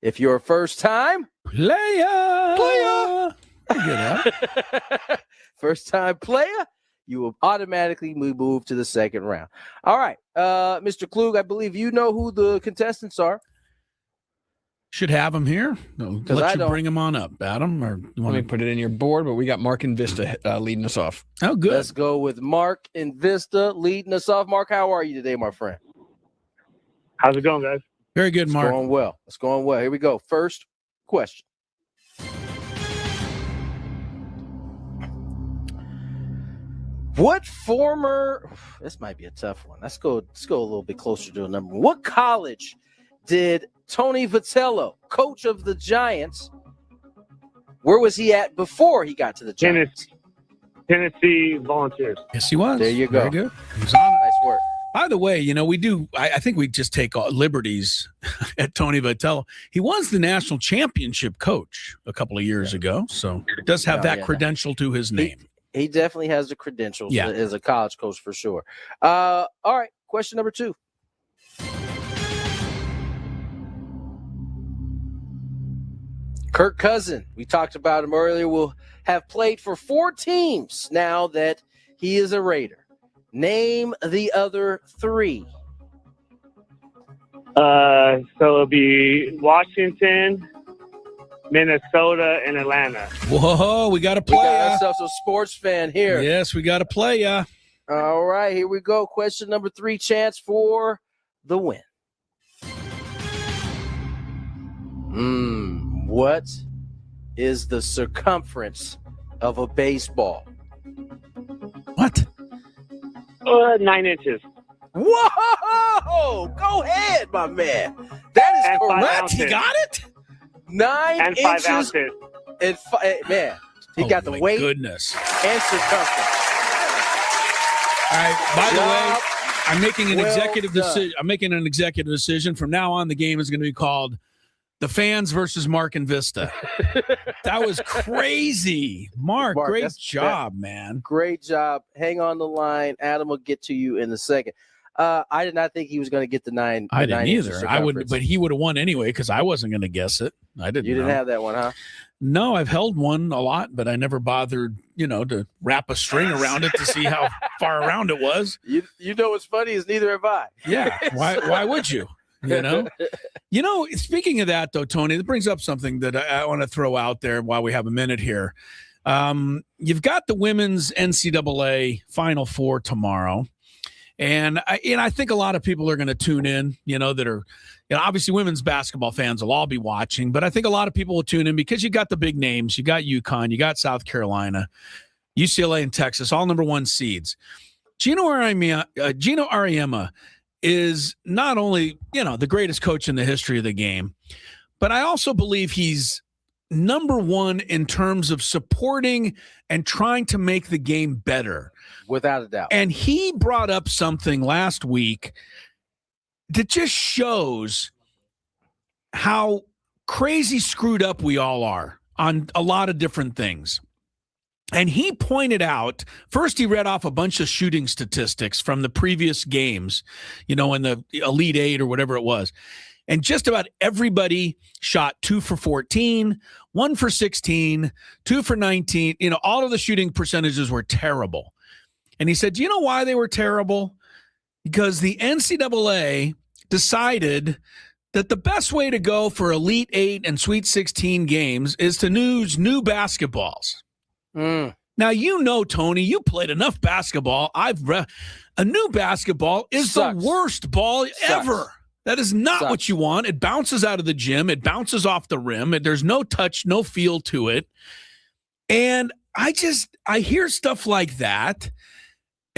If you're a first-time player. First-time player, you will automatically move to the second round. All right, Mr. Klug, I believe you know who the contestants are. Should have them here. Let you bring them on up, Adam. Or let me put it in your board, but we got Mark and Vista leading us off. Oh, good. Let's go with Mark and Vista leading us off. Mark, how are you today, my friend? How's it going, guys? Very good, Mark. It's going well. It's going well. Here we go. First question. What former? This might be a tough one. Let's go a little bit closer to a number. What college did Tony Vitello, coach of the Giants, where was he at before he got to the Giants? Tennessee Volunteers. Yes, he was. There you go. Very good. He was on. Nice work. By the way, I think we just take liberties at Tony Vitello. He was the national championship coach a couple of years ago, so it does have that credential to his name. He definitely has the credentials as a college coach for sure. All right, question number 2. Kirk Cousin, we talked about him earlier, will have played for 4 teams now that he is a Raider. Name the other 3. So it'll be Washington, Minnesota, and Atlanta. Whoa, we got to play. We got ourselves a sports fan here. Yes, we got to play, yeah. All right, here we go. Question number 3, chance for the win. What is the circumference of a baseball? What? 9 inches. Whoa! Go ahead, my man. That is correct. He got it? 9 and inches. 5 ounces. And man, he got the weight goodness. and circumference. All right. By the way, I'm making an well executive done. decision. I'm making an executive decision. From now on, the game is going to be called The Fans versus Mark and Vista. That was crazy. Mark, great job, man. Great job. Hang on the line. Adam will get to you in a second. I did not think he was going to get the 9. I didn't either. I would, but he would have won anyway because I wasn't going to guess it. I didn't. You didn't have that one, huh? No, I've held one a lot, but I never bothered, to wrap a string around it to see how far around it was. You know what's funny is neither have I. Yeah. Why would you? Speaking of that, though, Tony, that brings up something that I want to throw out there while we have a minute here. You've got the women's NCAA Final Four tomorrow. And I think a lot of people are going to tune in, that are, obviously women's basketball fans will all be watching, but I think a lot of people will tune in because you got the big names. You got UConn, you got South Carolina, UCLA and Texas, all number one seeds. Gino Auriemma is not only, the greatest coach in the history of the game, but I also believe he's number one in terms of supporting and trying to make the game better. Without a doubt. And he brought up something last week that just shows how crazy screwed up we all are on a lot of different things. And he pointed out, first he read off a bunch of shooting statistics from the previous games, in the Elite Eight or whatever it was. And just about everybody shot 2 for 14, 1 for 16, 2 for 19. All of the shooting percentages were terrible. And he said, do you know why they were terrible? Because the NCAA decided that the best way to go for Elite Eight and Sweet 16 games is to use new basketballs. Now, Tony, you played enough basketball. A new basketball is the worst ball ever. That is not what you want. It bounces out of the gym. It bounces off the rim. There's no touch, no feel to it. And I hear stuff like that.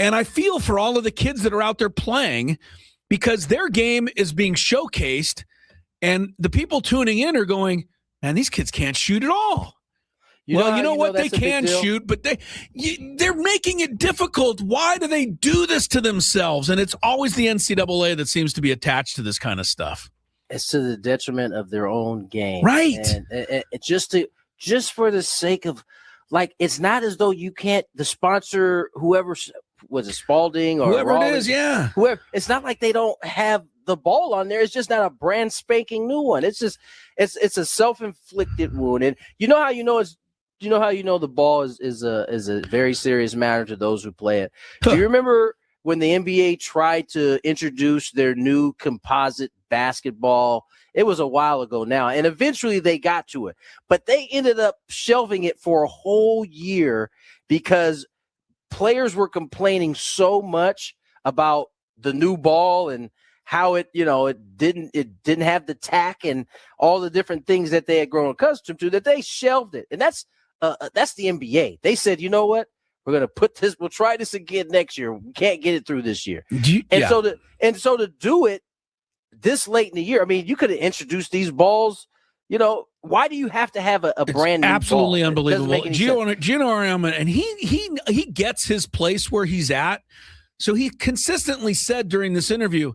And I feel for all of the kids that are out there playing because their game is being showcased and the people tuning in are going, man, these kids can't shoot at all. You know what? They can shoot, but they're making it difficult. Why do they do this to themselves? And it's always the NCAA that seems to be attached to this kind of stuff. It's to the detriment of their own game. Right. And just for the sake of, it's not as though you can't, the sponsor, whoever was it, Spalding or whoever Rawlings, it is, yeah. Whoever, it's not like they don't have the ball on there. It's just not a brand spanking new one. It's just, it's a self-inflicted wound. And how the ball is a very serious matter to those who play it. Do you remember when the NBA tried to introduce their new composite basketball? It was a while ago now, and eventually they got to it, but they ended up shelving it for a whole year because players were complaining so much about the new ball and how it didn't have the tack and all the different things that they had grown accustomed to that they shelved it. And that's the NBA. They said, you know what? We're going to we'll try this again next year. We can't get it through this year. So to do it this late in the year, I mean, you could have introduced these balls. Why do you have to have a brand new absolutely ball? Unbelievable. Gino Auriemma, and he gets his place where he's at. So he consistently said during this interview,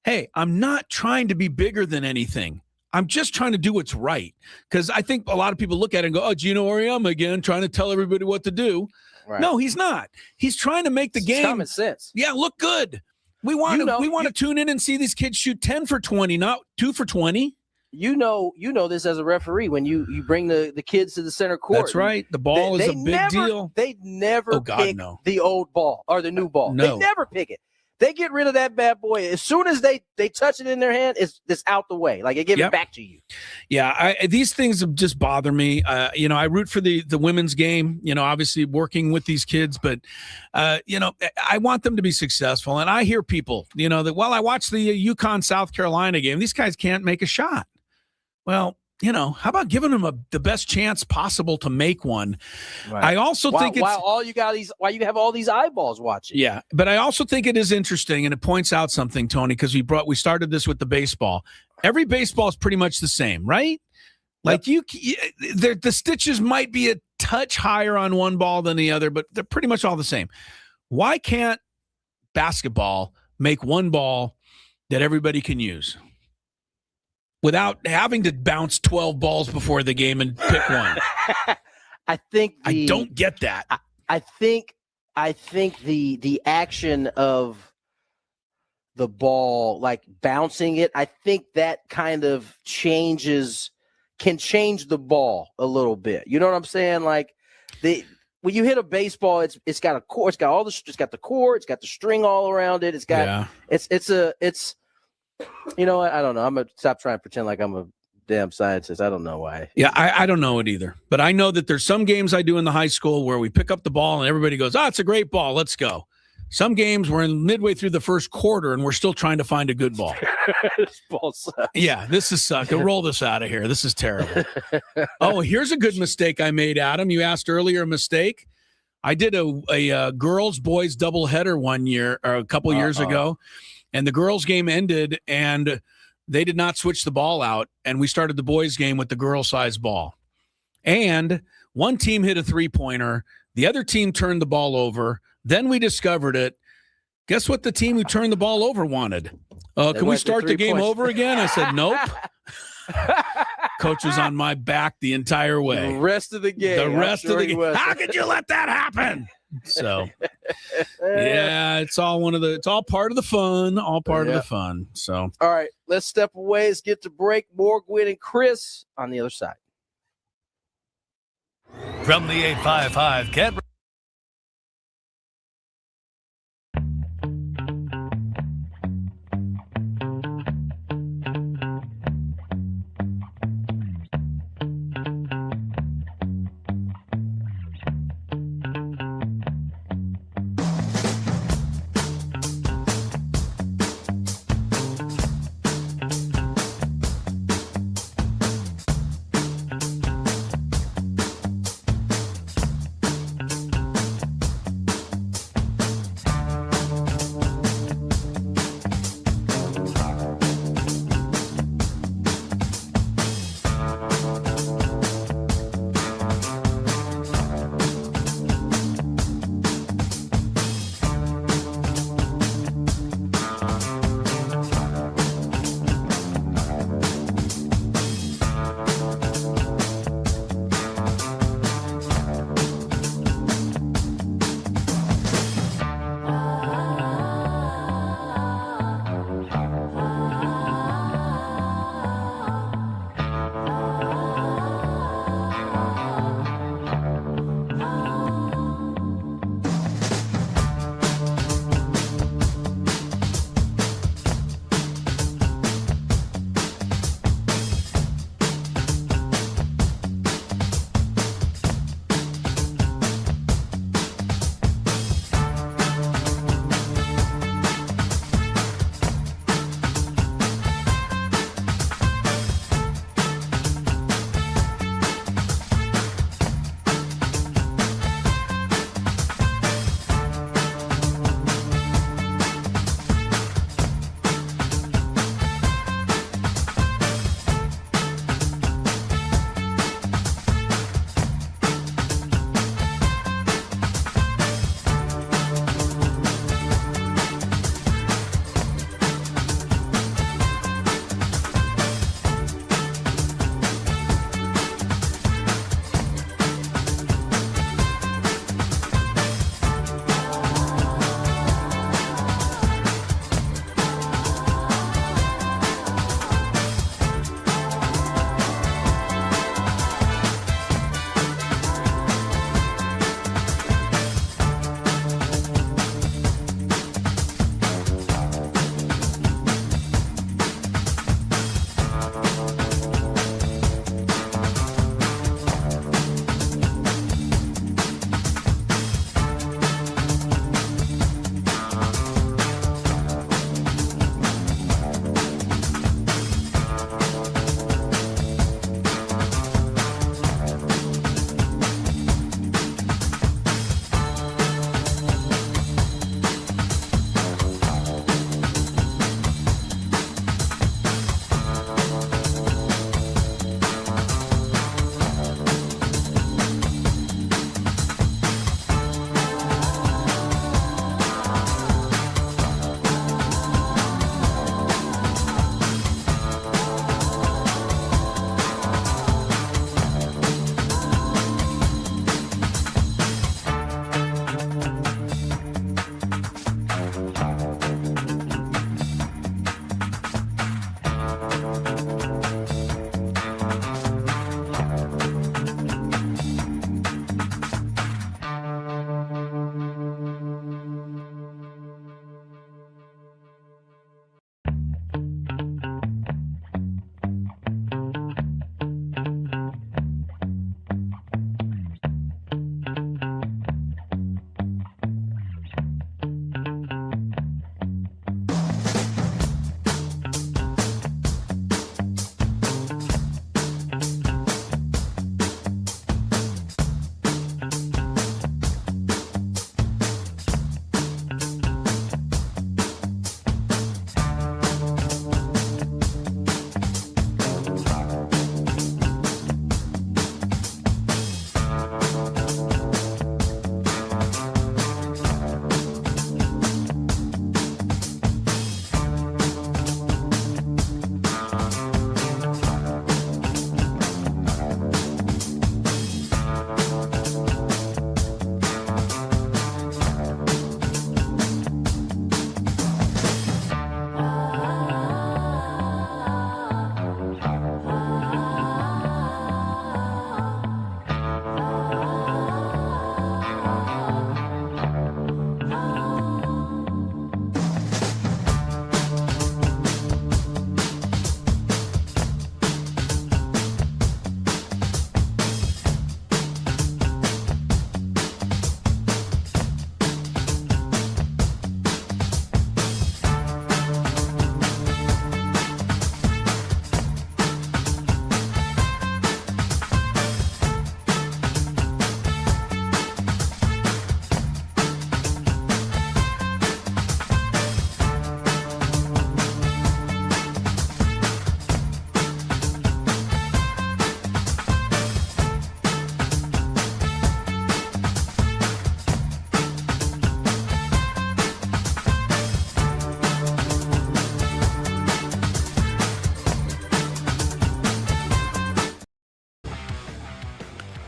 hey, I'm not trying to be bigger than anything. I'm just trying to do what's right. Because I think a lot of people look at it and go, oh, Gino Auriemma again, trying to tell everybody what to do. Right. No, he's not. He's trying to make the game common sense. Yeah, look good. We want to tune in and see these kids shoot 10 for 20, not 2 for 20. You know this as a referee when you bring the kids to the center court. That's right. The ball is a big deal. They never pick the old ball or the new ball. No. They never pick it. They get rid of that bad boy as soon as they touch it in their hand. It's out the way. Like they give it back to you. Yeah, these things just bother me. I root for the women's game. Obviously working with these kids, but I want them to be successful. And I hear people, that I watch the UConn South Carolina game. These guys can't make a shot. Well, how about giving them the best chance possible to make one? Right. I also think it's why you have all these eyeballs watching. Yeah, but I also think it is interesting, and it points out something, Tony, because we started this with the baseball. Every baseball is pretty much the same, right? Like the stitches might be a touch higher on one ball than the other, but they're pretty much all the same. Why can't basketball make one ball that everybody can use without having to bounce 12 balls before the game and pick one? I don't get that. I think the action of the ball, like bouncing it, I think that kind of can change the ball a little bit. You know what I'm saying? Like when you hit a baseball, it's got a core, it's got the core, it's got the string all around it. It's got it's You know what? I don't know. I'm gonna stop trying to pretend like I'm a damn scientist. I don't know why. Yeah, I don't know it either. But I know that there's some games I do in the high school where we pick up the ball and everybody goes, it's a great ball. Let's go. Some games we're in midway through the first quarter and we're still trying to find a good ball. This ball sucks. Yeah, this is sucking. Roll this out of here. This is terrible. Oh, here's a good mistake I made, Adam. You asked earlier a mistake. I did a girls boys doubleheader one year or a couple years ago, and the girls game ended and they did not switch the ball out, and we started the boys game with the girl size ball. And one team hit a 3-pointer, the other team turned the ball over. Then we discovered it. Guess what the team who turned the ball over wanted? Can we start the game over again? I said, nope. Coach was on my back the entire way. The rest of the game. How could you let that happen? So, yeah, it's all part of the fun. All part of the fun. So, all right, let's step away. Let's get to break. More Gwynn and Chris on the other side. From the 855, get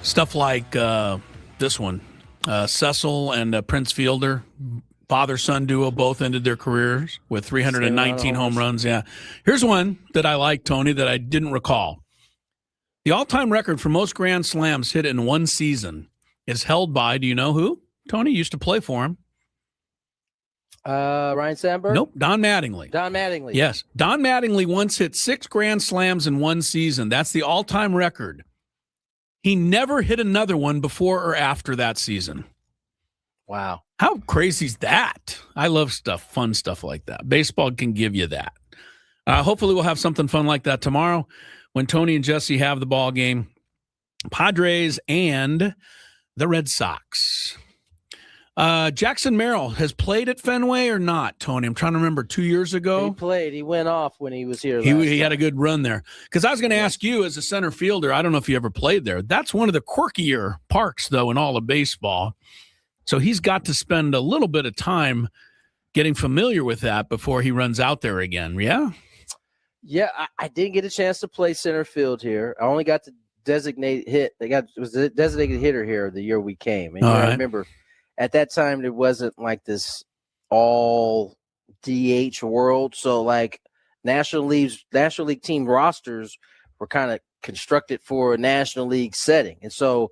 Stuff like this one. Cecil and Prince Fielder, father-son duo, both ended their careers with 319 home runs. Yeah. Here's one that I like, Tony, that I didn't recall. The all-time record for most grand slams hit in one season is held by, do you know who? Tony used to play for him. Ryan Sandberg? Nope, Don Mattingly. Don Mattingly. Yes. Don Mattingly once hit 6 grand slams in one season. That's the all-time record. He never hit another one before or after that season. Wow. How crazy is that? I love fun stuff like that. Baseball can give you that. Hopefully we'll have something fun like that tomorrow when Tony and Jesse have the ball game. Padres and the Red Sox. Jackson Merrill has played at Fenway or not, Tony? I'm trying to remember. 2 years ago? He played. He went off when he was here. He had a good run there. Because I was going to ask you as a center fielder, I don't know if you ever played there. That's one of the quirkier parks, though, in all of baseball. So he's got to spend a little bit of time getting familiar with that before he runs out there again. Yeah? Yeah, I didn't get a chance to play center field here. I only got to designate hit. It was a designated hitter here the year we came. And I remember at that time there wasn't like this all DH world. So like National League team rosters were kind of constructed for a National League setting. And so,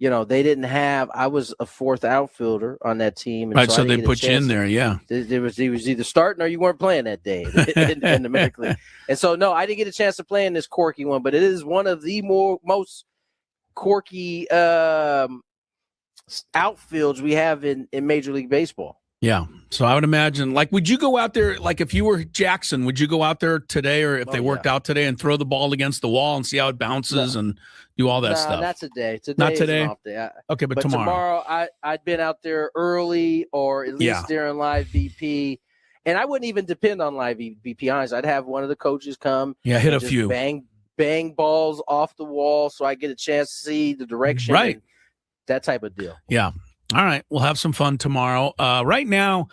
they didn't have, I was a fourth outfielder on that team. And right. So they put you in there. Yeah. He was either starting or you weren't playing that day in the American League. And so, no, I didn't get a chance to play in this quirky one, but it is one of the most quirky outfields we have in Major League Baseball. Yeah. So I would imagine, would you go out there, if you were Jackson, would you go out there today or if they worked out today and throw the ball against the wall and see how it bounces and do all that stuff? Not today. Not today? Is an off day. Okay, but tomorrow. I'd been out there early or at least during live BP. And I wouldn't even depend on live BP, honestly. I'd have one of the coaches come. Yeah, hit a few. Bang balls off the wall so I get a chance to see the direction. Right. That type of deal. Yeah. All right. We'll have some fun tomorrow. Right now,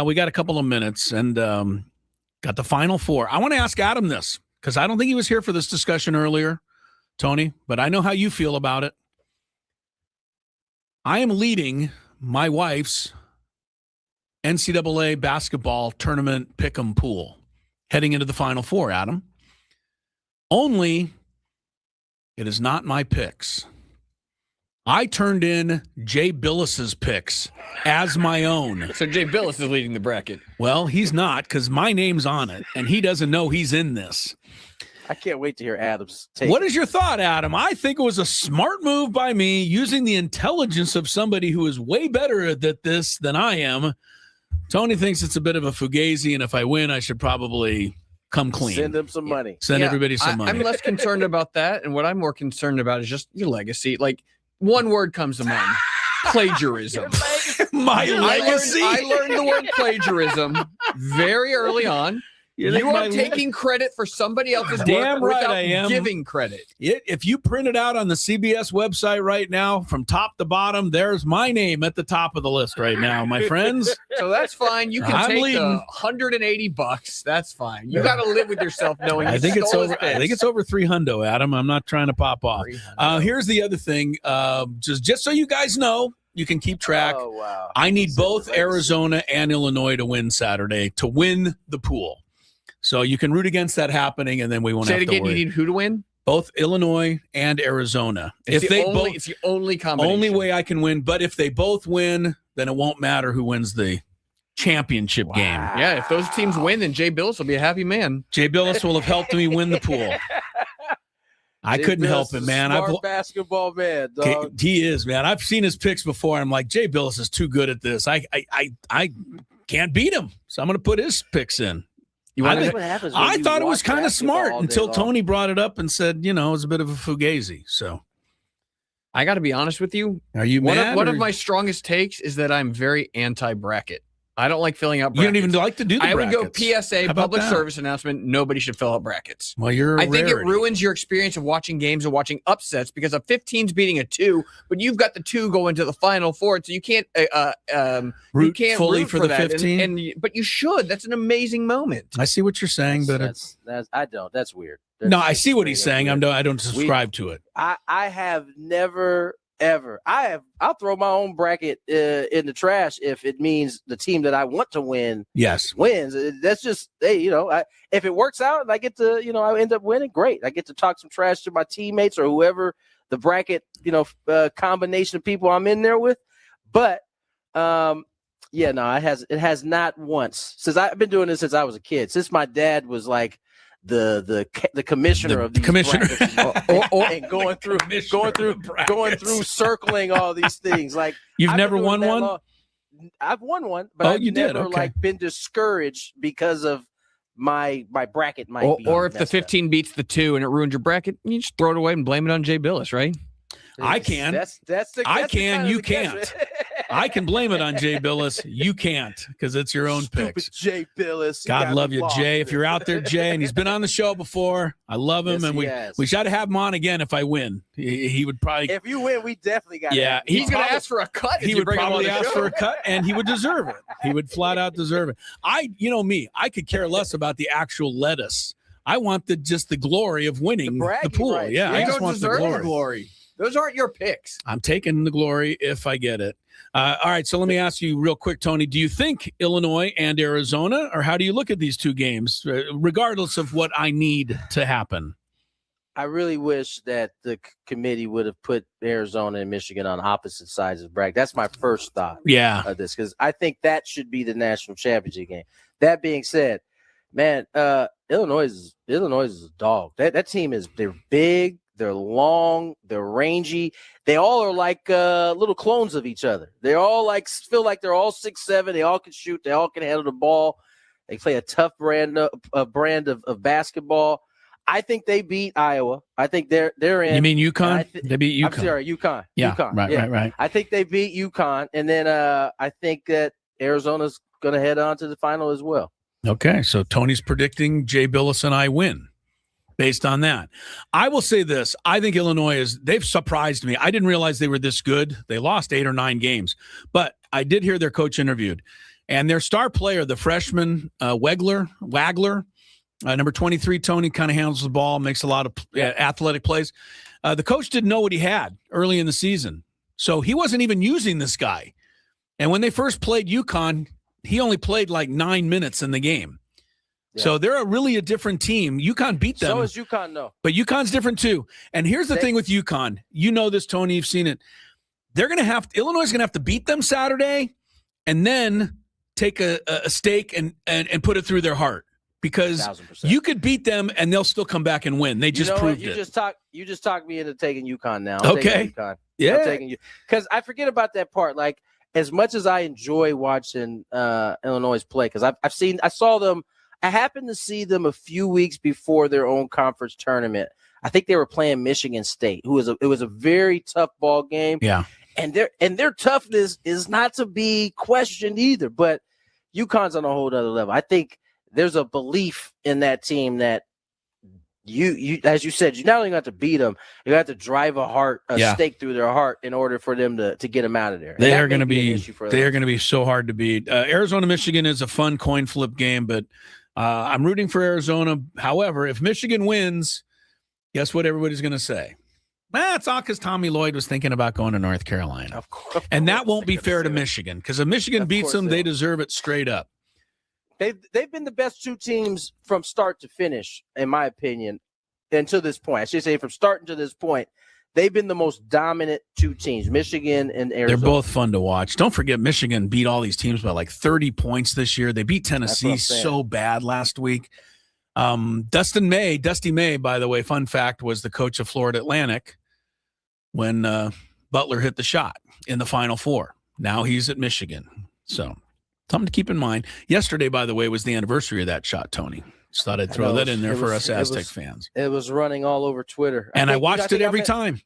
we got a couple of minutes and got the Final Four. I want to ask Adam this because I don't think he was here for this discussion earlier, Tony, but I know how you feel about it. I am leading my wife's NCAA basketball tournament pick'em pool heading into the Final Four, Adam. Only it is not my picks. I turned in Jay Billis's picks as my own. So Jay Billis is leading the bracket. Well, he's not because my name's on it, and he doesn't know he's in this. I can't wait to hear Adam's take. What is your thought, Adam? I think it was a smart move by me using the intelligence of somebody who is way better at this than I am. Tony thinks it's a bit of a fugazi, and if I win, I should probably come clean. Send him some money. Send everybody some money. I'm less concerned about that, and what I'm more concerned about is just your legacy. One word comes to mind: plagiarism. My legacy. I learned the word plagiarism very early on. You are taking credit for somebody else's work without giving credit. If you print it out on the CBS website right now, from top to bottom, there's my name at the top of the list right now, my friends. So that's fine. You can take the $180. That's fine. You got to live with yourself knowing. I think it's over. I think it's over $300, Adam. I'm not trying to pop off. Here's the other thing. Just so you guys know, you can keep track. Oh, wow. I need both Arizona and Illinois to win Saturday to win the pool. So you can root against that happening, and then we won't have to worry. Say it again. You need who to win? Both Illinois and Arizona. It's the only combination. Only way I can win. But if they both win, then it won't matter who wins the championship game. Yeah, if those teams win, then Jay Billis will be a happy man. Jay Billis will have helped me win the pool. I couldn't help it, man. Smart basketball man, dog. He is, man. I've seen his picks before. I'm like, Jay Billis is too good at this. I can't beat him, so I'm going to put his picks in. I thought it was kind of smart until Tony brought it up and said, it was a bit of a fugazi. So I got to be honest with you. Are you mad? One of my strongest takes is that I'm very anti-bracket. I don't like filling out You brackets. don't even like to do the I would brackets. go PSA, How about public that? service announcement. Nobody should fill out brackets. Well, you're I think it rarity. ruins your experience of watching games and watching upsets because a 15's beating a 2, but you've got the 2 going to the Final Four, so you can't Root fully for the that. 15? But you should. That's an amazing moment. I see what you're saying, but it's I don't. That's weird. no. I see what he's saying. I don't subscribe to it. I have never ever. I'll throw my own bracket in the trash if it means the team that I want to win Yes. wins. That's just if it works out and I get to I end up winning, great. I get to talk some trash to my teammates or whoever the bracket combination of people I'm in there with. But it has not once since I've been doing this since I was a kid. Since my dad was like the commissioner of these brackets and going through circling all these things. Like You've I've never been doing won that one? long. I've won one, but I've you did? never Okay. been discouraged because of my bracket might be Or if the messed 15 beats the 2 and it ruins your bracket, you just throw it away and blame it on Jay Billis, right? I can. I can. You can't. I can blame it on Jay Billis. You can't because it's your own picks. Jay Billis. God love you, Jay. If you're out there, Jay, and he's been on the show before, I love him, and we should have him on again if I win. He would probably. If you win, we definitely got. Yeah, he's going to ask for a cut. He would probably ask for a cut, and he would deserve it. He would flat out deserve it. Me, I could care less about the actual lettuce. I want just the glory of winning the pool. Right. Yeah, I You just don't want the deserve glory. Those aren't your picks. I'm taking the glory if I get it. All right, so let me ask you real quick, Tony. Do you think Illinois and Arizona, or how do you look at these two games, regardless of what I need to happen? I really wish that the committee would have put Arizona and Michigan on opposite sides of the bracket. That's my first thought of this, because I think that should be the national championship game. That being said, man, Illinois is a dog. That team they're big. They're long, they're rangy. They all are like little clones of each other. They all feel like they're all 6'7". They all can shoot. They all can handle the ball. They play a tough brand of basketball. I think they beat Iowa. I think they're in. You mean UConn? They beat UConn. I'm sorry, UConn. Yeah, UConn. Right. I think they beat UConn, and then I think that Arizona's going to head on to the final as well. Okay, so Tony's predicting Jay Billis and I win. Based on that, I will say this. I think Illinois they've surprised me. I didn't realize they were this good. They lost 8 or 9 games, but I did hear their coach interviewed, and their star player, the freshman Wagler, number 23, Tony, kind of handles the ball, makes a lot of athletic plays. The coach didn't know what he had early in the season, so he wasn't even using this guy. And when they first played UConn, he only played like 9 minutes in the game. Yeah. So they're really a different team. UConn beat them. So is UConn, though. But UConn's different, too. And here's the thing with UConn. You know this, Tony. You've seen it. Illinois is going to have to beat them Saturday and then take a stake and put it through their heart. Because 1,000%. You could beat them and they'll still come back and win. They just proved it. You just talked me into taking UConn now. Okay. UConn. Yeah. I'm taking you. Because I forget about that part. Like, as much as I enjoy watching Illinois play, because I saw them. I happened to see them a few weeks before their own conference tournament. I think they were playing Michigan State, it was a very tough ball game. Yeah. And their toughness is not to be questioned either, but UConn's on a whole other level. I think there's a belief in that team that you as you said, you not only got to beat them, you got to drive a stake through their heart in order for them to get them out of there. They are going to be so hard to beat. Arizona, Michigan is a fun coin flip game, but I'm rooting for Arizona. However, if Michigan wins, guess what everybody's going to say? It's all because Tommy Lloyd was thinking about going to North Carolina. Of course, and that won't be fair to Michigan, because if Michigan beats them, they deserve it straight up. They've been the best two teams from start to finish, in my opinion, and to this point. I should say from starting to this point, they've been the most dominant two teams, Michigan and Arizona. They're both fun to watch. Don't forget, Michigan beat all these teams by like 30 points this year. They beat Tennessee so bad last week. Dusty May, by the way, fun fact, was the coach of Florida Atlantic when Butler hit the shot in the Final Four. Now he's at Michigan. So something to keep in mind. Yesterday, by the way, was the anniversary of that shot, Tony. Just thought I'd throw that in there for us Aztec fans. It was running all over Twitter. And I watched it every time.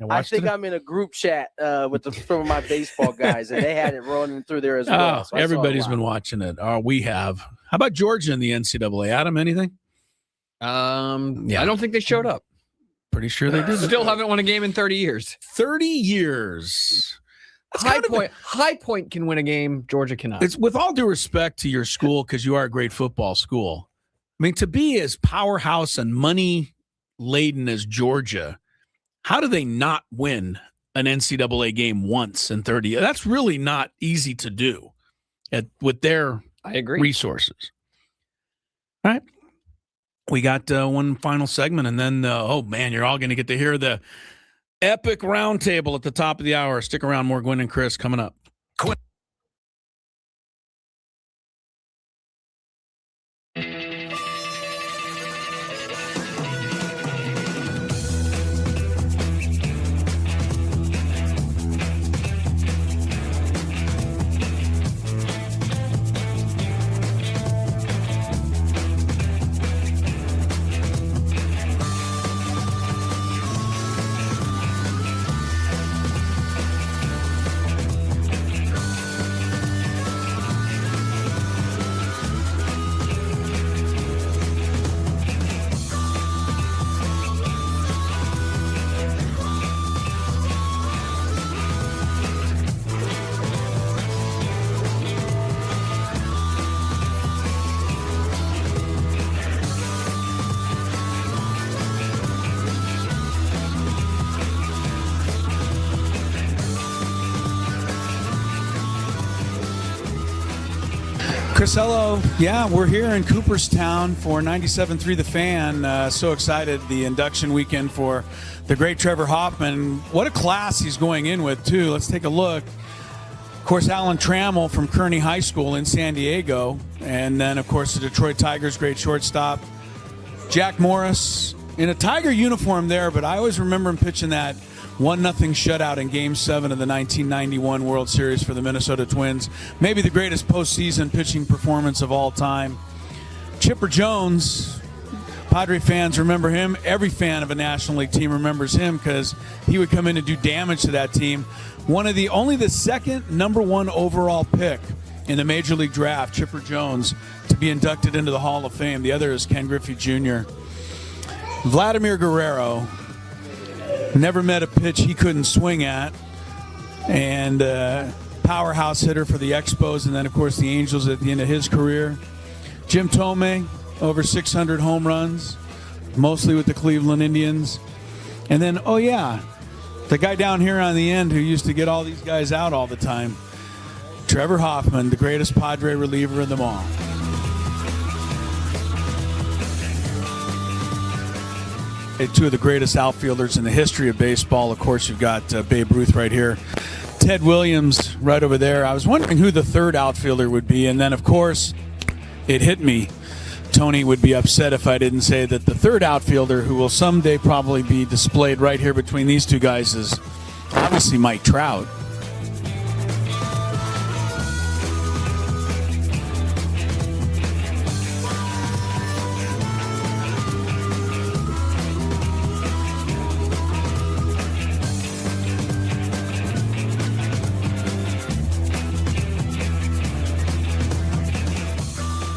I think I'm in a group chat with some of my baseball guys, and they had it running through there as well. So everybody's been watching it. We have. How about Georgia in the NCAA? Adam, anything? I don't think they showed up. Pretty sure they did. Still haven't won a game in 30 years. 30 years. High Point can win a game. Georgia cannot. It's with all due respect to your school, because you are a great football school. I mean, to be as powerhouse and money laden as Georgia, how do they not win an NCAA game once in 30 years? That's really not easy to do with their resources. All right. We got one final segment, and then, you're all going to get to hear the epic roundtable at the top of the hour. Stick around. More Gwynn and Chris coming up. Chris, hello. Yeah, we're here in Cooperstown for 97.3 The Fan. So excited, the induction weekend for the great Trevor Hoffman. What a class he's going in with, too. Let's take a look. Of course, Alan Trammell from Kearney High School in San Diego. And then, of course, the Detroit Tigers, great shortstop. Jack Morris in a Tiger uniform there, but I always remember him pitching that 1-0 shutout in Game 7 of the 1991 World Series for the Minnesota Twins. Maybe the greatest postseason pitching performance of all time. Chipper Jones, Padre fans remember him. Every fan of a National League team remembers him because he would come in and do damage to that team. Only the second number 1 overall pick in the Major League Draft, Chipper Jones, to be inducted into the Hall of Fame. The other is Ken Griffey Jr. Vladimir Guerrero. Never met a pitch he couldn't swing at. And powerhouse hitter for the Expos. And then, of course, the Angels at the end of his career. Jim Thome, over 600 home runs, mostly with the Cleveland Indians. And then, the guy down here on the end who used to get all these guys out all the time, Trevor Hoffman, the greatest Padre reliever of them all. Two of the greatest outfielders in the history of baseball. Of course, you've got Babe Ruth right here. Ted Williams right over there. I was wondering who the third outfielder would be. And then, of course, it hit me. Tony would be upset if I didn't say that the third outfielder, who will someday probably be displayed right here between these two guys, is obviously Mike Trout.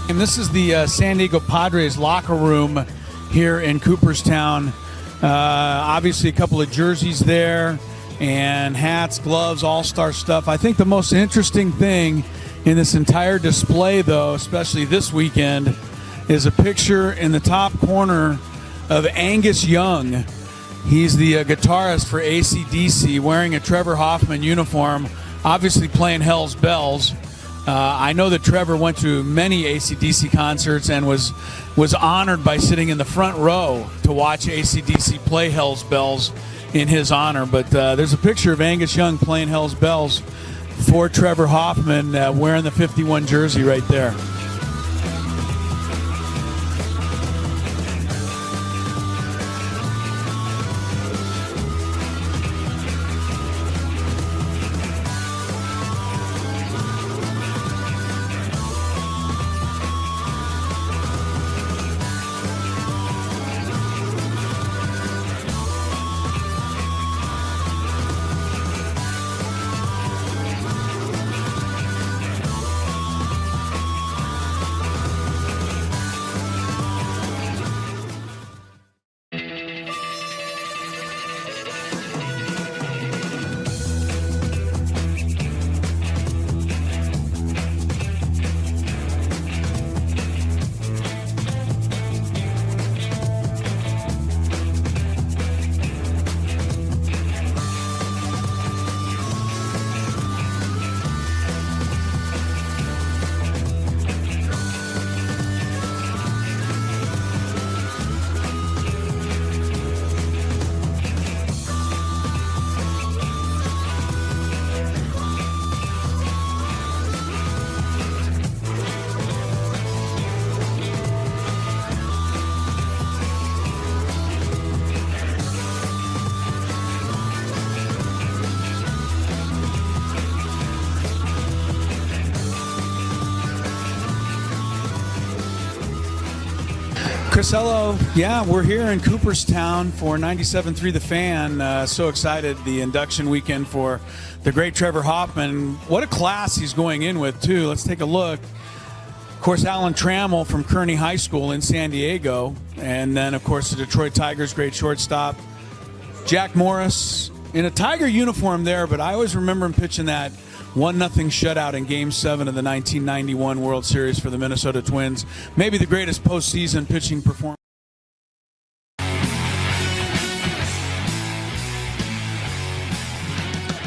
And this is the San Diego Padres locker room here in Cooperstown. Obviously, a couple of jerseys there and hats, gloves, all-star stuff. I think the most interesting thing in this entire display, though, especially this weekend, is a picture in the top corner of Angus Young. He's the guitarist for AC/DC, wearing a Trevor Hoffman uniform, obviously playing Hell's Bells. I know that Trevor went to many AC/DC concerts and was honored by sitting in the front row to watch AC/DC play Hell's Bells in his honor. But there's a picture of Angus Young playing Hell's Bells for Trevor Hoffman, wearing the 51 jersey right there. Crisello, yeah, we're here in Cooperstown for 97.3 The Fan. So excited, the induction weekend for the great Trevor Hoffman. What a class he's going in with, too. Let's take a look. Of course, Alan Trammell from Kearney High School in San Diego. And then, of course, the Detroit Tigers, great shortstop. Jack Morris in a Tiger uniform there, but I always remember him pitching that 1-0 shutout in Game 7 of the 1991 World Series for the Minnesota Twins. Maybe the greatest postseason pitching performance.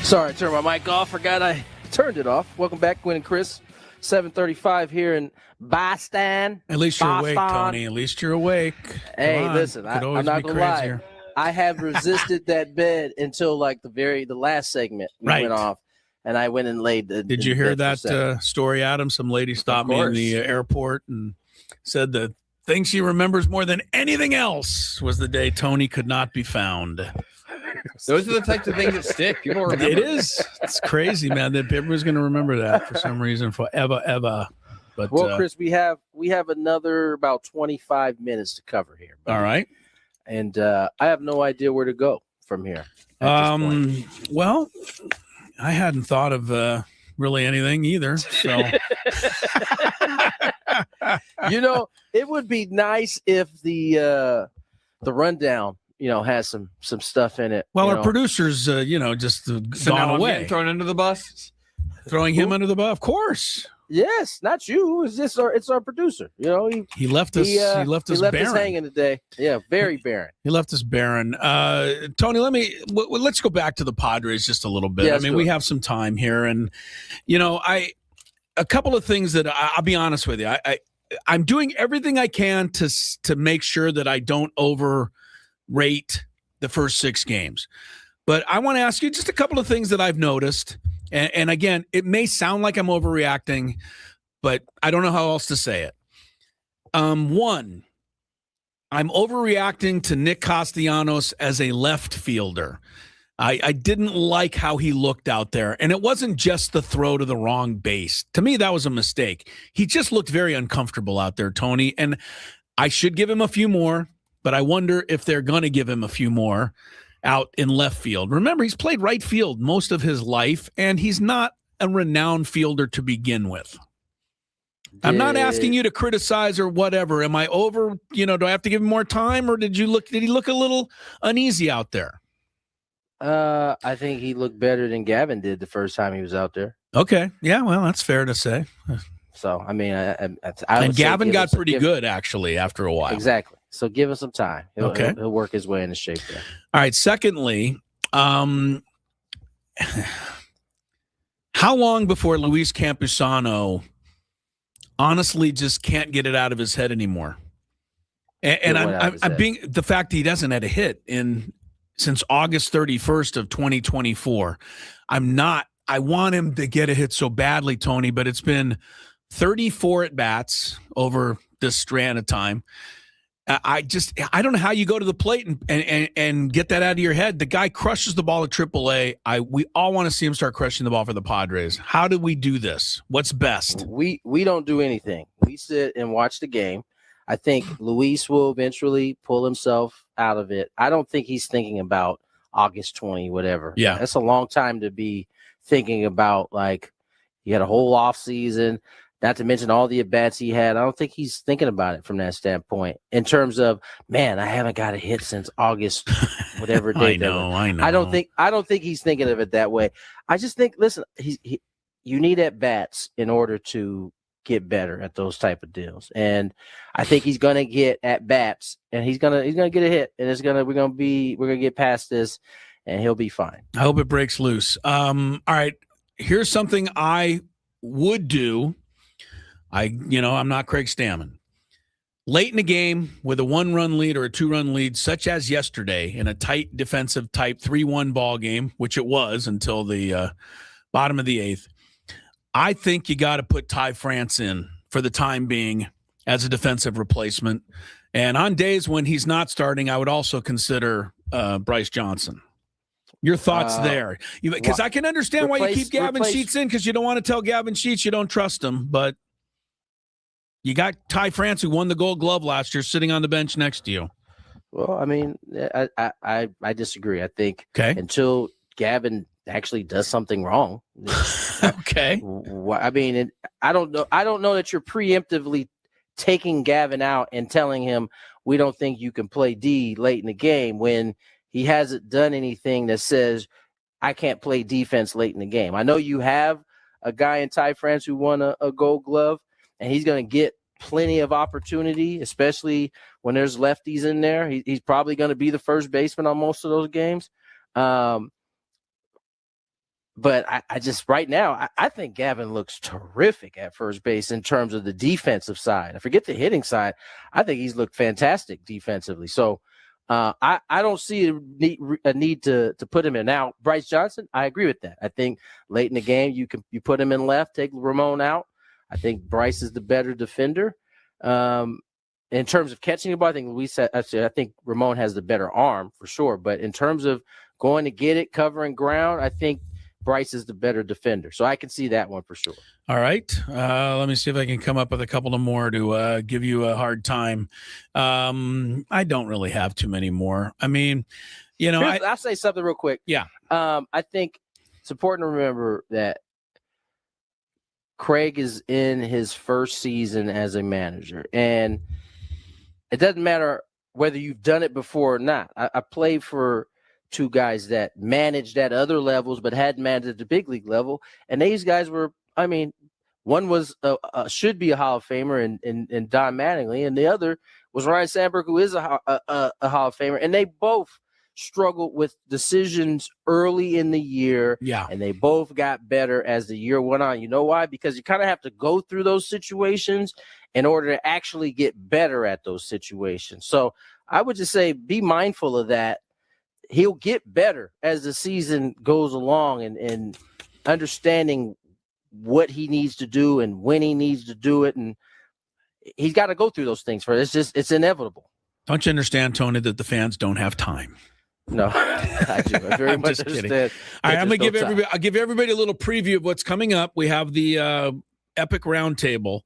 Sorry, I turned my mic off. Forgot I turned it off. Welcome back, Gwynn and Chris. 7:35 here in Boston. At least you're awake, Tony. At least you're awake. Hey, listen, I'm not going to lie. I have resisted that bed until like the last segment went off. And I went and laid the. Did you hear that story, Adam? Some lady stopped me in the airport and said the thing she remembers more than anything else was the day Tony could not be found. Those are the types of things that stick. People remember. It is. It's crazy, man. That everyone's going to remember that for some reason forever, ever. But Chris, we have another about 25 minutes to cover here. All right. And I have no idea where to go from here. Well. I hadn't thought of really anything either. So, it would be nice if the rundown, has some stuff in it. Well, our producers, just gone away, thrown under the bus, throwing him under the bus. Of course. Yes, not you. It's our producer. He left us. He left us hanging today. Yeah, very barren. He left us barren. Tony, let's go back to the Padres just a little bit. Yeah, I mean, we have some time here, and a couple of things that I'll be honest with you. I'm doing everything I can to make sure that I don't overrate the first 6 games, but I want to ask you just a couple of things that I've noticed. And again, it may sound like I'm overreacting, but I don't know how else to say it. One, I'm overreacting to Nick Castellanos as a left fielder. I didn't like how he looked out there, and it wasn't just the throw to the wrong base. To me, that was a mistake. He just looked very uncomfortable out there, Tony, and I should give him a few more, but I wonder if they're going to give him a few more out in left field. Remember, he's played right field most of his life, and he's not a renowned fielder to begin with. I'm not asking you to criticize or whatever. Am I over, do I have to give him more time, or did he look a little uneasy out there? I think he looked better than Gavin did the first time he was out there. Okay. Yeah, well, that's fair to say. So, I mean, and Gavin got pretty good, actually, after a while. Exactly. So give him some time. He'll work his way into shape there. All right. Secondly, how long before Luis Campusano honestly just can't get it out of his head anymore? And I'm being the fact that he doesn't have a hit since August 31st of 2024. I want him to get a hit so badly, Tony, but it's been 34 at bats over this strand of time. I don't know how you go to the plate and get that out of your head. The guy crushes the ball at AAA. We all want to see him start crushing the ball for the Padres. How do we do this? What's best? We don't do anything. We sit and watch the game. I think Luis will eventually pull himself out of it. I don't think he's thinking about August 20, whatever. Yeah. That's a long time to be thinking about, like, he had a whole off season. Not to mention all the at-bats he had. I don't think he's thinking about it from that standpoint in terms of, man, I haven't got a hit since August, whatever day. I know. I don't think he's thinking of it that way. I just think, listen, you need at-bats in order to get better at those type of deals. And I think he's going to get at-bats, and he's going to get a hit, and we're going to get past this, and he'll be fine. I hope it breaks loose. All right. Here's something I would do. I'm not Craig Stammen. Late in the game with a 1-run lead or a 2-run lead, such as yesterday in a tight defensive type 3-1 ball game, which it was until the bottom of the 8th, I think you got to put Ty France in for the time being as a defensive replacement. And on days when he's not starting, I would also consider Bryce Johnson. Your thoughts there? Because I can understand why you keep Gavin Sheets in, because you don't want to tell Gavin Sheets you don't trust him, but You got Ty France, who won the Gold Glove last year, sitting on the bench next to you. Well, I mean, I disagree. I think Okay. until Gavin actually does something wrong. Okay. I mean, I don't know. I don't know that you're preemptively taking Gavin out and telling him we don't think you can play D late in the game when he hasn't done anything that says I can't play defense late in the game. I know you have a guy in Ty France who won a Gold Glove, and he's going to get plenty of opportunity, especially when there's lefties in there. He's probably going to be the first baseman on most of those games. But I just right now, I think Gavin looks terrific at first base in terms of the defensive side. I forget the hitting side. I think he's looked fantastic defensively. So I don't see a need to put him in. Now, Bryce Johnson, I agree with that. I think late in the game, you put him in left, take Ramon out. I think Bryce is the better defender. In terms of catching the ball, I think I think Ramon has the better arm for sure. But in terms of going to get it, covering ground, I think Bryce is the better defender. So I can see that one for sure. All right. Let me see if I can come up with a couple of more to give you a hard time. I don't really have too many more. I mean, I'll say something real quick. Yeah. I think it's important to remember that Craig is in his first season as a manager, and it doesn't matter whether you've done it before or not. I played for two guys that managed at other levels but hadn't managed at the big league level, and these guys were, I mean, one was should be a Hall of Famer in Don Mattingly, and the other was Ryan Sandberg, who is a Hall of Famer, and they both struggled with decisions early in the year. Yeah. And they both got better as the year went on. You know why? Because you kind of have to go through those situations in order to actually get better at those situations. So I would just say be mindful of that. He'll get better as the season goes along and understanding what he needs to do and when he needs to do it. And he's got to go through those things first. It's inevitable. Don't you understand, Tony, that the fans don't have time? No, I do. I very much understand. All right, I'm going to give everybody. I'll give everybody a little preview of what's coming up. We have the Epic Roundtable.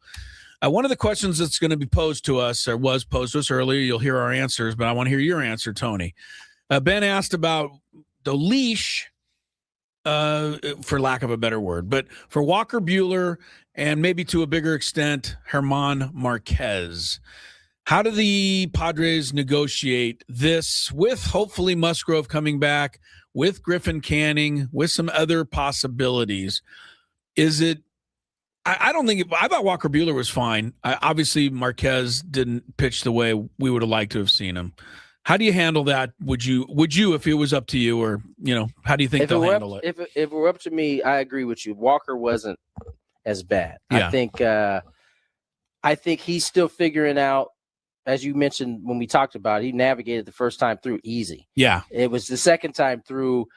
One of the questions that's going to be posed to us, or was posed to us earlier, you'll hear our answers, but I want to hear your answer, Tony. Ben asked about the leash, for lack of a better word, but for Walker Buehler and maybe to a bigger extent, Germán Marquez. How do the Padres negotiate this with hopefully Musgrove coming back, with Griffin Canning, with some other possibilities? Is it – I don't think – I thought Walker Buehler was fine. Obviously, Marquez didn't pitch the way we would have liked to have seen him. How do you handle that? Would you if it was up to you, or, how do you think they'll handle it? If it were up to me, I agree with you. Walker wasn't as bad. Yeah. I think he's still figuring out. As you mentioned when we talked about it, he navigated the first time through easy. Yeah. It was the second time through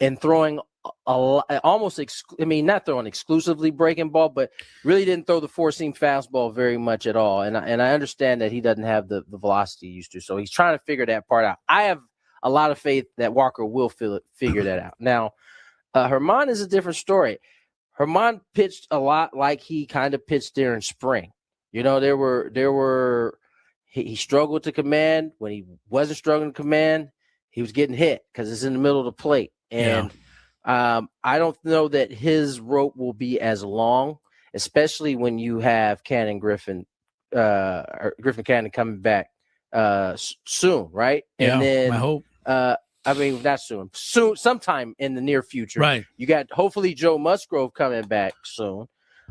and throwing not throwing exclusively breaking ball, but really didn't throw the four-seam fastball very much at all. And I understand that he doesn't have the velocity he used to. So he's trying to figure that part out. I have a lot of faith that Walker will figure that out. Now, Germán is a different story. Germán pitched a lot like he kind of pitched during spring. There were he struggled to command. When he wasn't struggling to command, he was getting hit because it's in the middle of the plate. And I don't know that his rope will be as long, especially when you have Griffin Canning coming back soon, right? And then I hope. Not soon, sometime in the near future. Right. You got hopefully Joe Musgrove coming back soon.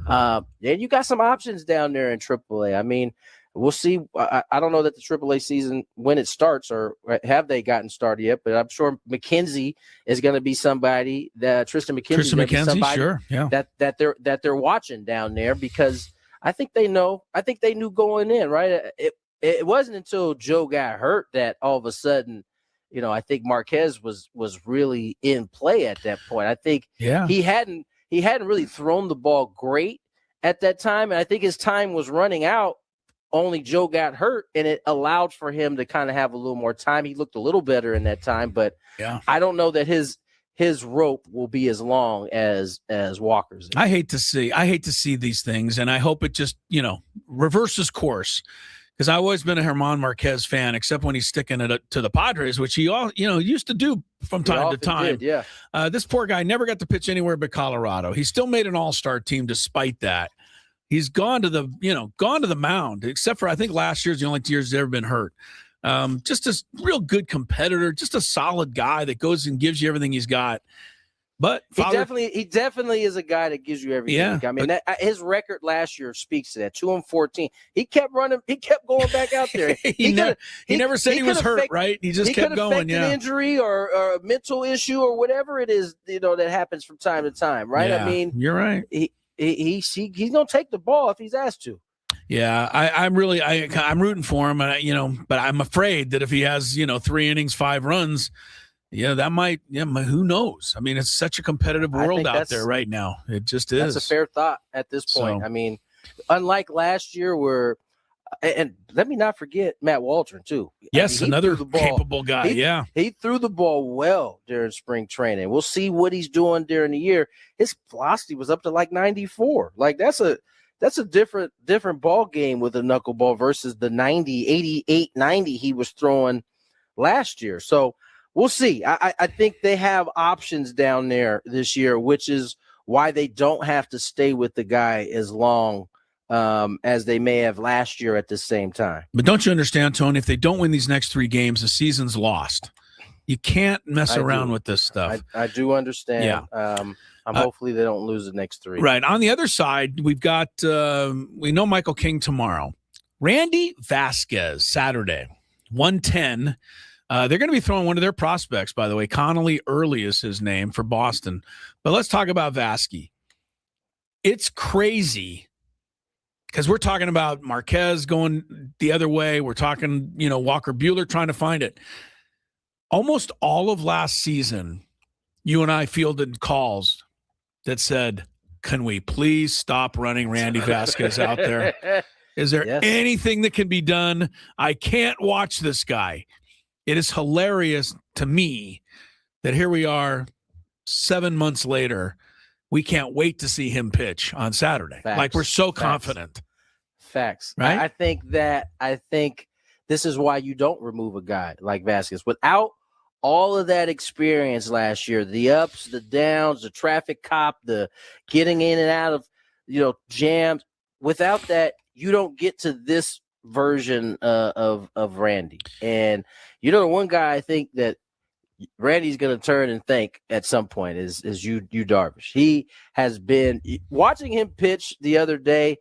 Then you got some options down there in AAA. I mean, we'll see. I don't know that the AAA season, when it starts, or have they gotten started yet, but I'm sure McKenzie is going to be somebody that Tristan McKenzie, sure. Yeah. that they're watching down there, because I think they knew going in, right? It wasn't until Joe got hurt that all of a sudden, I think Marquez was really in play at that point. I think he hadn't really thrown the ball great at that time. And I think his time was running out. Only Joe got hurt, and it allowed for him to kind of have a little more time. He looked a little better in that time, but I don't know that his his rope will be as long as Walker's. I hate to see these things, and I hope it just, reverses course. Because I've always been a German Marquez fan, except when he's sticking it to the Padres, which he used to do from time to time. Did, yeah. This poor guy never got to pitch anywhere but Colorado. He still made an all-star team despite that. He's gone to the mound, except for I think last year's the only 2 years he's ever been hurt. Just a real good competitor, just a solid guy that goes and gives you everything he's got. But he definitely is a guy that gives you everything. Yeah, I mean, his record last year speaks to that. 2-14. He kept running. He kept going back out there. he never said he was hurt, right? He just kept going. Yeah, an injury or a mental issue or whatever it is, that happens from time to time, right? Yeah, I mean, you're right. He's gonna take the ball if he's asked to. Yeah, I'm rooting for him, and but I'm afraid that if he has 3 innings, 5 runs. Yeah, that might. Yeah, who knows? I mean, it's such a competitive world out there right now. It just is. That's a fair thought at this point. I mean, unlike last year, and let me not forget Matt Waldron too. Yes, another capable guy. He threw the ball well during spring training. We'll see what he's doing during the year. His velocity was up to like 94. Like that's a different ball game with a knuckleball versus the 90, 88, 90 he was throwing last year. So. We'll see. I think they have options down there this year, which is why they don't have to stay with the guy as long as they may have last year at the same time. But don't you understand, Tony, if they don't win these next 3 games, the season's lost. You can't mess around with this stuff. I do understand. Yeah. Hopefully they don't lose the next 3. Right. On the other side, we've got we know Michael King tomorrow. Randy Vasquez, Saturday, 110. They're going to be throwing one of their prospects, by the way. Connolly Early is his name for Boston. But let's talk about Vasquez. It's crazy because we're talking about Marquez going the other way. We're talking, Walker Buehler trying to find it. Almost all of last season, you and I fielded calls that said, can we please stop running Randy Vasquez out there? Is there anything that can be done? I can't watch this guy. It is hilarious to me that here we are 7 months later. We can't wait to see him pitch on Saturday. Facts. Like we're so confident. Facts. Right? I think this is why you don't remove a guy like Vasquez. Without all of that experience last year, the ups, the downs, the traffic cop, the getting in and out of, jams. Without that, you don't get to this version of Randy. And the one guy I think that Randy's going to turn and thank at some point is Yu Darvish. He has been watching him pitch the other day.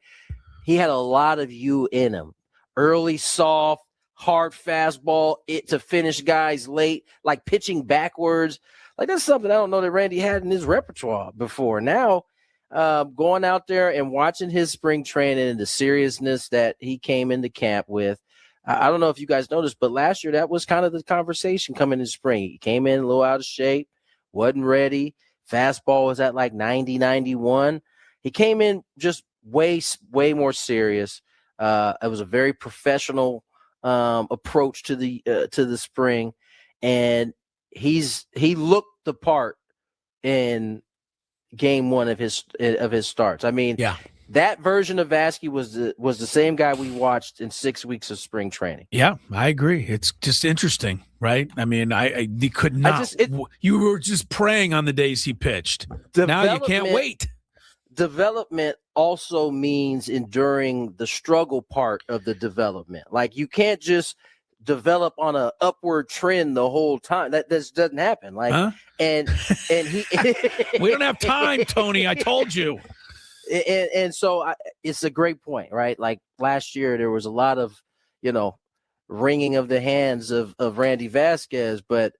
He had a lot of you in him. Early, soft, hard fastball, to finish guys late, like pitching backwards. Like that's something I don't know that Randy had in his repertoire before. Now, going out there and watching his spring training and the seriousness that he came into camp with. I don't know if you guys noticed, but last year that was kind of the conversation coming in spring. He came in a little out of shape, wasn't ready. Fastball was at like 90, 91. He came in just way more serious. It was a very professional approach to the spring, and he looked the part in game 1 of his starts. I mean, that version of Vasquez was the same guy we watched in 6 weeks of spring training. Yeah, I agree. It's just interesting, right? I mean, he could not. You were just praying on the days he pitched. Now you can't wait. Development also means enduring the struggle part of the development. Like you can't just develop on a upward trend the whole time. That just doesn't happen. Like, and he, we don't have time, Tony. I told you. And so it's a great point, right? Like last year, there was a lot of, wringing of the hands of Randy Vasquez, but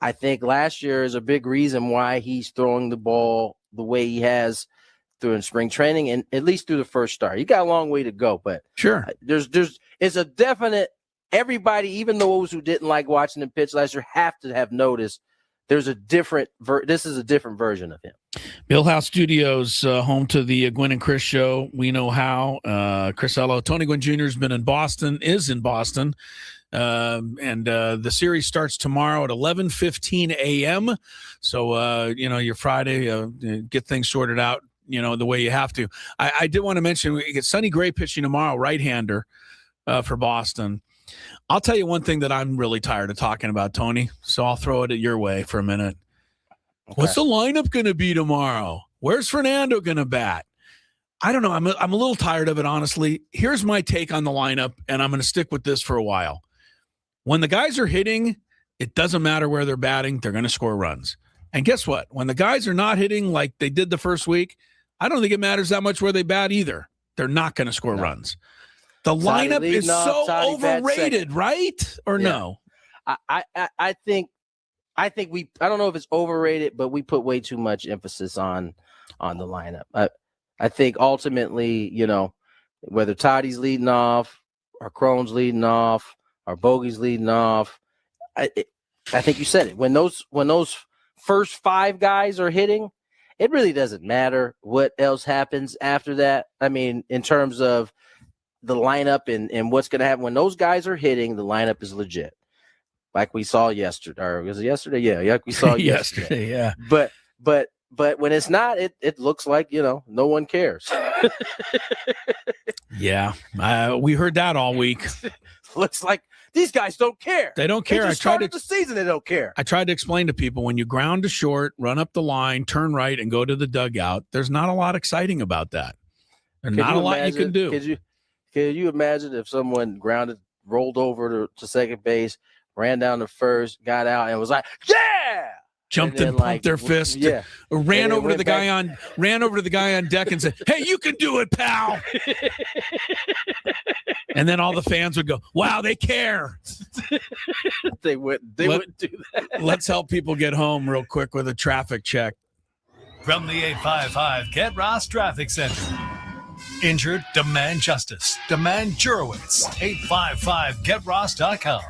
I think last year is a big reason why he's throwing the ball the way he has through spring training and at least through the first start. He got a long way to go, but sure, it's a definite. Everybody, even those who didn't like watching him pitch last year, have to have noticed there's a different. This is a different version of him. Millhouse Studios, home to the Gwynn and Chris show. We know how. Chris Ello, Tony Gwynn Jr. is in Boston. And the series starts tomorrow at 11:15 a.m. So, your Friday, get things sorted out, the way you have to. I did want to mention we get Sonny Gray pitching tomorrow, right-hander for Boston. I'll tell you one thing that I'm really tired of talking about, Tony, so I'll throw it your way for a minute. Okay. What's the lineup going to be tomorrow? Where's Fernando going to bat? I don't know. I'm a little tired of it, honestly. Here's my take on the lineup, and I'm going to stick with this for a while. When the guys are hitting, it doesn't matter where they're batting. They're going to score runs. And guess what? When the guys are not hitting like they did the first week, I don't think it matters that much where they bat either. They're not going to score runs. The lineup is so overrated, right? Or no? I think I don't know if it's overrated, but we put way too much emphasis on the lineup. I think ultimately, whether Toddy's leading off or Crone's leading off or Bogey's leading off, I think you said it. When those first 5 guys are hitting, it really doesn't matter what else happens after that. I mean, in terms of the lineup and what's going to happen when those guys are hitting, the lineup is legit. Like we saw yesterday, or was it yesterday? Yeah, like we saw yesterday. Yeah. But when it's not, it looks like, no one cares. Yeah. We heard that all week. Looks like these guys don't care. They don't care. They just started the season. They don't care. I tried to explain to people, when you ground to short, run up the line, turn right, and go to the dugout, there's not a lot exciting about that. There's not a lot you can do. Could you imagine if someone rolled over to second base, ran down to first, got out, and was like, "Yeah!" Jumped and pumped their fist. Yeah. Ran over to the guy on deck and said, "Hey, you can do it, pal." And then all the fans would go, "Wow, they care." They wouldn't do that. Let's help people get home real quick with a traffic check. From the 855 Get Ross Traffic Center. Injured? Demand justice. Demand Jurowitz. 855GetRoss.com.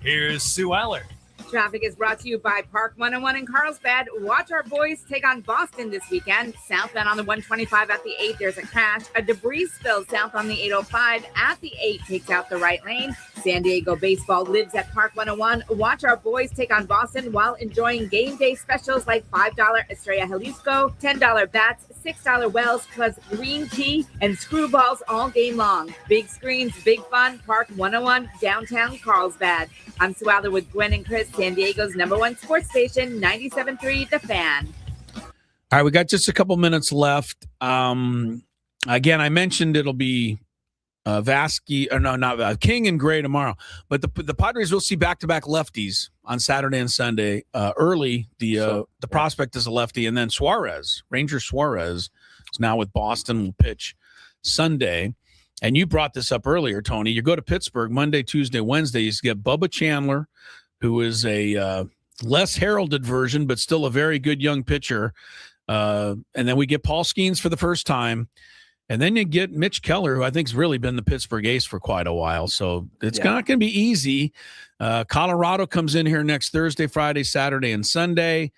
Here's Sue Aller. Traffic is brought to you by Park 101 in Carlsbad. Watch our boys take on Boston this weekend. Southbound on the 125 at the 8, there's a crash. A debris spill south on the 805 at the 8 takes out the right lane. San Diego baseball lives at Park 101. Watch our boys take on Boston while enjoying game day specials like $5 Estrella Jalisco, $10 bats, $6 Wells, plus green tea and screwballs all game long. Big screens, big fun. Park 101, downtown Carlsbad. I'm Sue Aller with Gwynn and Chris, San Diego's #1 sports station, 97.3 The Fan. All right, we got just a couple minutes left. Again, I mentioned it'll be King and Gray tomorrow, but the Padres will see back-to-back lefties on Saturday and Sunday. Early, the prospect is a lefty, and then Ranger Suarez is now with Boston, will pitch Sunday. And you brought this up earlier, Tony. You go to Pittsburgh Monday, Tuesday, Wednesday. You get Bubba Chandler, who is a less heralded version, but still a very good young pitcher. And then we get Paul Skeens for the first time. And then you get Mitch Keller, who I think has really been the Pittsburgh ace for quite a while. So it's not going to be easy. Colorado comes in here next Thursday, Friday, Saturday, and Sunday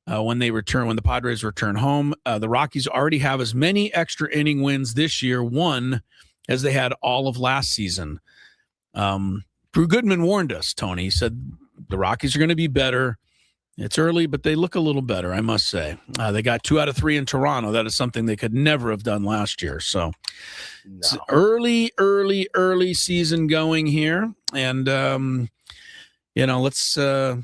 when the Padres return home. The Rockies already have as many extra inning wins this year, one, as they had all of last season. Drew Goodman warned us, Tony. He said the Rockies are going to be better. It's early, but they look a little better, I must say. They got 2 out of 3 in Toronto. That is something they could never have done last year. So it's early season going here. And, let's I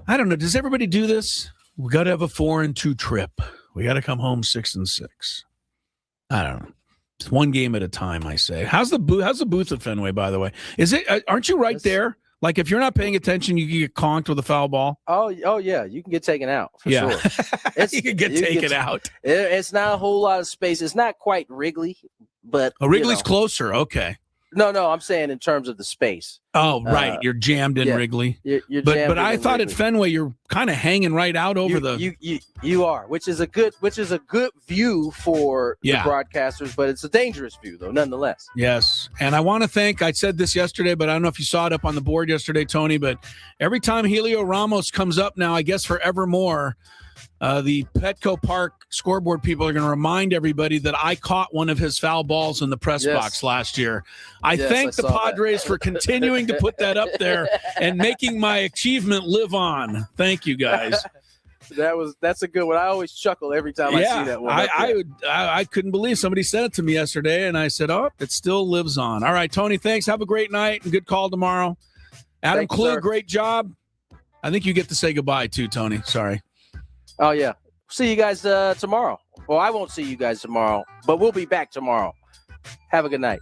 don't know. Does everybody do this? We got to have a 4-2 trip. We got to come home 6-6. I don't know. It's one game at a time, I say. How's the booth at Fenway, by the way? Is it? Aren't you right there? Like, if you're not paying attention, you can get conked with a foul ball. Oh yeah, you can get taken out for sure. You can get taken out. It's not a whole lot of space. It's not quite Wrigley, but Wrigley's closer. Okay. No, I'm saying in terms of the space. Oh, right. You're jammed in Wrigley. But I thought Wrigley. At Fenway you're kind of hanging right out over you are, which is a good view for the broadcasters, but it's a dangerous view though, nonetheless. Yes. And I want to thank, I said this yesterday, but I don't know if you saw it up on the board yesterday, Tony, but every time Helio Ramos comes up now, I guess forevermore, the Petco Park scoreboard people are going to remind everybody that I caught one of his foul balls in the press box last year. I thank the Padres for continuing to put that up there and making my achievement live on. Thank you, guys. That's a good one. I always chuckle every time I see that one. I couldn't believe somebody said it to me yesterday, and I said, "Oh, it still lives on." All right, Tony, thanks. Have a great night and good call tomorrow. Adam Klug, great job. I think you get to say goodbye too, Tony. Sorry. Oh yeah. See you guys tomorrow. Well, I won't see you guys tomorrow, but we'll be back tomorrow. Have a good night.